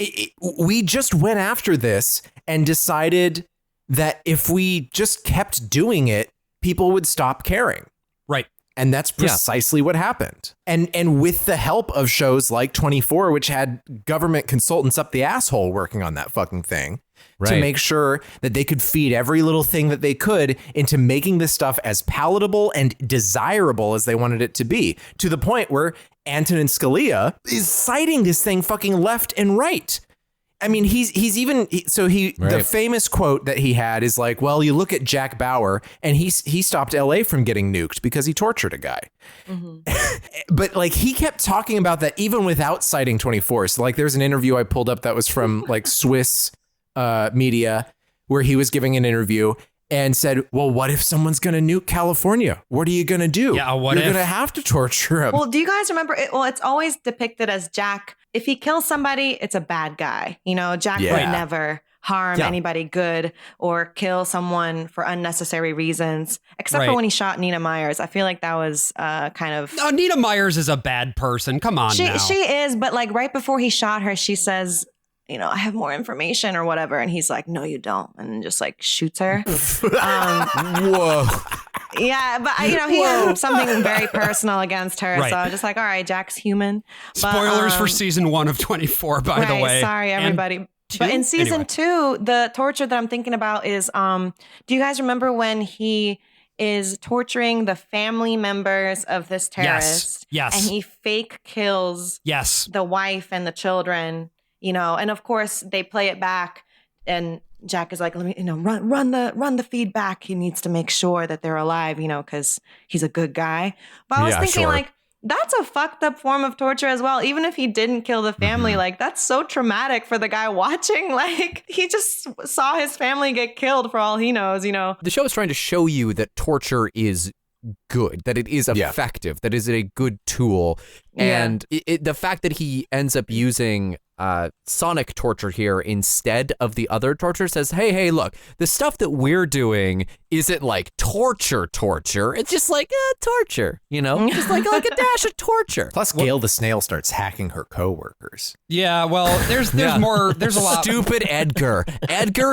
S2: we just went after this and decided that if we just kept doing it, people would stop caring.
S1: Right.
S2: And that's precisely what happened. And with the help of shows like 24, which had government consultants up the asshole working on that fucking thing to
S4: Right.
S2: make sure that they could feed every little thing that they could into making this stuff as palatable and desirable as they wanted it to be, to the point where Antonin Scalia is citing this thing fucking left and right. I mean, the famous quote that he had is like, well, you look at Jack Bauer and he stopped LA from getting nuked because he tortured a guy. But like he kept talking about that even without citing 24. So like there's an interview I pulled up that was from like Swiss media where he was giving an interview and said, well, what if someone's going to nuke California? What are you going to do?
S1: Yeah, what
S2: You're
S1: if?
S2: going to have to torture him.
S5: Well, do you guys remember it? Well, it's always depicted as Jack. If he kills somebody, it's a bad guy. Jack
S2: Yeah.
S5: would never harm anybody good or kill someone for unnecessary reasons, except for
S1: Right.
S5: when he shot Nina Myers. I feel like that was kind of...
S1: No, Nina Myers is a bad person. Come on now.
S5: She is, but like right before he shot her, she says, I have more information or whatever. And he's like, no, you don't. And just like shoots her.
S2: Whoa.
S5: Yeah, but he had something very personal against her.
S1: Right.
S5: So I'm just like, all right, Jack's human. But,
S1: Spoilers for season 1 of 24, by the
S5: right,
S1: way.
S5: sorry,
S1: And
S5: everybody. But in season
S1: Anyway.
S5: 2, the torture that I'm thinking about is, do you guys remember when he is torturing the family members of this terrorist?
S1: Yes.
S5: And he fake kills
S1: Yes.
S5: the wife and the children, and of course they play it back And Jack is like, let me, run the feed back. He needs to make sure that they're alive, because he's a good guy. But I was thinking like, that's a fucked up form of torture as well. Even if he didn't kill the family, like that's so traumatic for the guy watching. Like he just saw his family get killed for all he knows,
S4: The show is trying to show you that torture is good, that it is effective, that is a good tool. And the fact that he ends up using sonic torture here instead of the other torture says, hey, look, the stuff that we're doing isn't like torture. It's just like torture, just like a dash of torture.
S2: Plus, Gail the snail starts hacking her coworkers.
S1: Yeah, well, there's more. There's a lot.
S4: Stupid Edgar,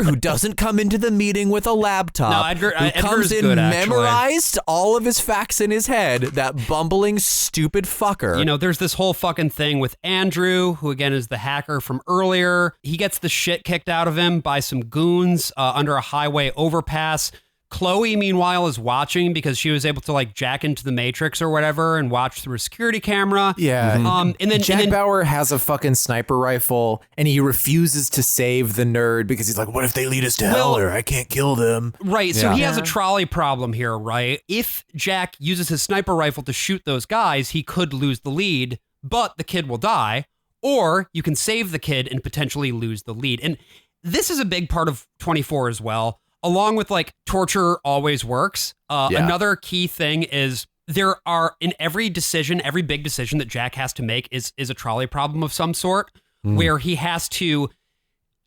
S4: who doesn't come into the meeting with a laptop.
S1: No, Edgar
S4: comes in
S1: good,
S4: memorized all of his facts in his head. That bumbling, stupid fucker.
S1: There's this whole fucking thing with Andrew, who again is the hacker from earlier. He gets the shit kicked out of him by some goons under a highway overpass. Chloe, meanwhile, is watching because she was able to like jack into the Matrix or whatever and watch through a security camera.
S2: Yeah.
S1: And then
S2: Jack Bauer has a fucking sniper rifle and he refuses to save the nerd because he's like, what if they lead us to hell or I can't kill them?
S1: Right. So he has a trolley problem here, right? If Jack uses his sniper rifle to shoot those guys, he could lose the lead, but the kid will die. Or you can save the kid and potentially lose the lead. And this is a big part of 24 as well. Along with like torture always works. Another key thing is there are in every big decision that Jack has to make is a trolley problem of some sort where he has to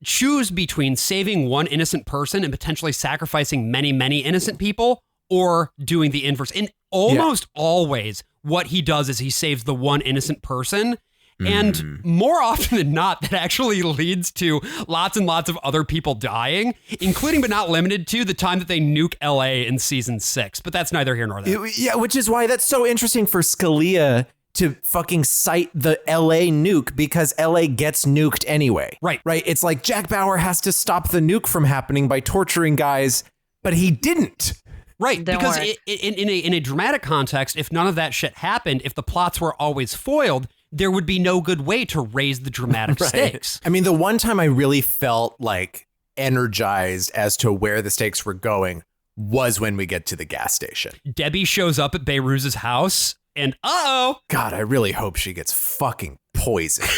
S1: choose between saving one innocent person and potentially sacrificing many, many innocent people or doing the inverse. And almost always what he does is he saves the one innocent person. And more often than not, that actually leads to lots and lots of other people dying, including but not limited to the time that they nuke LA in season 6. But that's neither here nor there.
S2: Yeah, which is why that's so interesting for Scalia to fucking cite the LA nuke because LA gets nuked anyway.
S1: Right.
S2: It's like Jack Bauer has to stop the nuke from happening by torturing guys, but he didn't.
S1: Right, because in a dramatic context, if none of that shit happened, if the plots were always foiled, there would be no good way to raise the dramatic stakes.
S2: I mean, the one time I really felt like energized as to where the stakes were going was when we get to the gas station.
S1: Debbie shows up at Behruz's house and
S2: God, I really hope she gets fucking poisoned.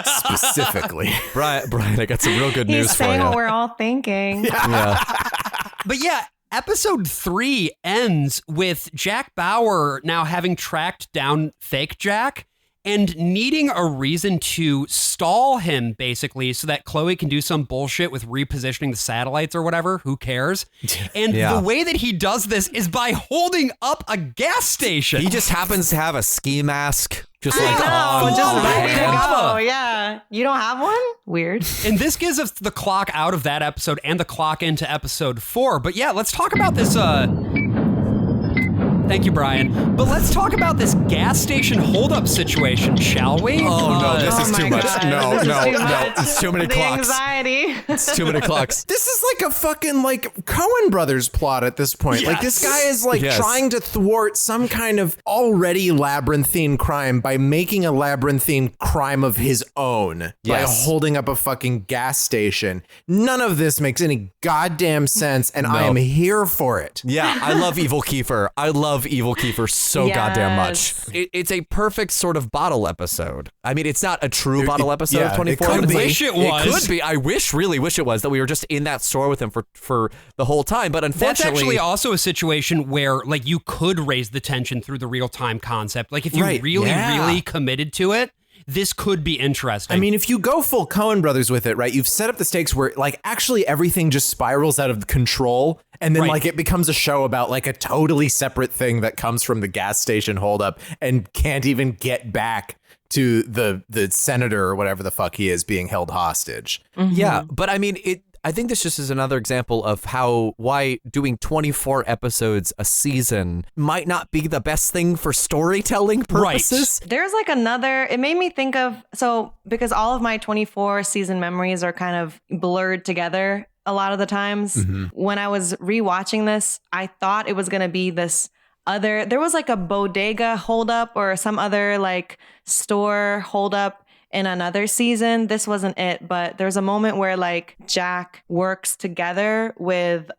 S2: Specifically.
S4: Brian, I got some real good news for you.
S5: He's saying what we're all thinking.
S1: But yeah, episode 3 ends with Jack Bauer now having tracked down fake Jack and needing a reason to stall him, basically, so that Chloe can do some bullshit with repositioning the satellites or whatever. Who cares? And the way that he does this is by holding up a gas station.
S4: He just happens to have a ski mask. Just
S5: ready to
S1: lava.
S5: go. Yeah. You don't have one? Weird.
S1: And this gives us the clock out of that episode and the clock into episode 4. But yeah, let's talk about this. Thank you, Brian. But let's talk about this gas station holdup situation, shall we?
S4: Oh, no, this is too much. No. It's too many
S5: the
S4: clocks.
S5: Anxiety.
S4: It's too many clocks.
S2: This is like a fucking like Coen Brothers plot at this point.
S1: Yes.
S2: Like this guy is like trying to thwart some kind of already labyrinthine crime by making a labyrinthine crime of his own by holding up a fucking gas station. None of this makes any goddamn sense, and I am here for it.
S4: Yeah, I love Evil Kiefer. I love Evil Kiefer so goddamn much. It's a perfect sort of bottle episode. I mean, it's not a true bottle episode of 24.
S1: I wish it was.
S4: It could be. I really wish it was, that we were just in that store with him for the whole time. But unfortunately,
S1: that's actually also a situation where like you could raise the tension through the real time concept. Like if you really committed to it, this could be interesting.
S2: I mean, if you go full Coen Brothers with it, right, you've set up the stakes where like actually everything just spirals out of control. And then like it becomes a show about like a totally separate thing that comes from the gas station holdup and can't even get back to the senator or whatever the fuck he is being held hostage.
S5: Mm-hmm.
S4: Yeah, but I mean, I think this just is another example of why doing 24 episodes a season might not be the best thing for storytelling purposes.
S1: Right.
S5: There's like it made me think of, because all of my 24 season memories are kind of blurred together a lot of the times. Mm-hmm. When I was rewatching this, I thought it was going to be there was like a bodega holdup or some other like store holdup. in another season. This wasn't it, but there's a moment where like Jack works together with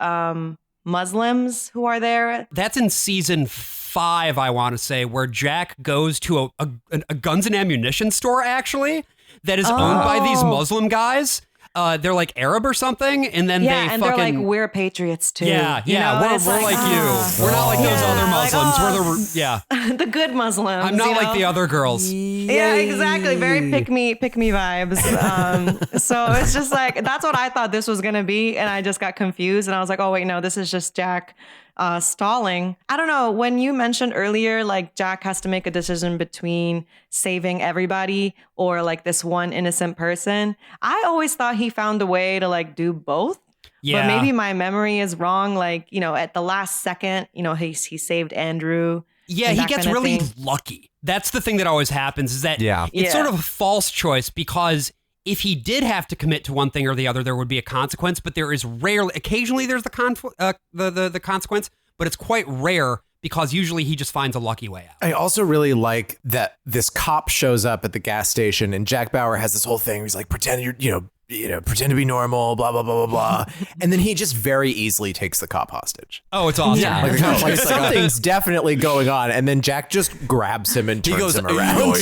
S5: Muslims who are there.
S1: That's in season 5, I want to say, where Jack goes to a guns and ammunition store, actually, that is owned by these Muslim guys. They're like Arab or something, and then
S5: they're like, we're patriots too.
S1: Yeah, we're like you. We're not like those other Muslims. We're the
S5: the good Muslims.
S1: I'm not like the other girls.
S5: Yeah, exactly. Very pick me vibes. So it's just like, that's what I thought this was gonna be, and I just got confused, and I was like, oh wait, no, this is just Jack stalling. I don't know, when you mentioned earlier, like Jack has to make a decision between saving everybody or like this one innocent person, I always thought he found a way to like do both.
S1: Yeah.
S5: But maybe my memory is wrong. Like, you know, at the last second, you know, he saved Andrew.
S1: Yeah, he gets really lucky. That's the thing that always happens, is that it's sort of a false choice, because if he did have to commit to one thing or the other, there would be a consequence, but there is occasionally there's the consequence, but it's quite rare, because usually he just finds a lucky way out.
S2: I also really like that this cop shows up at the gas station, and Jack Bauer has this whole thing where he's like, pretend pretend to be normal, blah, blah, blah, blah, blah. And then he just very easily takes the cop hostage.
S1: Oh, it's awesome.
S2: Yeah. Like, the cop's like, something's definitely going on. And then Jack just grabs him and turns him around.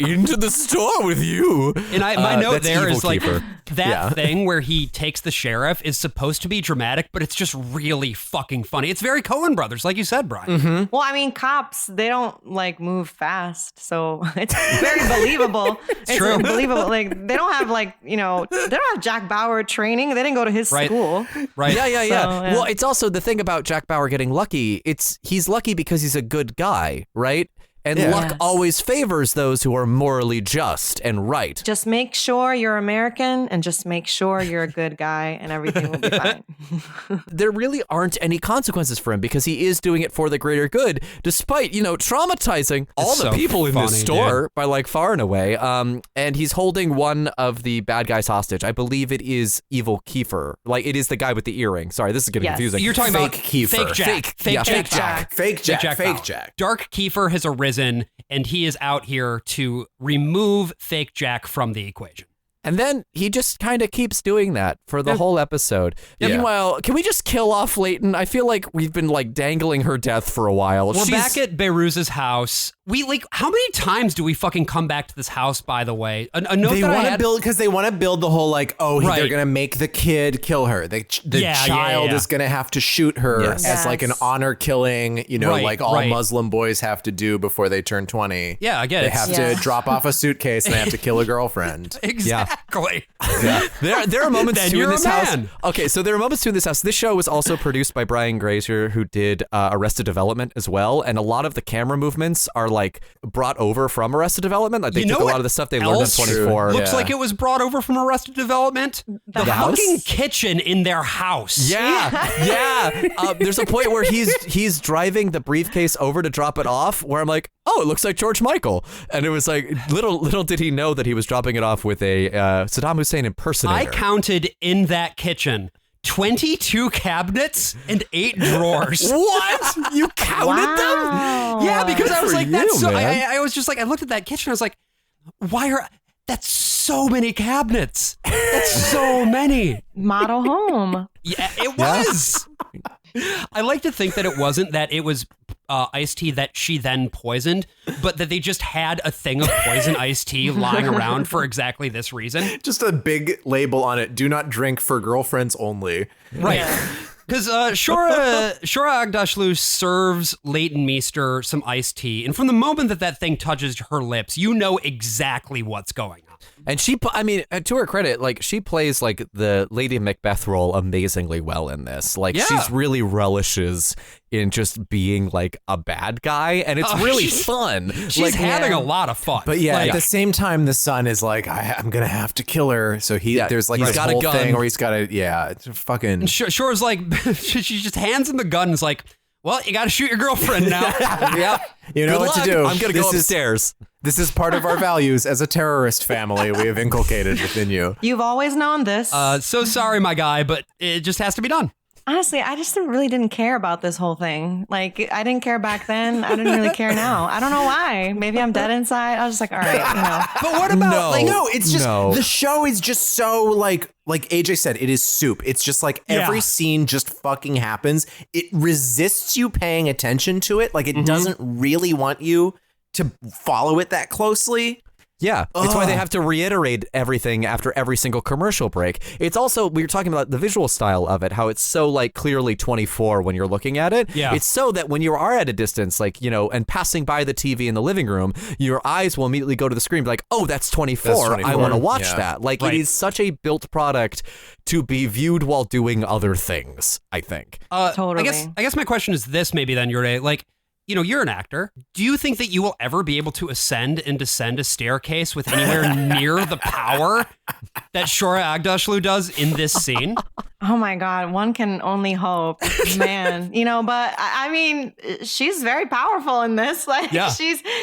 S4: Into the store with you.
S1: And my note there is like,
S4: Keeper.
S1: that thing where he takes the sheriff is supposed to be dramatic, but it's just really fucking funny. It's very Coen Brothers, like you said, Brian.
S5: Mm-hmm. Well, I mean, cops, they don't like move fast, so it's very believable. It's
S1: true.
S5: Believable. Like, they don't have like, you know, they don't have Jack Bauer training. They didn't go to his school.
S1: Right.
S4: Yeah. Well, it's also the thing about Jack Bauer getting lucky. He's lucky because he's a good guy, right? And luck always favors those who are morally just and right.
S5: Just make sure you're American, and just make sure you're a good guy, and everything will be fine.
S4: There really aren't any consequences for him, because he is doing it for the greater good, despite, you know, traumatizing all the people in this store by like far and away. And he's holding one of the bad guys hostage. I believe it is Evil Kiefer. Like, it is the guy with the earring. Sorry, this is getting confusing.
S1: You're talking about
S2: Kiefer.
S1: Fake Jack.
S2: Fake Jack.
S1: Dark Kiefer has arisen, and he is out here to remove Fake Jack from the equation.
S4: And then he just kind of keeps doing that for the whole episode. Meanwhile, can we just kill off Leighton? I feel like we've been like dangling her death for a while.
S1: We're back at Behruz's house. We like, how many times do we fucking come back to this house, by the way? A note
S2: they
S1: that
S2: want to build, because they want to build the whole like, they're going to make the kid kill her. The child is going to have to shoot her as like an honor killing, you know, like all Muslim boys have to do before they turn 20.
S1: Yeah, I get it.
S2: They have to drop off a suitcase and they have to kill a girlfriend.
S1: Exactly.
S4: There are moments too in this house.
S1: Man.
S4: Okay, so there are moments too in this house. This show was also produced by Brian Grazer, who did Arrested Development as well, and a lot of the camera movements are like brought over from Arrested Development. Like, they took a lot of the stuff they learned in 24.
S1: Looks like it was brought over from Arrested Development. The fucking kitchen in their house.
S4: Yeah. There's a point where he's driving the briefcase over to drop it off, where I'm like, oh, it looks like George Michael. And it was like, little did he know that he was dropping it off with a Saddam Hussein impersonator.
S1: I counted in that kitchen 22 cabinets and 8 drawers.
S4: What? You counted them?
S1: Yeah, because I was like, that's so.
S4: man.
S1: I was just like, I looked at that kitchen. I was like, that's so many cabinets. That's so many.
S5: Model home.
S1: Yeah, it was. I like to think that it wasn't that it was iced tea that she then poisoned, but that they just had a thing of poison iced tea lying around for exactly this reason.
S2: Just a big label on it: "Do not drink, for girlfriends only."
S1: Right. Because Shora Agdashlu serves Leighton Meester some iced tea, and from the moment that thing touches her lips, you know exactly what's going on.
S4: And to her credit, like, she plays like the Lady Macbeth role amazingly well in this. Like, she's really relishes in just being like a bad guy, and it's really fun.
S1: She's
S4: like,
S1: having a lot of fun.
S2: But at the same time, the son is like, I'm gonna have to kill her. So there's like
S4: he's
S2: this
S4: got
S2: whole
S4: a gun.
S2: thing where he's got it's fucking.
S1: Shore's like, she just hands him the gun and is like, well, you got to shoot your girlfriend now.
S2: You know what to do.
S4: I'm gonna go upstairs.
S2: This is part of our values as a terrorist family we have inculcated within you.
S5: You've always known this.
S1: So sorry, my guy, but it just has to be done.
S5: Honestly, I just really didn't care about this whole thing. Like, I didn't care back then. I didn't really care now. I don't know why. Maybe I'm dead inside. I was just like, all right, you know.
S2: But what about it's just
S4: No.
S2: the show is just so like AJ said, it is soup. It's just like every scene just fucking happens. It resists you paying attention to it. Like it doesn't really want you to follow it that closely.
S4: Yeah, it's why they have to reiterate everything after every single commercial break. It's also, we were talking about the visual style of it, how it's so like clearly 24 when you're looking at it.
S1: Yeah.
S4: It's so that when you are at a distance, like, you know, and passing by the TV in the living room, your eyes will immediately go to the screen and be like, oh, that's 24.
S2: That's 24.
S4: I want to watch
S2: Yeah.
S4: that. Like,
S1: Right.
S4: it is such a built product to be viewed while doing other things, I think.
S5: Totally.
S1: I guess my question is this maybe then, Yurié, like, you know, you're an actor. Do you think that you will ever be able to ascend and descend a staircase with anywhere near the power that Shora Agdashlu does in this scene?
S5: Oh my God, one can only hope, man. You know, but I mean, she's very powerful in this. Like,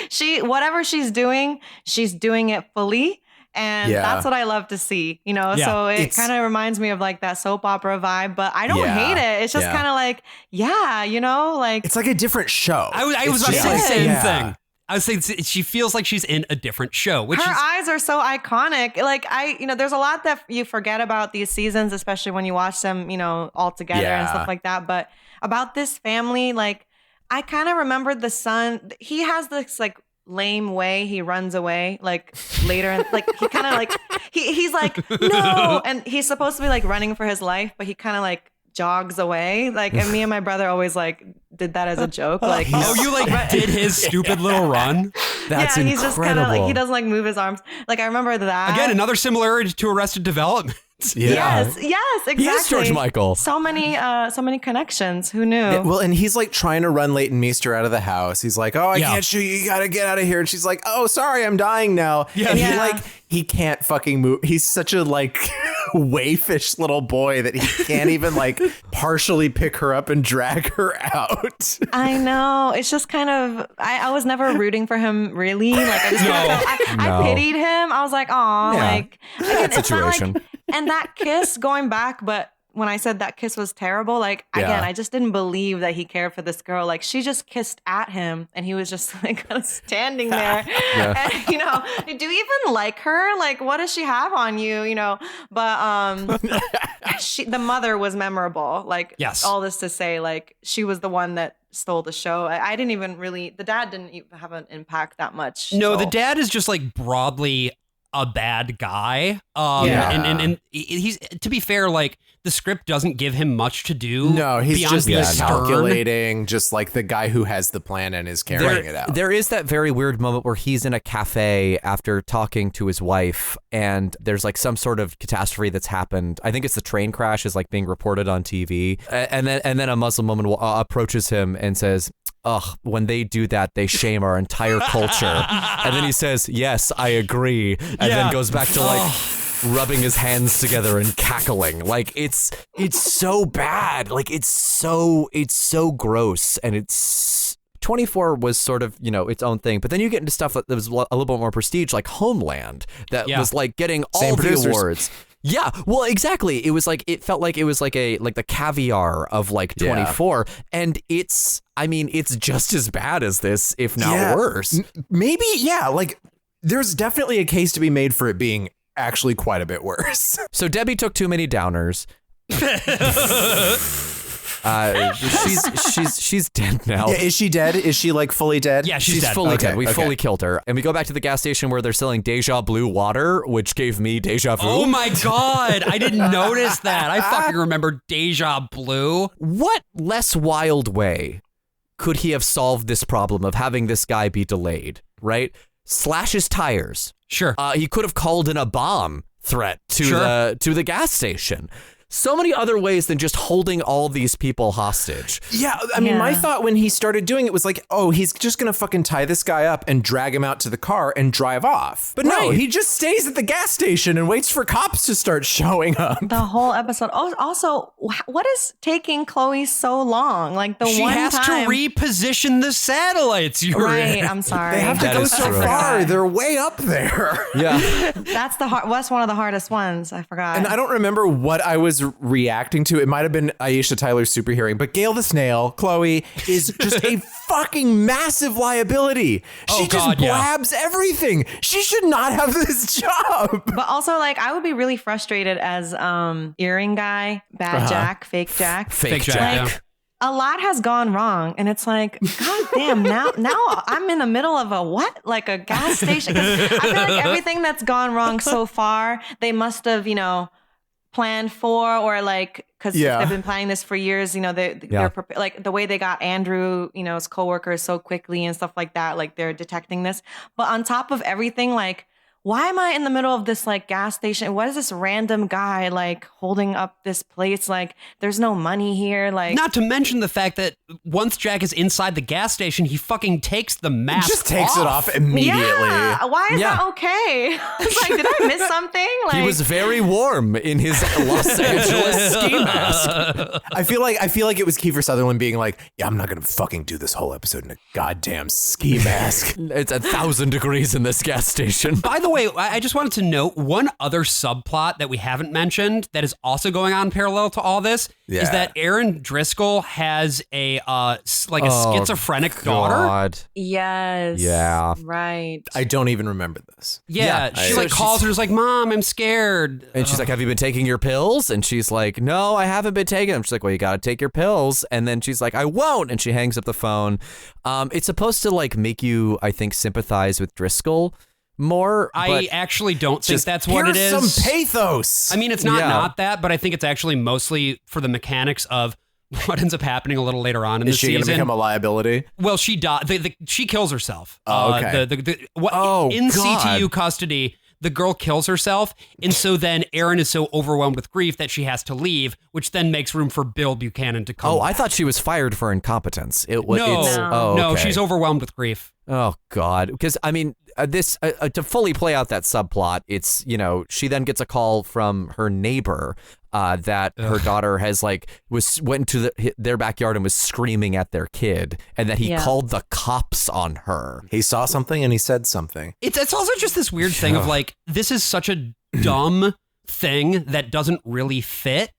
S5: she whatever she's doing it fully. And that's what I love to see, you know?
S1: Yeah.
S5: So it kind of reminds me of like that soap opera vibe, but I don't hate it. It's just kind of like, you know, like.
S2: It's like a different show.
S1: I was about to say the same thing. I was saying she feels like she's in a different show, which
S5: her
S1: is
S5: eyes are so iconic. Like you know, there's a lot that you forget about these seasons, especially when you watch them, you know, all together and stuff like that. But about this family, like I kind of remembered the son. He has this like lame way he runs away like later and like he kind of like he's like no, and he's supposed to be like running for his life, but he kind of like jogs away, like, and me and my brother always like did that as a joke, like
S1: you like did his stupid little run.
S4: That's
S5: he's just kind of
S4: incredible.
S5: like he doesn't like move his arms, like I remember that
S1: Again, another similarity to Arrested Development.
S5: Yes, exactly.
S4: He is George Michael.
S5: So many connections. Who knew?
S2: Yeah, well, and he's like trying to run Leighton Meester out of the house. He's like, "Oh, I can't shoot you. You gotta get out of here." And she's like, "Oh, sorry, I'm dying now."
S1: Yeah.
S2: And he can't fucking move. He's such a like wayfish little boy that he can't even like partially pick her up and drag her out.
S5: I know. It's just kind of. I was never rooting for him really. Like I just I pitied him. I was like, "Oh, like again, it's
S4: situation.
S5: not like." And that kiss going back, but when I said that kiss was terrible, like again, I just didn't believe that he cared for this girl. Like she just kissed at him and he was just like kind of standing there. And, you know, do you even like her? Like what does she have on you? You know, but the mother was memorable. Like all this to say, like she was the one that stole the show. I didn't even really, the dad didn't even have an impact that much.
S1: No,
S5: so.
S1: the dad is just like broadly a bad guy. And he's, to be fair, like the script doesn't give him much to do.
S2: No, he's
S1: beyond
S2: just
S1: being stern.
S2: calculating, just like the guy who has the plan and is carrying it out.
S4: There is that very weird moment where he's in a cafe after talking to his wife, and there's like some sort of catastrophe that's happened. I think it's the train crash is like being reported on TV, and then a Muslim woman approaches him and says, "Ugh, when they do that, they shame our entire culture." And then he says, "Yes, I agree," and then goes back to like rubbing his hands together and cackling. Like it's so bad. Like it's so gross, and it's 24 was sort of, you know, its own thing. But then you get into stuff that was a little bit more prestige, like Homeland, that was like getting all the awards. Yeah, well, exactly. It was like, it felt like it was like the caviar of like 24, and it's just as bad as this, if not worse.
S2: Maybe, like there's definitely a case to be made for it being actually quite a bit worse.
S4: So Debbie took too many downers. She's dead now.
S2: Yeah, is she dead? Is she like fully dead?
S1: Yeah,
S4: she's
S1: dead.
S4: fully dead. We fully killed her. And we go back to the gas station where they're selling Deja Blue water, which gave me deja vu.
S1: Oh my God. I didn't notice that. I fucking remember Deja Blue.
S4: What less wild way could he have solved this problem of having this guy be delayed, right? Slash his tires.
S1: Sure.
S4: He could have called in a bomb threat to the gas station. So many other ways than just holding all these people hostage.
S2: Yeah, I mean, my thought when he started doing it was like, oh, he's just going to fucking tie this guy up and drag him out to the car and drive off. But no, he just stays at the gas station and waits for cops to start showing up.
S5: The whole episode. Also, what is taking Chloe so long? Like
S1: she has to reposition the satellites.
S5: Right, I'm sorry.
S2: They have to go so far. They're way up there.
S4: Yeah.
S5: That's one of the hardest ones. I forgot.
S2: And I don't remember what I was reacting to, it might have been Aisha Tyler's super hearing, but Gail the Snail, Chloe, is just a fucking massive liability. She just blabs everything. She should not have this job.
S5: But also, like, I would be really frustrated as earring guy, bad Jack, fake Jack.
S4: Fake Jack.
S5: Like, a lot has gone wrong, and it's like, God damn, now I'm in the middle of a gas station. 'Cause I feel like everything that's gone wrong so far, they must have, planned for, or like, because they've been planning this for years, they're like the way they got Andrew, his coworkers so quickly and stuff like that, like they're detecting this. But on top of everything, like, why am I in the middle of this like gas station? What is this random guy like holding up this place? Like, there's no money here. Like,
S1: not to mention the fact that once Jack is inside the gas station, he fucking takes the mask
S2: Just takes it off immediately.
S5: Yeah. Why is that okay? It's like, did I miss something? Like,
S4: He was very warm in his Los Angeles ski mask.
S2: I feel like it was Kiefer Sutherland being like, yeah, I'm not going to fucking do this whole episode in a goddamn ski mask.
S4: It's 1,000 degrees in this gas station.
S1: By the way, I just wanted to note one other subplot that we haven't mentioned that is also going on parallel to all this is that Aaron Driscoll has a schizophrenic daughter.
S5: Yes.
S4: Yeah.
S5: Right.
S2: I don't even remember this.
S1: Yeah. She calls her, like, Mom, I'm scared.
S4: And she's like, have you been taking your pills? And she's like, no, I haven't been taking them. She's like, well, you got to take your pills. And then she's like, I won't. And she hangs up the phone. It's supposed to like make you, I think, sympathize with Driscoll more.
S1: I actually don't think that's what it is.
S2: Here's some pathos.
S1: I mean, it's not that, but I think it's actually mostly for the mechanics of what ends up happening a little later on in the season.
S2: Is she going to become a liability?
S1: Well, she she kills herself.
S2: Oh, okay.
S1: In CTU custody, the girl kills herself, and so then Erin is so overwhelmed with grief that she has to leave, which then makes room for Bill Buchanan to come.
S4: Oh, I thought she was fired for incompetence.
S1: No, she's overwhelmed with grief.
S4: Oh, God. Because, I mean, this to fully play out that subplot, it's, she then gets a call from her neighbor that her daughter has went into their backyard and was screaming at their kid, and that he called the cops on her.
S2: He saw something and he said something.
S1: It's also just this weird thing of like, this is such a dumb thing that doesn't really fit.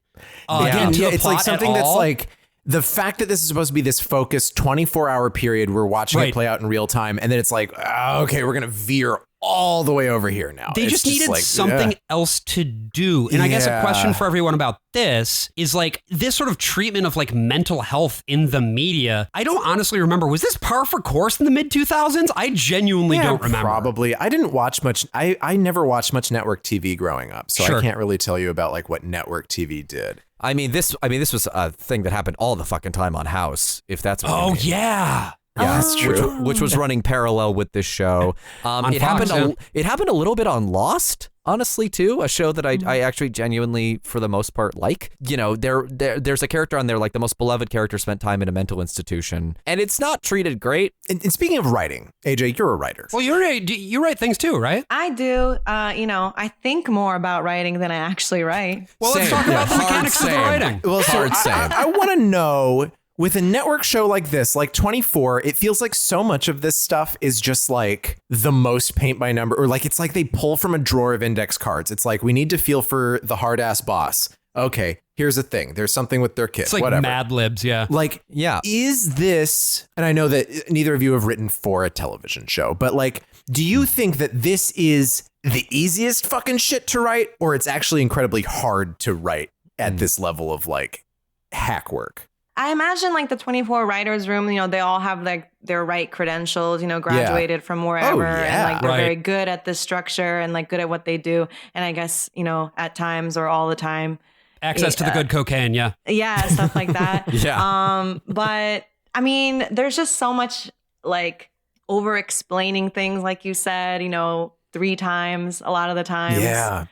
S2: It's like something that's like, the fact that this is supposed to be this focused 24-hour period, we're watching it play out in real time, and then it's like, okay, we're going to veer all the way over here now.
S1: They just needed something else to do. And I guess a question for everyone about this is like this sort of treatment of like mental health in the media. I don't honestly remember. Was this par for course in the mid 2000s? I genuinely don't remember.
S2: Probably. I didn't watch much. I never watched much network TV growing up. So I can't really tell you about like what network TV did.
S4: I mean, this was a thing that happened all the fucking time on House, if that's what you mean.
S1: Yeah.
S2: Yeah, that's true.
S4: Which was running parallel with this show. It happened a little bit on Lost, honestly, too. A show that I actually genuinely, for the most part, like. There's a character on there, like the most beloved character spent time in a mental institution, and it's not treated great.
S2: And speaking of writing, AJ, you're a writer.
S1: Well, you write things too, right?
S5: I do. I think more about writing than I actually write.
S1: Well, let's talk about the mechanics of the writing.
S2: Well, I want to know. With a network show like this, like 24, it feels like so much of this stuff is just like the most paint by number, or like it's like they pull from a drawer of index cards. It's like, we need to feel for the hard ass boss. Okay, here's the thing. There's something with their kid.
S1: It's like
S2: whatever.
S1: Mad Libs, yeah.
S2: Like, is this, and I know that neither of you have written for a television show, but like, do you think that this is the easiest fucking shit to write, or it's actually incredibly hard to write at this level of like hack work?
S5: I imagine like the 24 writers room, they all have like their right credentials, graduated from wherever, and like they're very good at this structure and like good at what they do. And I guess, at times or all the time.
S1: Access to the good cocaine, yeah.
S5: Yeah, stuff like that.
S4: Yeah.
S5: But I mean, there's just so much like over explaining things, like you said, 3 times a lot of the times.
S2: Yeah.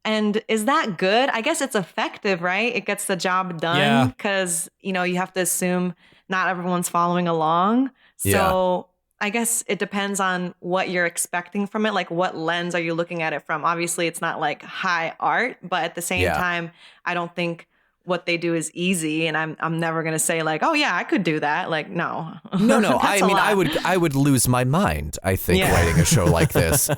S5: And is that good? I guess it's effective, right? It gets the job done because, you have to assume not everyone's following along. So I guess it depends on what you're expecting from it. Like, what lens are you looking at it from? Obviously, it's not like high art, but at the same time, I don't think what they do is easy, and I'm never gonna say like, oh yeah, I could do that. Like, no.
S4: No.
S5: That's
S4: I
S5: a
S4: mean,
S5: lot.
S4: I would lose my mind, I think, writing a show like this.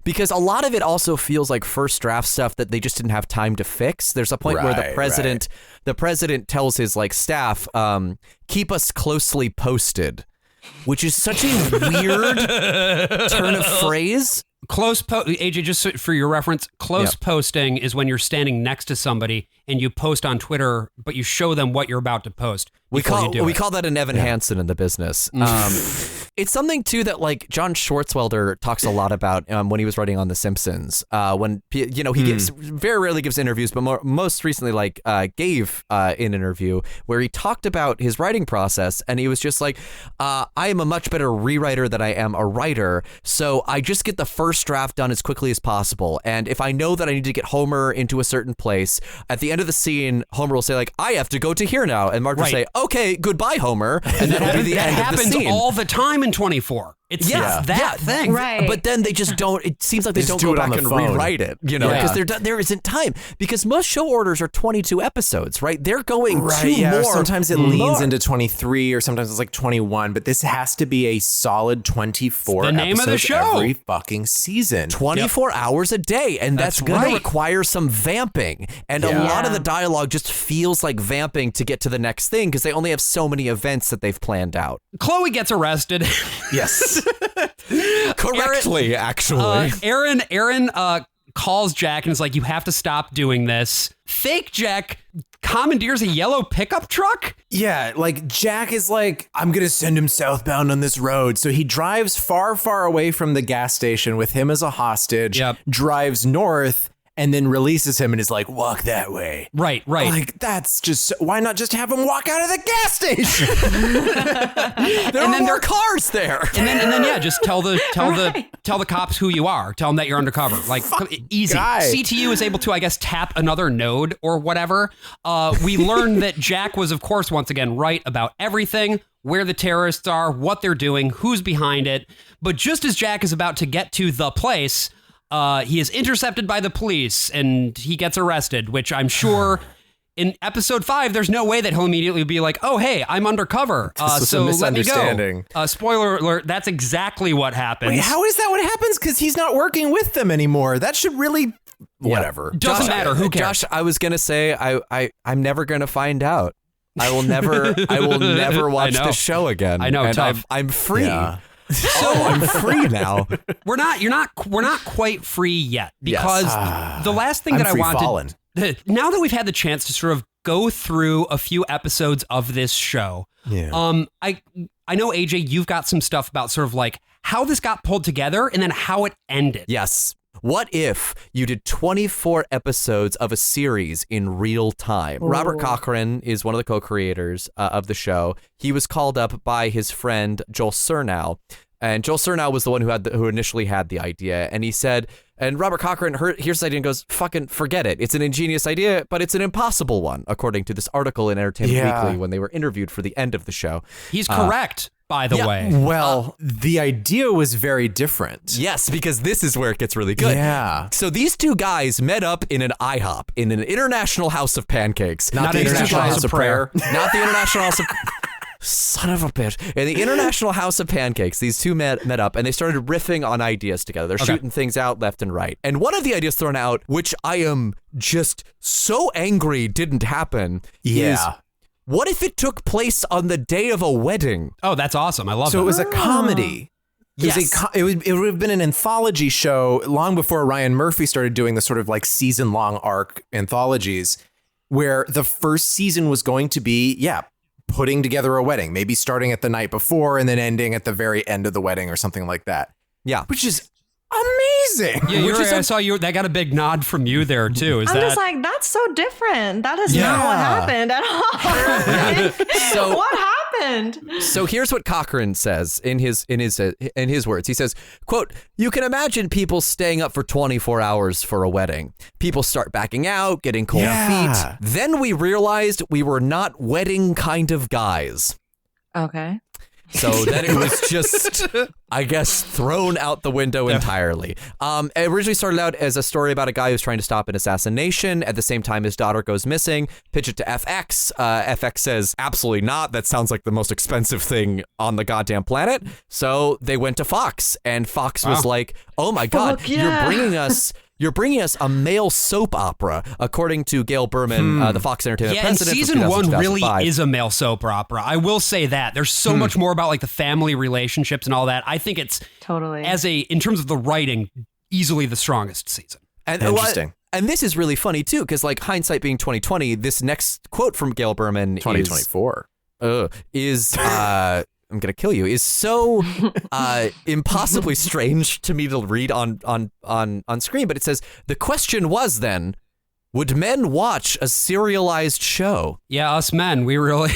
S4: Because a lot of it also feels like first draft stuff that they just didn't have time to fix. There's a point where the president tells his like staff, keep us closely posted, which is such a weird turn of phrase.
S1: AJ, just for your reference, posting is when you're standing next to somebody and you post on Twitter, but you show them what you're about to post. We call
S4: that an Evan Hansen in the business. It's something too that like John Swartzwelder talks a lot about when he was writing on The Simpsons. When he very rarely gives interviews, but most recently gave an interview where he talked about his writing process, and he was just like, I am a much better rewriter than I am a writer, so I just get the first draft done as quickly as possible. And if I know that I need to get Homer into a certain place, at the end of the scene, Homer will say like, I have to go to here now, and Mark will say, okay, goodbye, Homer, and that will be the end of the scene.
S1: That happens all the time in 24. It's that thing.
S5: Right.
S4: But then they just don't, it seems like they don't go back and rewrite it, because there isn't time. Because most show orders are 22 episodes, right? They're going more.
S2: Sometimes it leans into 23 or sometimes it's like 21, but this has to be a solid 24
S1: the name of the show.
S2: Every fucking season.
S4: 24 hours a day. And that's going to require some vamping. And a lot of the dialogue just feels like vamping to get to the next thing because they only have so many events that they've planned out.
S1: Chloe gets arrested.
S2: Yes.
S4: Correctly, actually.
S1: Aaron calls Jack and is like, you have to stop doing this. Fake Jack commandeers a yellow pickup truck?
S2: Yeah, like Jack is like, I'm going to send him southbound on this road. So he drives far, far away from the gas station with him as a hostage, drives north, and then releases him and is like, walk that way.
S1: Right.
S2: Like, that's just, why not just have him walk out of the gas station?
S4: There are more cars there.
S1: And then just tell the cops who you are. Tell them that you're undercover. Like, easy.
S2: Guy.
S1: CTU is able to, I guess, tap another node or whatever. We learned that Jack was, of course, once again, right about everything. Where the terrorists are, what they're doing, who's behind it. But just as Jack is about to get to the place, he is intercepted by the police and he gets arrested, which I'm sure in episode 5, there's no way that he'll immediately be like, oh, hey, I'm undercover. So let me go. Spoiler alert, that's exactly what happens.
S2: Wait, how is that what happens? Because he's not working with them anymore. That should really, whatever.
S1: Doesn't matter. Who cares?
S4: Josh, I was going to say, I'm never going to find out. I will never watch the show again.
S1: I know.
S4: And I'm free. Yeah. So I'm free now.
S1: We're not quite free yet because the last thing that I wanted, now that we've had the chance to sort of go through a few episodes of this show, I know AJ, you've got some stuff about sort of like how this got pulled together and then how it ended.
S4: Yes. What if you did 24 episodes of a series in real time? Ooh. Robert Cochran is one of the co-creators of the show. He was called up by his friend Joel Surnow, and Joel Surnow was the one who initially had the idea. And he said, and Robert Cochran hears the idea and goes, fucking forget it. It's an ingenious idea, but it's an impossible one, according to this article in Entertainment Weekly when they were interviewed for the end of the show.
S1: He's correct. By the way.
S2: Well, the idea was very different.
S4: Yes, because this is where it gets really good.
S2: Yeah.
S4: So these two guys met up in an IHOP, in an International House of Pancakes.
S2: Not the International House of Prayer.
S4: Not the International House of... Son of a bitch. In the International House of Pancakes, these two met up and they started riffing on ideas together. They're shooting things out left and right. And one of the ideas thrown out, which I am just so angry didn't happen, is... what if it took place on the day of a wedding?
S1: Oh, that's awesome. I love it.
S2: So it was a comedy. It would have been an anthology show long before Ryan Murphy started doing the sort of like season-long arc anthologies where the first season was going to be, putting together a wedding, maybe starting at the night before and then ending at the very end of the wedding or something like that.
S4: Yeah.
S2: Which is amazing.
S1: Yeah, I saw you. That got a big nod from you there too.
S5: I'm just like, that's so different. That is not what happened at all. So what happened?
S4: So here's what Cochran says in his words. He says, quote, "You can imagine people staying up for 24 hours for a wedding. People start backing out, getting cold feet. Then we realized we were not wedding kind of guys."
S5: Okay.
S4: So then it was just, I guess, thrown out the window entirely. It originally started out as a story about a guy who's trying to stop an assassination. At the same time, his daughter goes missing. Pitch it to FX. FX says, absolutely not. That sounds like the most expensive thing on the goddamn planet. So they went to Fox, and Fox was like, oh my God, you're bringing us a male soap opera, according to Gail Berman, the Fox Entertainment president.
S1: And season 1 really is a male soap opera. I will say that. There's so much more about like the family relationships and all that. I think it's
S5: totally,
S1: in terms of the writing, easily the strongest season.
S4: And,
S2: Interesting.
S4: And this is really funny too, because like hindsight being 2020, this next quote from Gail Berman
S2: 2024
S4: is I'm gonna kill you, is so impossibly strange to me to read on screen. But it says, the question was then, would men watch a serialized show?
S1: Yeah, us men, we really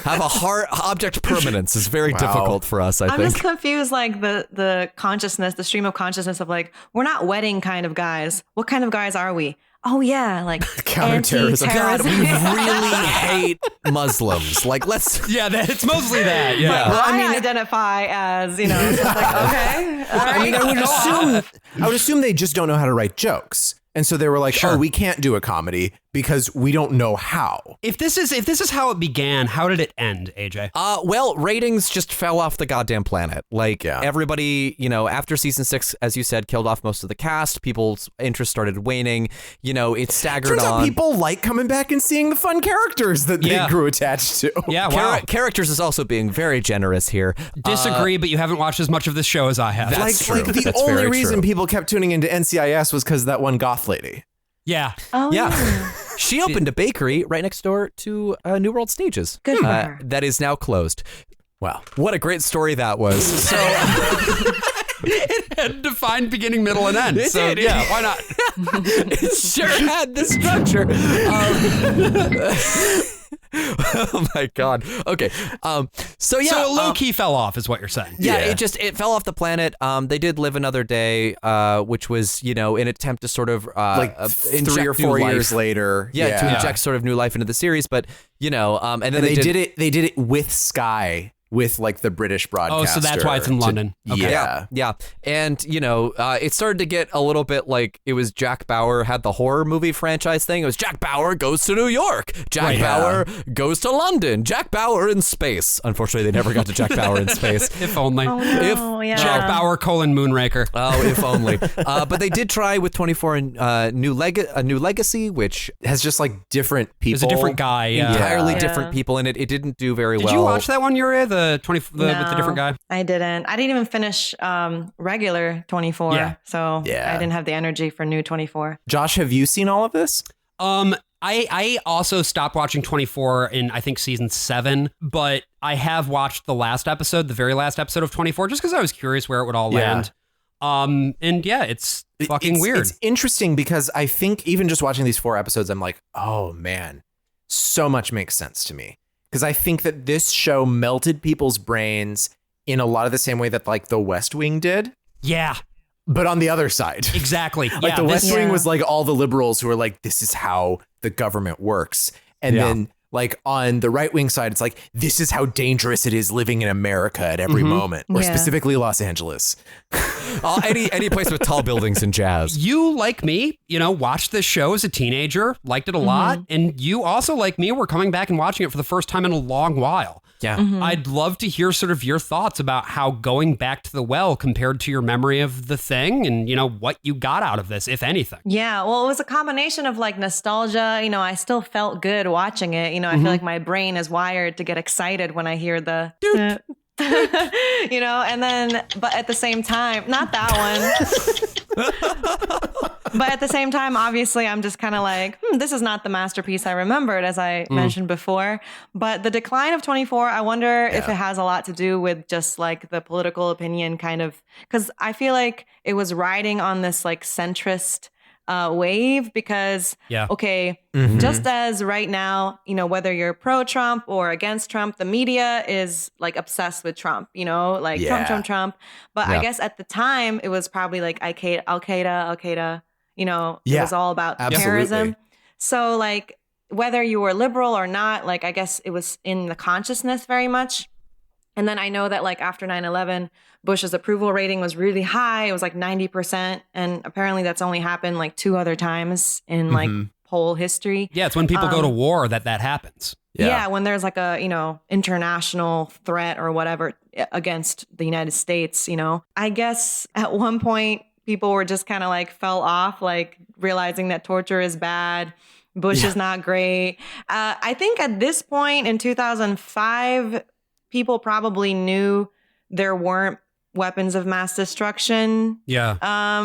S4: have a hard object permanence is very difficult for us, I think.
S5: I'm just confused, like the consciousness, the stream of consciousness of like, we're not wedding kind of guys. What kind of guys are we? Oh yeah, like
S2: counterterrorism.
S4: God, we really hate Muslims. Like, let's.
S1: Yeah, it's mostly that. Yeah.
S5: Well, I identify as, like, okay. All right.
S2: I mean, I would assume they just don't know how to write jokes. And so they were like, oh, we can't do a comedy because we don't know how.
S1: If this is how it began, how did it end, AJ?
S4: Well, ratings just fell off the goddamn planet. Like everybody, after season 6, as you said, killed off most of the cast. People's interest started waning. It staggered
S2: Turns
S4: on.
S2: out people like coming back and seeing the fun characters that they grew attached to.
S1: Yeah, wow.
S4: Characters is also being very generous here.
S1: Disagree, but you haven't watched as much of this show as I have.
S2: That's true. Like the only reason people kept tuning into NCIS was because that one goth lady.
S1: Yeah.
S5: Oh,
S4: yeah. She opened a bakery right next door to New World Stages.
S5: Good for her.
S4: That is now closed.
S2: Wow.
S4: What a great story that was. So
S1: it had defined beginning, middle, and end.
S4: It did.
S1: Yeah, why not?
S4: It sure had the structure. Oh my God. Okay. So it
S1: low key fell off, is what you're saying.
S4: Yeah, it fell off the planet. They did live another day, which was an attempt to sort of
S2: 3 or 4 years later.
S4: To inject sort of new life into the series, but and then
S2: they did it. They did it with Sky. With like the British broadcaster.
S1: Oh, so that's why it's in London.
S4: Okay. Yeah. And, it started to get a little bit like it was Jack Bauer had the horror movie franchise thing. It was Jack Bauer goes to New York. Jack Bauer goes to London. Jack Bauer in space. Unfortunately, they never got to Jack Bauer in space.
S1: If only.
S5: Oh, no,
S1: Jack Bauer, Moonraker.
S4: Oh, if only. But they did try with 24 and New Legacy, which
S2: has just like different people.
S1: It's a different guy.
S4: Entirely different people in it. It didn't do very well.
S1: Did you watch that one, Yurié? With the different guy?
S5: I didn't even finish regular 24. So I didn't have the energy for new 24.
S2: Josh, have you seen all of this?
S1: I also stopped watching 24 in, I think, season 7, but I have watched the very last episode of 24, just because I was curious where it would all land. It's fucking weird.
S2: It's interesting because I think even just watching these 4 episodes, I'm like, oh man, so much makes sense to me. Because I think that this show melted people's brains in a lot of the same way that like The West Wing did.
S1: Yeah.
S2: But on the other side.
S1: Exactly.
S2: Like The West Wing was like all the liberals who were like, this is how the government works. And then like on the right wing side, it's like, this is how dangerous it is living in America at every moment, or specifically Los Angeles.
S4: Any place with tall buildings and jazz.
S1: You, like me, watched this show as a teenager, liked it a lot. And you also, like me, were coming back and watching it for the first time in a long while.
S4: Yeah.
S1: I'd love to hear sort of your thoughts about how going back to the well compared to your memory of the thing and, what you got out of this, if anything.
S5: Yeah, well, it was a combination of like nostalgia. I still felt good watching it. I feel like my brain is wired to get excited when I hear the... and then, but at the same time, not that one. But at the same time, obviously, I'm just kind of like, this is not the masterpiece I remembered, as I mentioned before. But the decline of 24, I wonder if it has a lot to do with just like the political opinion kind of, because I feel like it was riding on this like centrist wave because, just as right now, whether you're pro-Trump or against Trump, the media is like obsessed with Trump, Trump. But I guess at the time, it was probably like Al-Qaeda, it was all about terrorism. So like whether you were liberal or not, like I guess it was in the consciousness very much. And then I know that like after 9/11, Bush's approval rating was really high. It was like 90%. And apparently that's only happened like 2 other times in like whole history.
S1: Yeah, it's when people go to war that happens.
S5: Yeah, when there's like a, international threat or whatever against the United States, I guess at one point people were just kind of like fell off, like realizing that torture is bad. Bush is not great. I think at this point in 2005, people probably knew there weren't weapons of mass destruction.
S2: Yeah.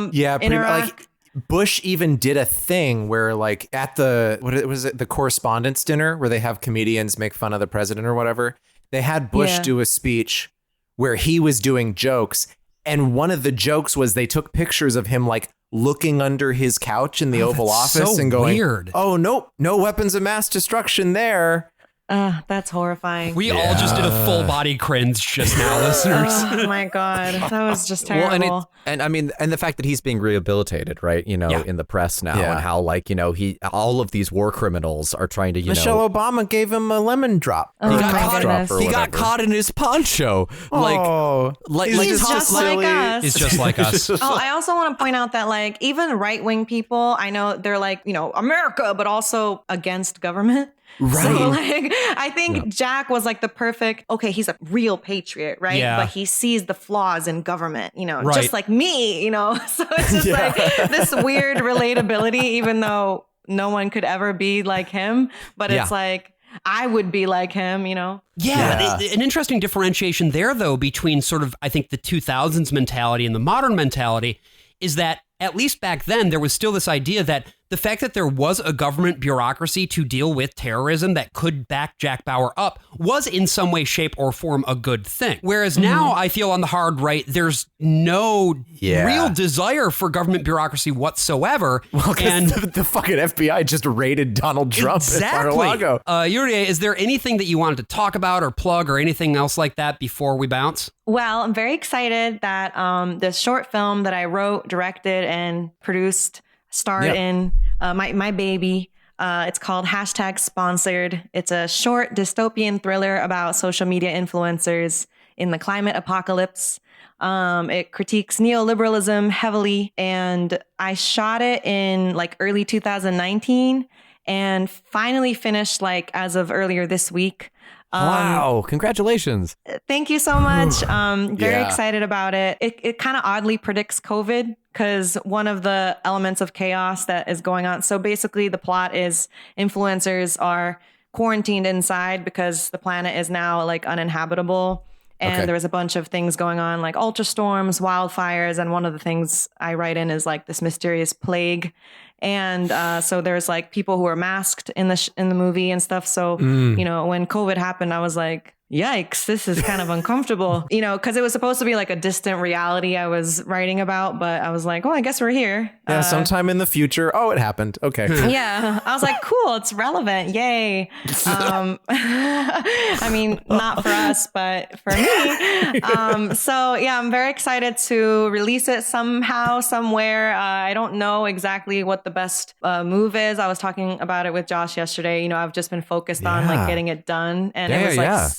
S5: In Iraq.
S2: Like Bush even did a thing where like at the, what was it? The correspondence dinner where they have comedians make fun of the president or whatever. They had Bush do a speech where he was doing jokes. And one of the jokes was they took pictures of him like looking under his couch in the Oval Office and going,
S1: weird.
S2: Oh, nope, no weapons of mass destruction there.
S5: That's horrifying.
S1: We all just did a full body cringe just now, listeners.
S5: Oh my God. That was just terrible.
S4: Well, and the fact that he's being rehabilitated, right? In the press now, and how like, all of these war criminals are trying to,
S2: Michelle Obama gave him a lemon drop.
S5: Oh,
S4: he
S5: my
S4: got caught in his poncho.
S5: He's just like us.
S1: He's just like us.
S5: I also want to point out that like even right-wing people, I know they're like, America, but also against government.
S2: Right.
S5: So like, I think Jack was like the perfect, he's a real patriot, right?
S1: Yeah.
S5: But he sees the flaws in government,
S1: Right.
S5: just like me, So it's just like this weird relatability, even though no one could ever be like him. But it's like, I would be like him,
S1: Yeah. An interesting differentiation there, though, between sort of, I think, the 2000s mentality and the modern mentality is that at least back then, there was still this idea that the fact that there was a government bureaucracy to deal with terrorism that could back Jack Bauer up was in some way, shape, or form a good thing. Whereas now I feel on the hard right, there's no real desire for government bureaucracy whatsoever.
S2: Well, because the fucking FBI just raided Donald Trump at Mar-a-Lago.
S1: Yurié, is there anything that you wanted to talk about or plug or anything else like that before we bounce?
S5: Well, I'm very excited that this short film that I wrote, directed, and produced starred in my baby. It's called #Sponsored. It's a short dystopian thriller about social media influencers in the climate apocalypse. It critiques neoliberalism heavily, and I shot it in like early 2019 and finally finished like as of earlier this week.
S4: Wow, congratulations.
S5: Thank you so much. Very excited about it. It kind of oddly predicts COVID because one of the elements of chaos that is going on. So basically the plot is influencers are quarantined inside because the planet is now like uninhabitable. And there was a bunch of things going on like ultra storms, wildfires. And one of the things I write in is like this mysterious plague. And so there's like people who are masked in the movie and stuff. So, when COVID happened, I was like, yikes, this is kind of uncomfortable, because it was supposed to be like a distant reality I was writing about. But I was like, I guess we're here.
S2: Yeah, sometime in the future. Oh, it happened. Okay.
S5: Yeah. I was like, cool, it's relevant. Yay. I mean, not for us, but for me. So yeah, I'm very excited to release it somehow, somewhere. I don't know exactly what the best move is. I was talking about it with Josh yesterday. I've just been focused on like getting it done, and it was like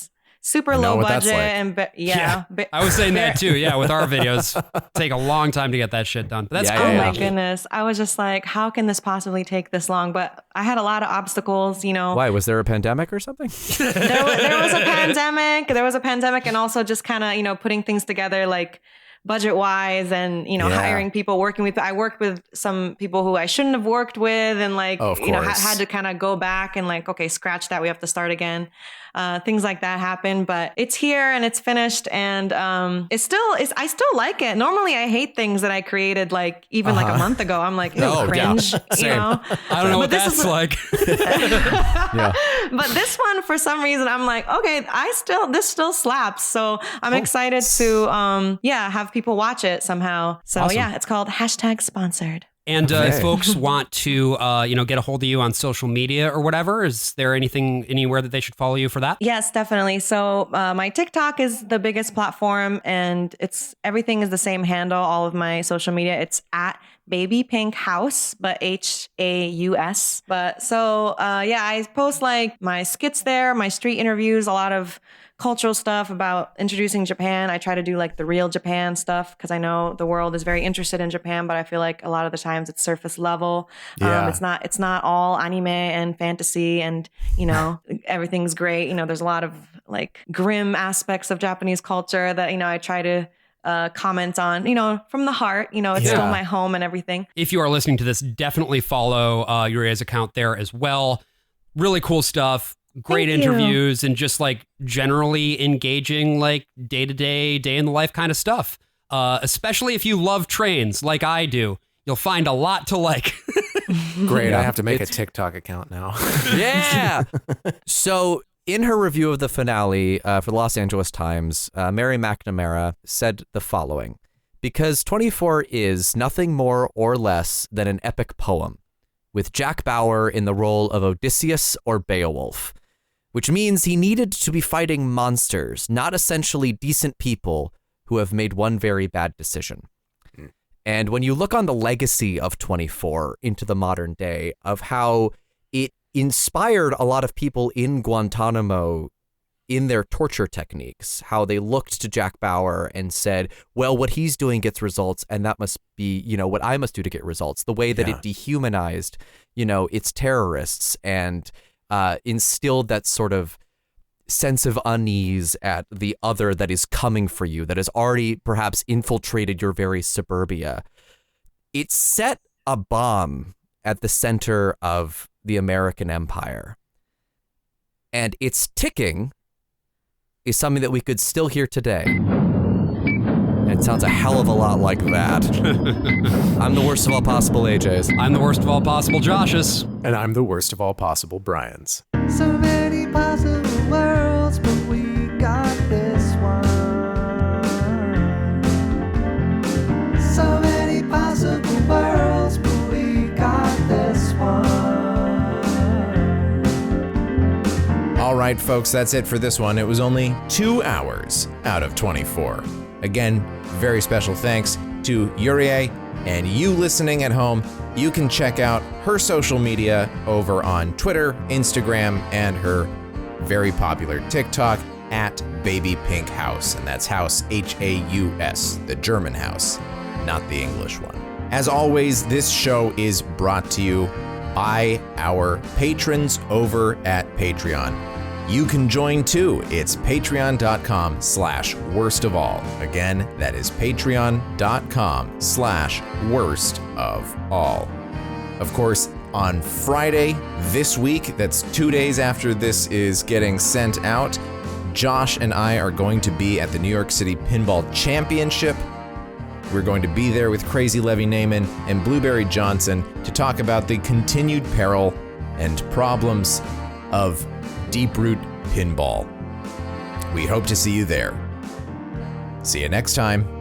S5: super low budget and
S1: I was saying that too. Yeah, with our videos, take a long time to get that shit done. But that's cool.
S5: Oh my goodness. I was just like, how can this possibly take this long? But I had a lot of obstacles,
S4: Why? Was there a pandemic or something?
S5: there was a pandemic. There was a pandemic, and also just kind of, putting things together like budget wise and, hiring people, working with, I worked with some people who I shouldn't have worked with, and like, had to kind of go back and like, okay, scratch that. We have to start again. Things like that happen, but it's here and it's finished, and I still like it. Normally I hate things that I created like even like a month ago. I'm like, cringe,
S1: I don't know what that's like.
S5: But this one, for some reason, I'm like, okay, this still slaps. So I'm excited to have people watch it somehow. So awesome. It's called #Sponsored.
S1: And if folks want to, get a hold of you on social media or whatever, is there anywhere that they should follow you for that?
S5: Yes, definitely. So my TikTok is the biggest platform, and everything is the same handle. All of my social media, it's at Baby Pink House, but Haus. But so, I post like my skits there, my street interviews, a lot of cultural stuff about introducing Japan. I try to do like the real Japan stuff because I know the world is very interested in Japan, but I feel like a lot of the times it's surface level.
S2: Yeah.
S5: It's not all anime and fantasy and, everything's great. There's a lot of like grim aspects of Japanese culture that, I try to comment on, from the heart, it's still my home and everything.
S1: If you are listening to this, definitely follow Yurié's account there as well. Really cool stuff. Great interviews and just like generally engaging like day-to-day, day-in-the-life kind of stuff. Especially if you love trains like I do. You'll find a lot to like.
S2: Great. I have to make a TikTok account now.
S4: Yeah. So in her review of the finale for the Los Angeles Times, Mary McNamara said the following: because 24 is nothing more or less than an epic poem, with Jack Bauer in the role of Odysseus or Beowulf, which means he needed to be fighting monsters, not essentially decent people who have made one very bad decision. And when you look on the legacy of 24 into the modern day, of how it inspired a lot of people in Guantanamo in their torture techniques, how they looked to Jack Bauer and said, well, what he's doing gets results, and that must be, what I must do to get results. The way that it dehumanized, its terrorists and instilled that sort of sense of unease at the other that is coming for you, that has already perhaps infiltrated your very suburbia. It set a bomb at the center of the American empire. And its ticking is something that we could still hear today. And it sounds a hell of a lot like that. I'm the worst of all possible AJs.
S1: I'm the worst of all possible Joshes.
S2: And I'm the worst of all possible Brians.
S7: So many possible worlds, but we got this one. So many possible worlds, but we got this one.
S2: All right, folks, that's it for this one. It was only 2 hours out of 24. Again, very special thanks to Yurié, and you listening at home. You can check out her social media over on Twitter, Instagram, and her very popular TikTok at Baby Pink House. And that's house, Haus, the German house, not the English one. As always, this show is brought to you by our patrons over at Patreon. You can join too. It's patreon.com/worstofall. Again, that is patreon.com/worstofall. Of course, on Friday this week, that's 2 days after this is getting sent out, Josh and I are going to be at the New York City Pinball Championship. We're going to be there with Crazy Levy Naiman and Blueberry Johnson to talk about the continued peril and problems of Deep Root Pinball. We hope to see you there. See you next time.